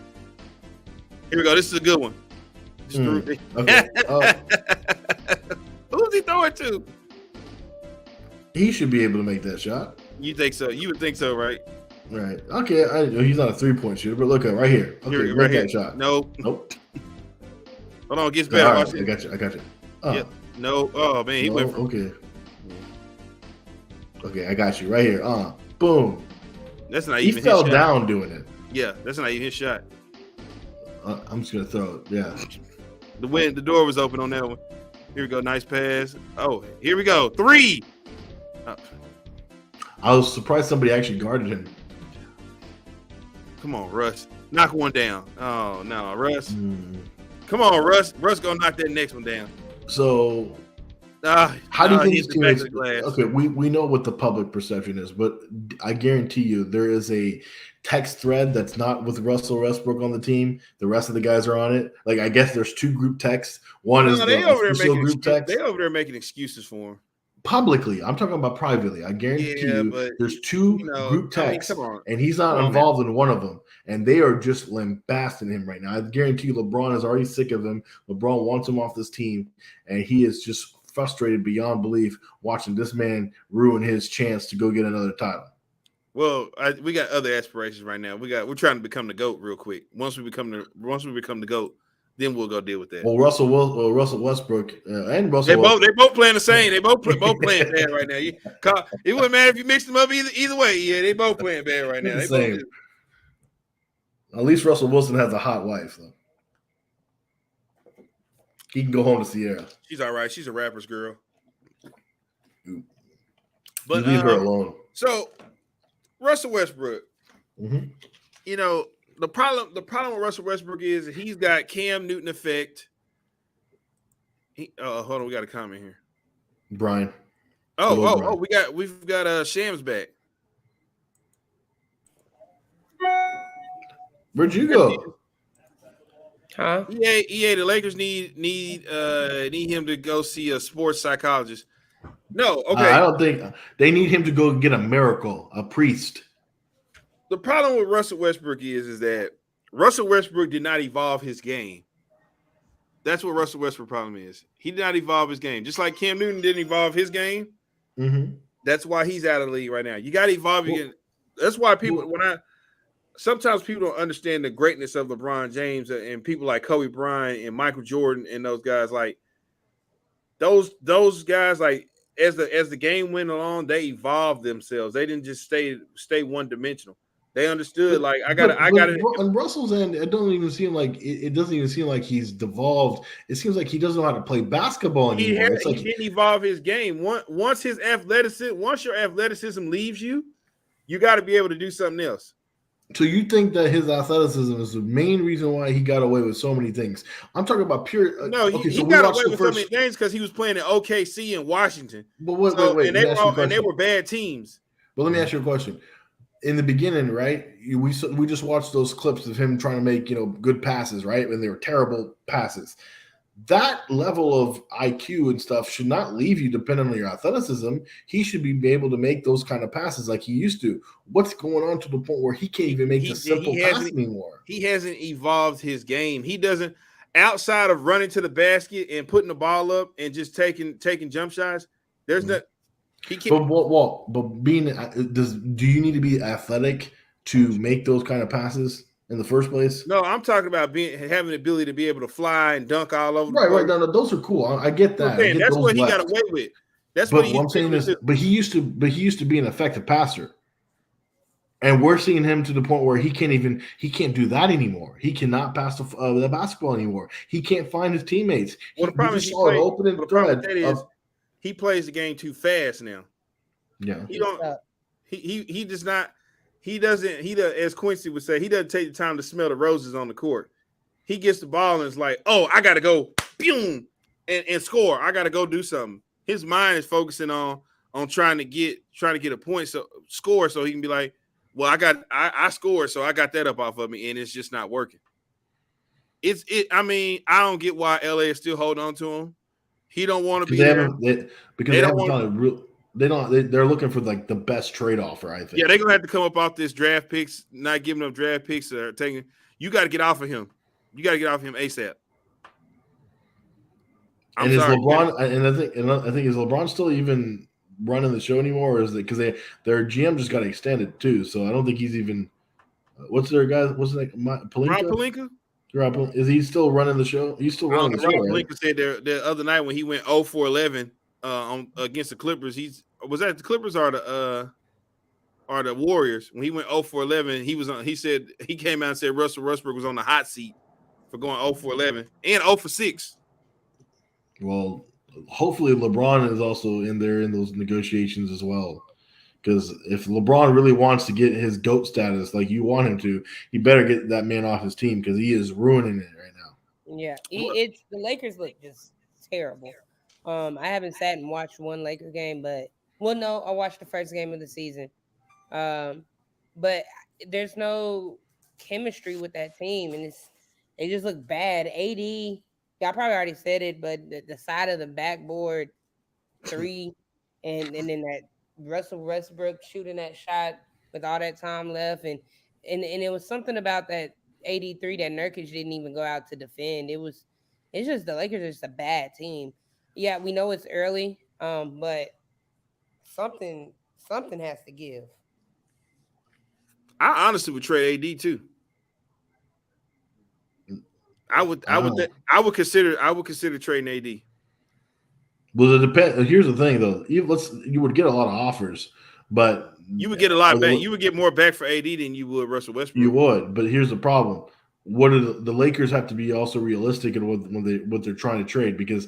Here we go. This is a good one. Okay. Who's he throwing to? He should be able to make that shot. You think so? You would think so, right? Right. Okay. He's not a 3-point shooter, but look at right here. Okay, Right here. that shot. Nope. Hold on, it gets better. Right, Watch it. I got you. Yep. No. Oh man, he went. Okay. Okay, I got you right here. Boom. That's not he even. He fell his down shot. doing it. Yeah, that's not even his shot. I'm just gonna throw it. Yeah. The door was open on that one. Here we go. Nice pass. Oh, here we go. 3. I was surprised somebody actually guarded him. Come on, Russ. Knock one down. Oh no, Russ. Come on, Russ. Russ gonna knock that next one down. So how do you think these teammates? Okay, we know what the public perception is, but I guarantee you there is a text thread that's not with Russell Westbrook on the team. The rest of the guys are on it. Like, I guess there's 2 group texts. One is the official group text. They over there making excuses for him. Publicly, I'm talking about privately. I guarantee you there's 2 group texts, and he's not involved in one of them. And they are just lambasting him right now. I guarantee you LeBron is already sick of him. LeBron wants him off this team, and he is just frustrated beyond belief watching this man ruin his chance to go get another title. Well, we got other aspirations right now. We're trying to become the GOAT real quick. Once we become the GOAT, then we'll go deal with that. Well, Russell Westbrook and Russell they both playing the same. They both playing bad right now. It wouldn't matter if you mixed them up either way. Yeah, they both playing bad right now. Same. At least Russell Wilson has a hot wife, though. He can go home to Sierra. She's all right. She's a rapper's girl. But leave her alone. So, Russell Westbrook. Mm-hmm. The problem with Russell Westbrook is he's got Cam Newton effect. Hold on, we got a comment here. Brian. Brian. We've got Shams back. Where'd you go? Huh? EA, the Lakers need him to go see a sports psychologist. No, okay. I don't think they need him to go get a miracle, a priest. The problem with Russell Westbrook is that Russell Westbrook did not evolve his game. That's what Russell Westbrook's problem is. He did not evolve his game. Just like Cam Newton didn't evolve his game. Mm-hmm. That's why he's out of the league right now. You got to evolve again. That's why people sometimes people don't understand the greatness of LeBron James and people like Kobe Bryant and Michael Jordan and those guys. Like those guys, like as the game went along, they evolved themselves. They didn't just stay one dimensional. They understood, like I got it. On Russell's end, it doesn't even seem like it doesn't even seem like he's devolved. It seems like he doesn't know how to play basketball anymore. He didn't evolve his game. Once your athleticism leaves you, you got to be able to do something else. So you think that his athleticism is the main reason why he got away with so many things? I'm talking about pure. No, he got away with so many things because he was playing in OKC and Washington. But wait, and they were bad teams. But let me ask you a question. In the beginning, right? We just watched those clips of him trying to make good passes, right? And they were terrible passes. That level of IQ and stuff should not leave you dependent on your athleticism. He should be able to make those kind of passes like he used to. What's going on to the point where he can't even make the simple pass anymore? He hasn't evolved his game. He doesn't, outside of running to the basket and putting the ball up and just taking jump shots. There's not. He can't. But do you need to be athletic to make those kind of passes in the first place? No, I'm talking about having the ability to be able to fly and dunk all over. Right. No, those are cool. I get that. That's what he got away with. That's what I'm saying is, but he used to be an effective passer, and we're seeing him to the point where he can't do that anymore. He cannot pass the basketball anymore. He can't find his teammates. Well, the problem is he plays the game too fast now. Yeah, he does not. He doesn't, as Quincy would say, he doesn't take the time to smell the roses on the court. He gets the ball and it's like, oh, I got to go, boom, and score. I got to go do something. His mind is focusing on trying to get a point, score, so he can be like, well, I scored, so I got that up off of me, and it's just not working. I mean, I don't get why LA is still holding on to him. He don't want to be there because they haven't done a real. They're looking for like the best trade offer, I think. Yeah, they're gonna have to come up off this draft picks, not giving up draft picks or taking. You got to get off of him. You got to get off him ASAP. And is LeBron? And I think is LeBron still even running the show anymore? Or is it because their GM just got extended too? So I don't think he's even. What's their guy? What's his name? Pelinka? Is he still running the show? He's still running the show. Right? Pelinka said the other night when he went 0-for-11 against the Clippers. Was that the Clippers or the Warriors? When he went 0-for-11, he said he came out and said Russell Westbrook was on the hot seat for going 0-for-11 and 0-for-6. Well, hopefully LeBron is also in there in those negotiations as well. Because if LeBron really wants to get his GOAT status like you want him to, he better get that man off his team because he is ruining it right now. Yeah, the Lakers look just terrible. I haven't sat and watched one Laker game, but I watched the first game of the season. But there's no chemistry with that team, and they just look bad. AD, y'all probably already said it, but the side of the backboard three, and then that Russell Westbrook shooting that shot with all that time left, and it was something about that 83 that Nurkic didn't even go out to defend. It's just the Lakers are just a bad team. Yeah, we know it's early, but something has to give. I honestly would trade AD too. I would consider trading AD. Well, it depends. Here's the thing, though. You would get a lot of offers, but you would get a lot back. You would get more back for AD than you would Russell Westbrook. You would, but here's the problem: what do the Lakers have to be also realistic in what they're trying to trade? Because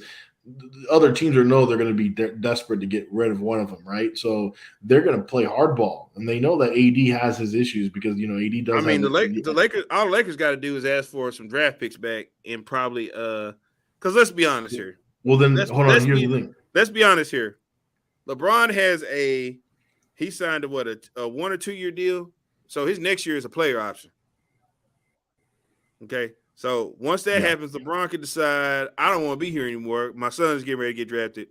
other teams know they're going to be desperate to get rid of one of them, right? So they're going to play hardball, and they know that AD has his issues because AD does. I mean, the Lakers. All the Lakers got to do is ask for some draft picks back, and probably because let's be honest here. Well, then hold on. Here's the thing. Let's be honest here. LeBron has he signed a 1 or 2 year deal, so his next year is a player option. Okay, so once that happens, LeBron can decide I don't want to be here anymore. My son's getting ready to get drafted,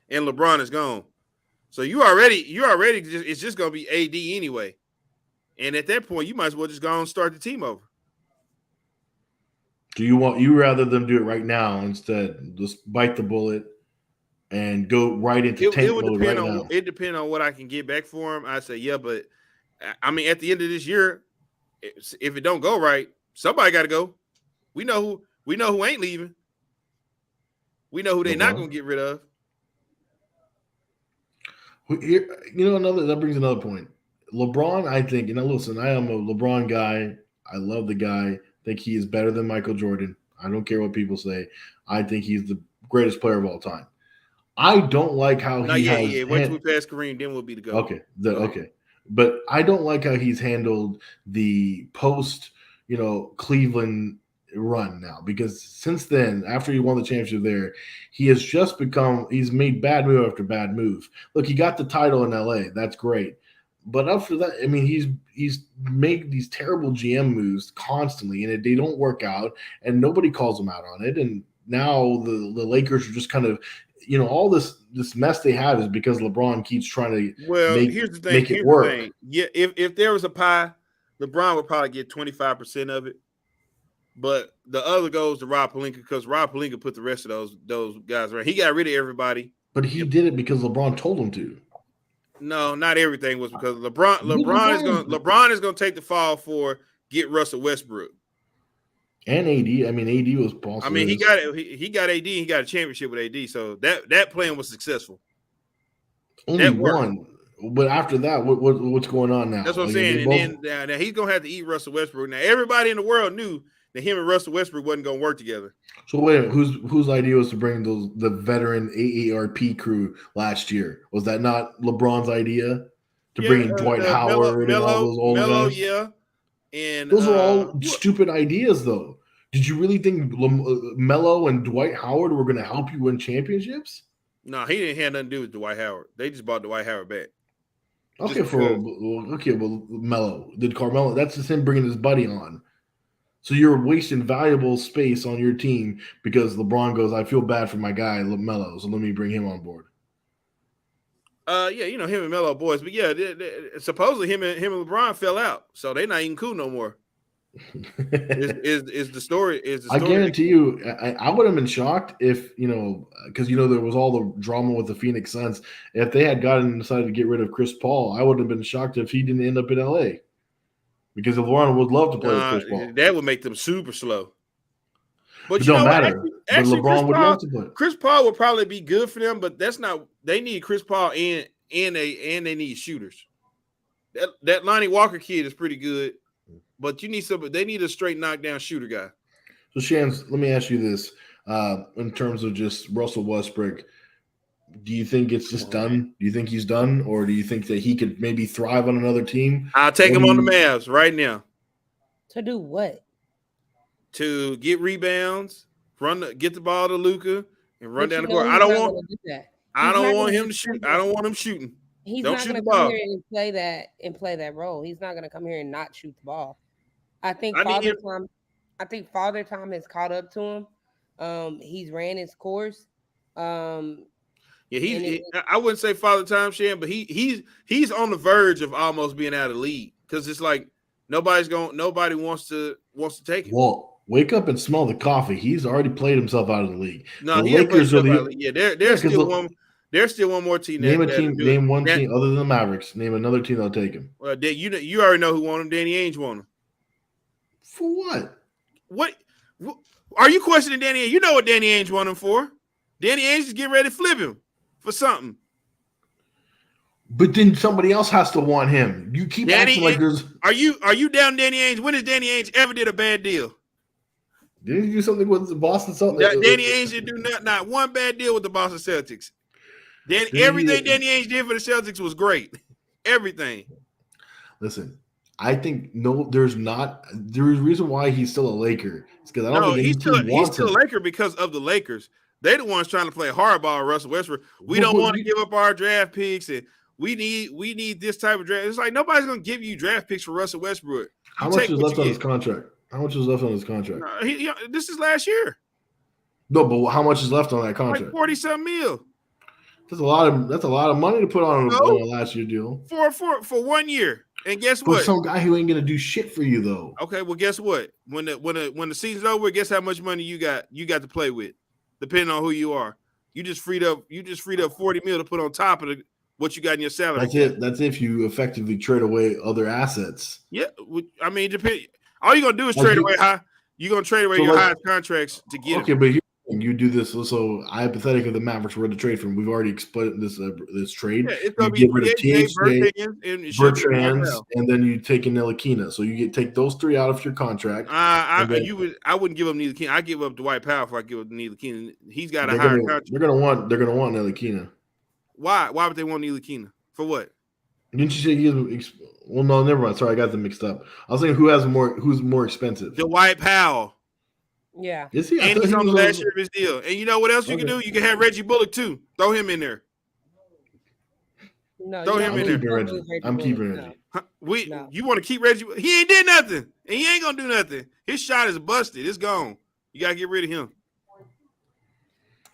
and LeBron is gone. So you already it's just gonna be AD anyway, and at that point you might as well just go and start the team over. Do you rather them do it right now instead? Just bite the bullet and go right into tank mode right now. It depends on what I can get back for him. I say yeah, but I mean at the end of this year, if it don't go right, somebody got to go. We know who ain't leaving. We know who they're not going to get rid of. Here, that brings another point. LeBron, I think, listen, I am a LeBron guy. I love the guy. I think he is better than Michael Jordan. I don't care what people say. I think he's the greatest player of all time. I don't like how Wait till we pass Kareem, then we'll be the go. Okay. But I don't like how he's handled the post, Cleveland run now, because since then, after he won the championship there, he's made bad move after bad move. Look, he got the title in LA. That's great. But after that, I mean, he's made these terrible GM moves constantly, and they don't work out, and nobody calls him out on it. And now the Lakers are just kind of, all this mess they have is because LeBron keeps trying to here's the thing. Make it work. The thing. Yeah, if there was a pie, LeBron would probably get 25% of it. But the other goes to Rob Pelinka, because Rob Pelinka put the rest of those guys around. He got rid of everybody. But he did it because LeBron told him to. No, not everything was because LeBron is going to take the fall for get Russell Westbrook. And AD. I mean, AD was possible. I mean, he got AD. He got a championship with AD. So that plan was successful. Only one. But after that, what's going on now? That's what I'm saying. And then now he's gonna have to eat Russell Westbrook. Now everybody in the world knew that him and Russell Westbrook wasn't gonna work together. So wait a minute, whose idea was to bring the veteran AARP crew last year? Was that not LeBron's idea to bring in Dwight Howard and all those old guys? Yeah. And those are all stupid ideas, though. Did you really think Melo and Dwight Howard were going to help you win championships? No, he didn't have nothing to do with Dwight Howard. They just bought Dwight Howard back. Well, Melo did Carmelo. That's just him bringing his buddy on. So you're wasting valuable space on your team because LeBron goes, I feel bad for my guy Melo, so let me bring him on board. Him and Melo boys, but supposedly him and LeBron fell out, so they're not even cool no more. is the story? I guarantee you, I would have been shocked if because there was all the drama with the Phoenix Suns. If they had decided to get rid of Chris Paul, I would have been shocked if he didn't end up in LA. Because LeBron would love to play with Chris Paul. That would make them super slow. But it don't matter. Actually, LeBron would love to play. Chris Paul would probably be good for them, but that's not. They need Chris Paul and they need shooters. That Lonnie Walker kid is pretty good, but you need somebody. They need a straight knockdown shooter guy. So Shams, let me ask you this: in terms of just Russell Westbrook, do you think it's just done? Do you think he's done, or do you think that he could maybe thrive on another team? I'll take him on the Mavs right now. To do what? To get rebounds, get the ball to Luka, and run down the court. I don't want him to shoot. I don't want him shooting. He's not going to come here and play that role. He's not going to come here and not shoot the ball. I think Father Time has caught up to him. He's ran his course. I wouldn't say Father Time, Shan, but he's on the verge of almost being out of the league because it's like nobody wants to take him. Well, wake up and smell the coffee. He's already played himself out of the league. No, the Lakers are there's still one more team. Name one team other than the Mavericks. Name another team that'll take him. Well, you already know who won him. Danny Ainge won him. For what? What are you questioning Danny Ainge? You know what Danny Ainge won him for? Danny Ainge is getting ready to flip him for something. But then somebody else has to want him. You keep acting like there's. Are you down Danny Ainge? When has Danny Ainge ever did a bad deal? Did he do something with the Boston Celtics? Danny Ainge didn't do not one bad deal with the Boston Celtics. Everything Danny Ainge did for the Celtics was great. Everything. Listen, I think there's a reason why he's still a Laker. It's because I don't think he's still a Laker because of the Lakers. They're the ones trying to play hardball, Russell Westbrook. We don't want to give up our draft picks, and we need this type of draft. It's like nobody's going to give you draft picks for Russell Westbrook. How much is left on his contract? This is last year. No, but how much is left on that contract? Like 40-something mil. That's a lot of money to put on a last year deal. For 1 year. And guess what? Some guy who ain't gonna do shit for you though. Okay, well, guess what? When the season's over, guess how much money you got to play with, depending on who you are. You just freed up 40 mil to put on top of what you got in your salary. That's it. That's if you effectively trade away other assets. Yeah, I mean, depend. All you're gonna do is trade away high. You're gonna trade away your highest contracts to get okay, him. but you do this. So hypothetically, the Mavericks were to trade from. We've already explained this trade. Yeah, it's gonna you be get rid of THJ, Bertans, and then you take in Ntilikina. So you take those three out of your contract. I wouldn't give up Ntilikina. I give up Dwight Powell if I give up Ntilikina. He's got a higher contract. They're gonna want Ntilikina. Why? Why would they want Ntilikina? For what? Didn't you say he is? Well, no, never mind. Sorry, I got them mixed up. I was saying who's more expensive? Dwight Powell. Yeah. Is he? And he's on the last year of his deal. And you know what else you can do? You can have Reggie Bullock too. Throw him in there. No, throw him in there. I'm keeping Reggie. You want to keep Reggie? He ain't did nothing, and he ain't gonna do nothing. His shot is busted. It's gone. You gotta get rid of him.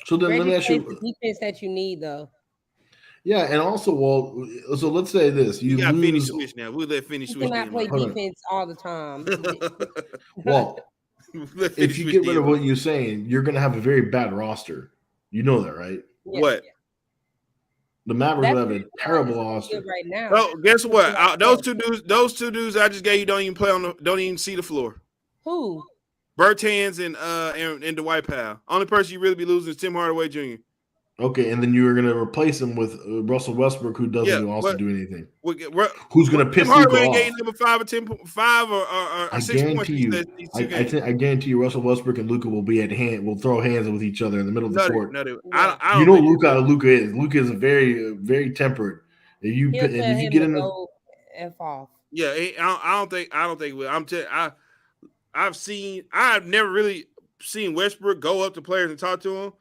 So then let me ask you the defense that you need though. Yeah, and also, Walt. So let's say this: you got Finney Switch now. We'll let Finney Switch. You cannot play defense all the time. Walt, if you get rid of what you're saying, you're going to have a very bad roster. You know that, right? Yeah. What? The Mavericks will have a terrible roster right now. Oh, guess what? Those two dudes I just gave you don't even see the floor. Who? Bertans and Dwight Powell. Only person you really be losing is Tim Hardaway Jr. Okay, and then you were going to replace him with Russell Westbrook, who doesn't do anything. Who's going to piss Luka off? Getting number 5 or 10, 5 or 6 points. I guarantee you, Russell Westbrook and Luka will be at hand. Will throw hands with each other in the middle of the court. I you know Luka is. Luka is very, very tempered. If you get in the F off. Yeah, I don't think. I've never really seen Westbrook go up to players and talk to them.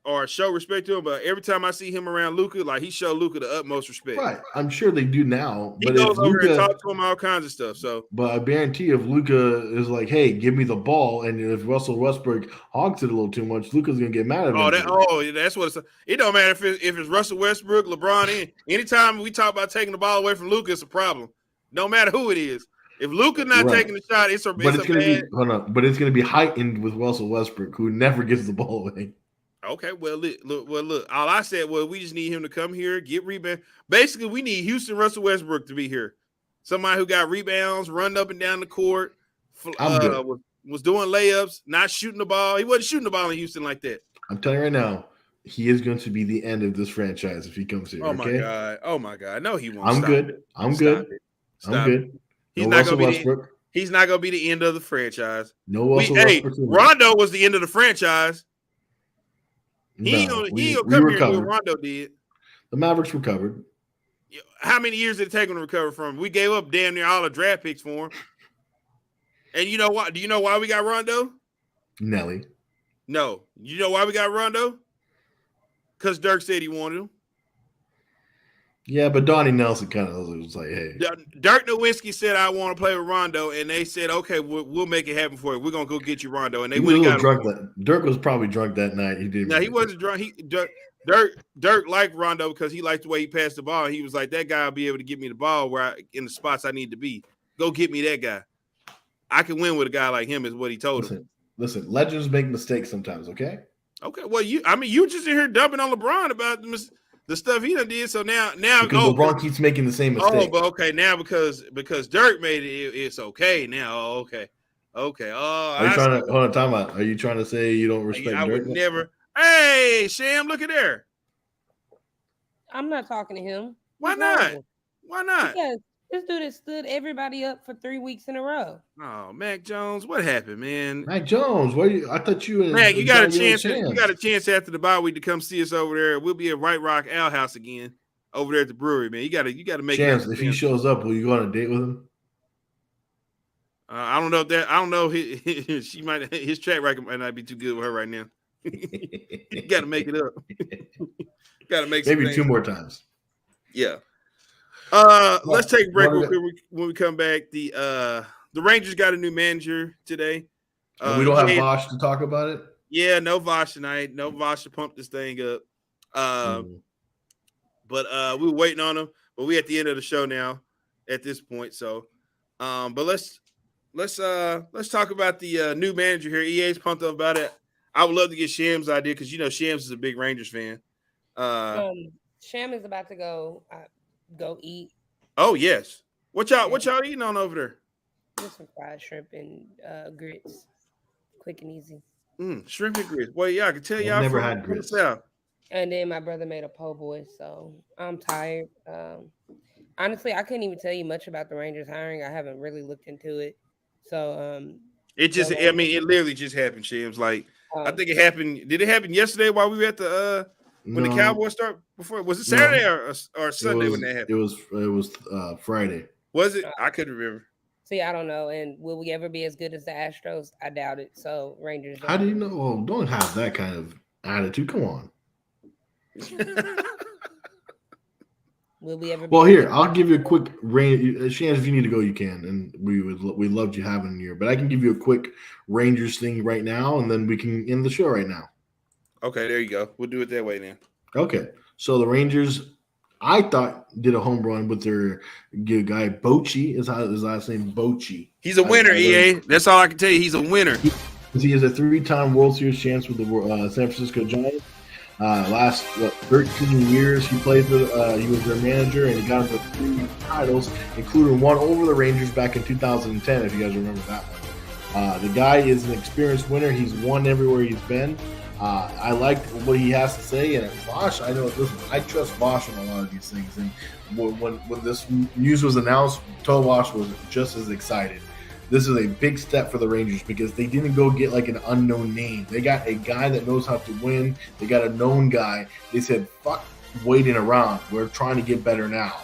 Or show respect to him, but every time I see him around Luka, like he showed Luka the utmost respect. Right, I'm sure they do now. He goes over and talk to him all kinds of stuff. So, but I guarantee if Luka is like, "Hey, give me the ball," and if Russell Westbrook hogs it a little too much, Luka's gonna get mad at him. That's what it don't matter if it's Russell Westbrook, LeBron. Anytime we talk about taking the ball away from Luka, it's a problem. No matter who it is. If Luka not taking the shot, it's it's gonna be heightened with Russell Westbrook, who never gives the ball away. Okay, look. All I said was we just need him to come here, get rebound. Basically, we need Houston Russell Westbrook to be here. Somebody who got rebounds, run up and down the court, was doing layups, not shooting the ball. He wasn't shooting the ball in Houston like that. I'm telling you right now, he is going to be the end of this franchise if he comes here. Oh my god! No, he won't. I'm good. Stop it. He's not going to be. He's not going to be the end of the franchise. No Russell Westbrook. Rondo was the end of the franchise. He ain't gonna come here and do what Rondo did. The Mavericks recovered. How many years did it take him to recover from? We gave up damn near all the draft picks for him. And you know what? Do you know why we got Rondo? Nelly. No. You know why we got Rondo? Because Dirk said he wanted him. Yeah, but Donnie Nelson kind of was like, hey. Dirk Nowitzki said, I want to play with Rondo. And they said, okay, we'll make it happen for you. We're going to go get you Rondo. And they went and got him. Dirk was probably drunk that night. He didn't. No, he wasn't drunk. Dirk liked Rondo because he liked the way he passed the ball. He was like, that guy will be able to get me the ball in the spots I need to be. Go get me that guy. I can win with a guy like him is what he told him. Listen, legends make mistakes sometimes, okay? Okay, well, you just in here dumping on LeBron about the stuff he done did. So now because LeBron keeps making the same mistake. Oh, but okay, now because Dirk made it, it's okay now. Oh, okay. Oh, are you trying to hold on? Time out. Are you trying to say you don't respect Dirk? I would never. Hey, Sham, look at there. I'm not talking to him. Why not? Why not? Because this dude has stood everybody up for 3 weeks in a row. Oh, Mac Jones, what happened, man? Mac Jones, I thought you and Mac, you got a chance. You got a chance after the bye week to come see us over there. We'll be at White Rock Ale House again over there at the brewery, man. You got to make chance. If he shows up, will you go on a date with him? I don't know that. I don't know. His track record might not be too good with her right now. You got to make it up. Got to make maybe 2 more times. Yeah. Let's take a break real quick. When we come back, the Rangers got a new manager today. We don't have Vosh to talk about it. Yeah, no Vosh tonight. No Vosh to pump this thing up. But we were waiting on him. But we at the end of the show now at this point. So, but let's talk about the new manager here. EA's pumped up about it. I would love to get Sham's idea because Shams is a big Rangers fan. Sham is about to go eat. Oh yes. What y'all eating on over there? Just some fried shrimp and grits. Quick and easy. Shrimp and grits. Well, yeah, I can tell I've y'all never from had the grits. South. And then my brother made a po' boy, so I'm tired. Honestly, I couldn't even tell you much about the Rangers hiring. I haven't really looked into it. So It just, Dolo- I mean, it literally just happened, Shams. Like, I um, think it happened. Did it happen yesterday while we were at the when the No, Cowboys start before? Was it no. Saturday or Sunday when that It happened? was Friday. Was it? I couldn't remember. See, I don't know. And will we ever be as good as the Astros? I doubt it. So Rangers. How do you know? Oh, don't have that kind of attitude. Come on. Will we ever? Well, here I'll give you a quick range. Shans, if you need to go, you can, and we loved you having you here. But I can give you a quick Rangers thing right now, and then we can end the show right now. Okay, there you go. We'll do it that way then. Okay, so the Rangers, I thought, did a home run with their good guy Bochy. Is his last name Bochy? He's a winner, EA. That's all I can tell you. He's a winner. He is a 3-time World Series champ with the San Francisco Giants. Last 13 years he played for. He was their manager, and he got him to 3 titles, including one over the Rangers back in 2010. If you guys remember that one, the guy is an experienced winner. He's won everywhere he's been. I like what he has to say, and Vosh, I know. Listen, I trust Vosh on a lot of these things. And when this news was announced, Vosh was just as excited. This is a big step for the Rangers because they didn't go get like an unknown name. They got a guy that knows how to win. They got a known guy. They said, fuck waiting around. We're trying to get better now.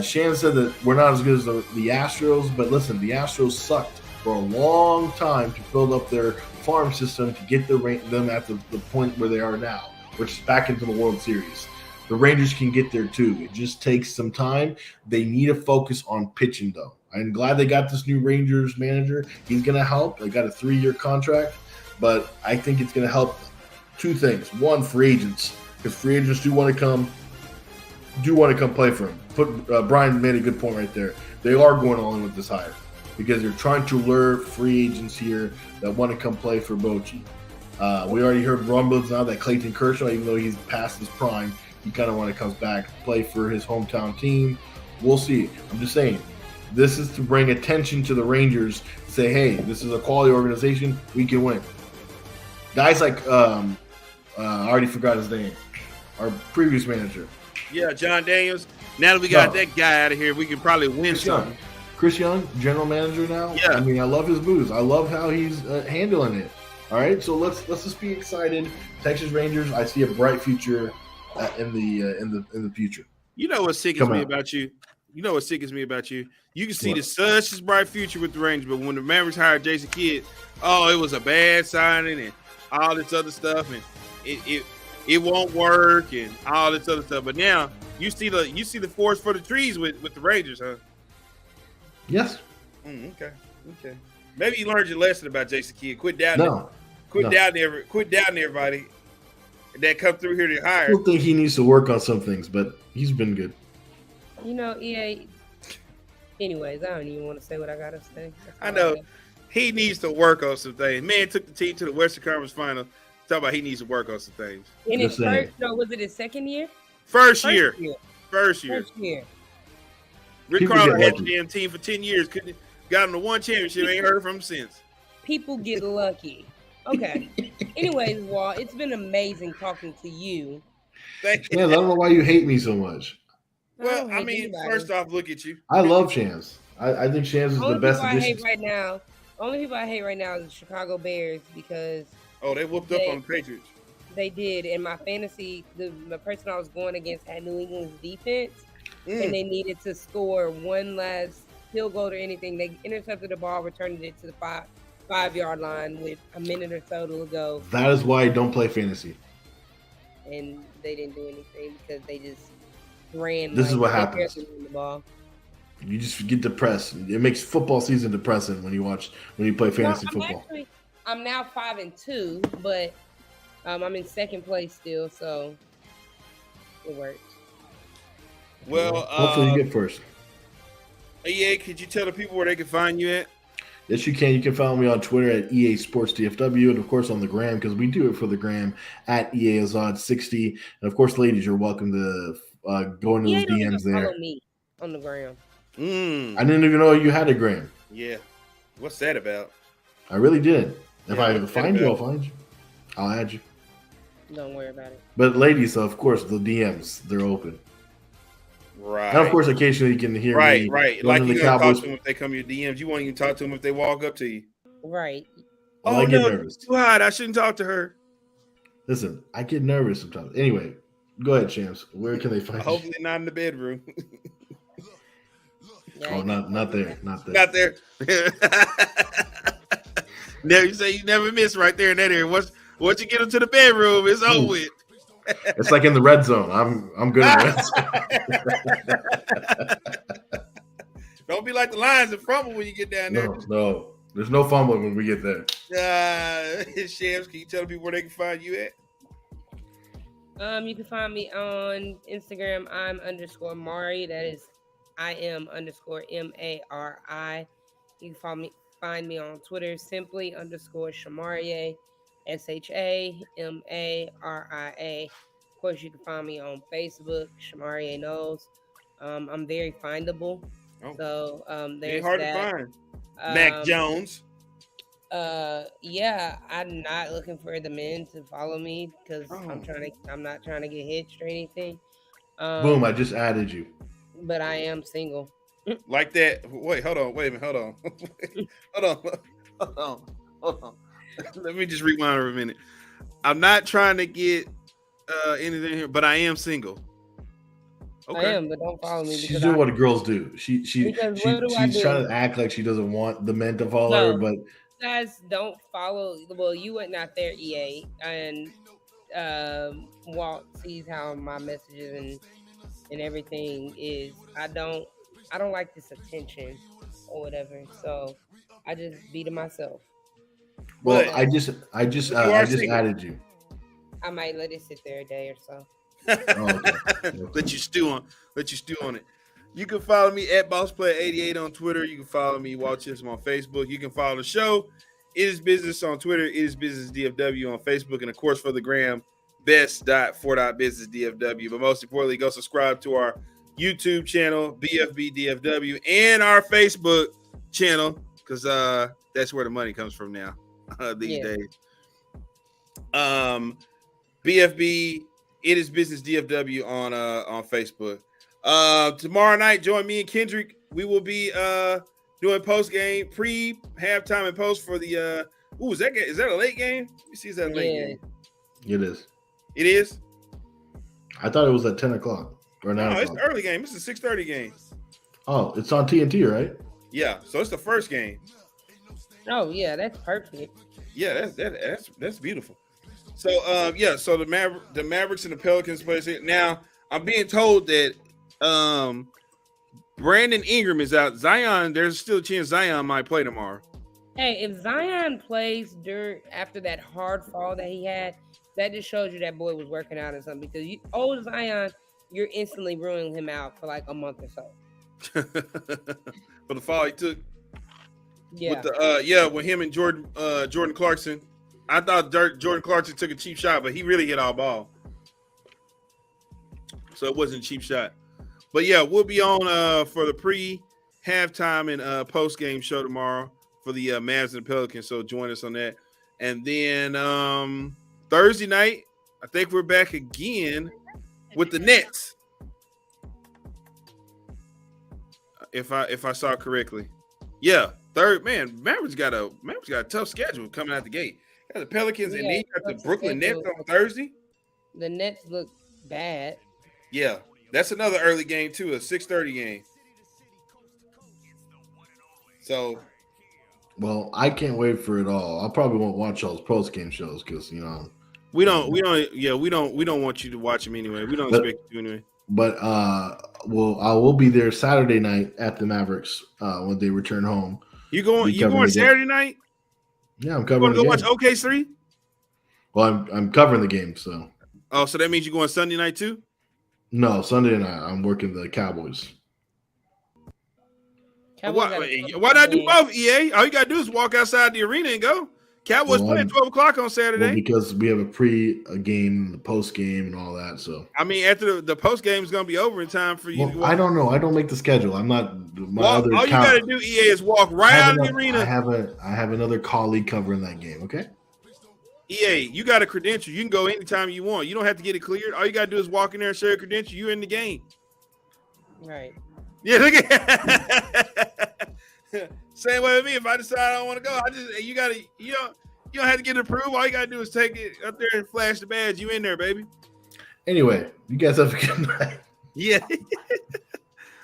Shannon said that we're not as good as the Astros, but listen, the Astros sucked for a long time to build up their farm system to get them at the point where they are now, which is back into the World Series. The Rangers can get there too. It just takes some time. They need to focus on pitching, though. I'm glad they got this new Rangers manager. He's going to help. They got a 3-year contract, but I think it's going to help 2 things. One, free agents, because free agents do want to come play for him. Brian made a good point right there. They are going all in with this hire because they're trying to lure free agents here that want to come play for Bochy. We already heard rumblings now that Clayton Kershaw, even though he's past his prime, he kind of want to come back, play for his hometown team. We'll see. I'm just saying. This is to bring attention to the Rangers. Say, hey, this is a quality organization. We can win. Guys like, I already forgot his name. Our previous manager. Yeah, John Daniels. Now that we got that guy out of here, we can probably win something. Chris Young, general manager now. Yeah. I mean, I love his moves. I love how he's handling it. All right, so let's just be excited. Texas Rangers. I see a bright future in the future. You know what sickens me about you? You know what sickens me about you? You can see such a bright future with the Rangers, but when the Mavericks hired Jason Kidd, it was a bad signing and all this other stuff, and it won't work and all this other stuff. But now you see the forest for the trees with the Rangers, huh? Yes. Okay. Maybe you learned your lesson about Jason Kidd. Quit doubting everybody that come through here to hire. I still think he needs to work on some things, but he's been good. You know, EA. Anyways, I don't even want to say what I gotta say. I know he needs to work on some things. Man took the team to the Western Conference Final. Talk about he needs to work on some things. In his first, was it his second year? First year. Rick People Carlisle get had lucky. the damn team for 10 years. Got him to 1 championship. Ain't heard from him since. People get lucky. Okay. Anyways, Walt, it's been amazing talking to you. Thank you. Yeah, I don't know why you hate me so much. Well, I mean, first off, look at you. I love Shams. I think Shams is the best Only addition. people I hate right now is the Chicago Bears because they whooped up on the Patriots. They did. And my fantasy, the person I was going against had New England's defense, and they needed to score one last field goal or anything. They intercepted the ball, returned it to the 5-yard line with a minute or so to go. That is why I don't play fantasy. And they didn't do anything because they just ran. This is what happens. The ball. You just get depressed. It makes football season depressing when you play fantasy football. I'm now 5-2, but I'm in second place still, so it works. Well, hopefully you get first. Yeah, could you tell the people where they can find you at? Yes, you can. You can follow me on Twitter at EA Sports DFW, and of course on the gram, because we do it for the gram, at EA Azad 60. And of course, ladies, you're welcome to go into those EA don't even DMs there. follow me on the gram. I didn't even know you had a gram. Yeah. What's that about? I really did. If Yeah, I what's that find you, I'll about? find you. I'll add you. Don't worry about it. But ladies, of course, the DMs, they're open. Right. And of course, occasionally you can hear Right, me right. going Like to you the gonna talk Cowboys. to them if they come to your DMs. You won't even talk to them if they walk up to you. Right. Well, Oh I get no, nervous. too hot. I shouldn't talk to her. Listen, I get nervous sometimes. Anyway, go ahead, Champs. Where can they find you? Hopefully not in the bedroom. Oh, not there. Not there. Not there. Never you say you never miss right there in that area. Once you get into the bedroom, it's over with. It's like in the red zone. I'm good in the red zone. Don't be like the Lions and fumble when you get down there. No. There's no fumbling when we get there. Shams, can you tell people where they can find you at? You can find me on Instagram. I'm _Mari. That is IM_MARI. You can find me on Twitter simply _Shamarie, SHAMARIA. Of course, you can find me on Facebook, Shamarie Knows. I'm very findable. Oh. So there's Ain't hard that. to find. Mac Jones. Yeah, I'm not looking for the men to follow me because I'm not trying to get hitched or anything. Boom! I just added you. But I am single. Like that. Wait, hold on. Wait a minute. Hold on. Let me just rewind for a minute. I'm not trying to get anything here, but I am single. Okay. I am, but don't follow me. She's doing what girls do. She's trying to act like she doesn't want the men to follow her, but guys don't follow. Well, you were not there, EA, and Walt sees how my messages and everything is. I don't like this attention or whatever, so I just be to myself. Well, I just added you. I might let it sit there a day or so. Let you stew on it. You can follow me at BossPlayer88 on Twitter. You can follow me, Walt Chisholm, on Facebook. You can follow the show, It Is Business on Twitter. It Is Business DFW on Facebook. And of course, for the gram, best.for.businessdfw. But most importantly, go subscribe to our YouTube channel, bFb-DFW, and our Facebook channel, because that's where the money comes from now these days. BFB, It Is Business DFW on Facebook. Tomorrow night, join me and Kendrick. We will be doing post game, pre, halftime, and post for the is that a late game? Let me see, is that a late game? It is. It is? I thought it was at 10 o'clock or 9 o'clock. It's the early game. It's a 6:30 game. Oh, it's on TNT, right? Yeah, so it's the first game. Oh yeah, that's perfect. Yeah, that's beautiful. So so the Mavericks and the Pelicans play here. Now I'm being told that Brandon Ingram is out. Zion, there's still a chance Zion might play tomorrow. Hey, if Zion plays after that hard fall that he had, that just shows you that boy was working out or something. Because old Zion, you're instantly ruining him out for like a month or so. For the fall he took. Yeah. With with him and Jordan Clarkson. I thought Jordan Clarkson took a cheap shot, but he really hit all ball. So it wasn't a cheap shot. But yeah, we'll be on for the pre-halftime and post-game show tomorrow for the Mavs and the Pelicans. So join us on that. And then Thursday night, I think we're back again with the Nets. If I saw correctly. Yeah, Mavericks got a tough schedule coming out the gate. Got the Pelicans and then you got the Brooklyn Nets on Thursday. The Nets look bad. Yeah, that's another early game too, a 6:30 game. So, well, I can't wait for it all. I probably won't watch those post game shows because we don't want you to watch them anyway. We don't expect you to anyway. But I will be there Saturday night at the Mavericks when they return home. You going Saturday night? Yeah, I'm covering. You want to go watch OKC? Well, I'm covering the game, so. Oh, so that means you're going Sunday night too? No, Sunday night I'm working the Cowboys. Cowboys got a tough Why not do game. both, EA? All you got to do is walk outside the arena and go. Cowboys play at 12 o'clock on Saturday. Well, because we have a game, the post game, and all that. So I mean, after the post game is going to be over in time for you. I don't know. I don't make the schedule. I'm not. All you got to do, EA, is walk right out of the arena. I have another colleague covering that game. Okay. EA, you got a credential. You can go anytime you want. You don't have to get it cleared. All you got to do is walk in there and show your credential. You're in the game. Right. Yeah, look at same way with me. If I decide I don't want to go, you don't have to get it approved. All you gotta do is take it up there and flash the badge. You in there, baby. Anyway, you guys have a good night. Yeah.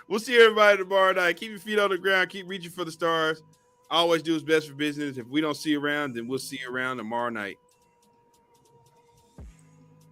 We'll see everybody tomorrow night. Keep your feet on the ground. Keep reaching for the stars. Always do what's best for business. If we don't see you around, then we'll see you around tomorrow night.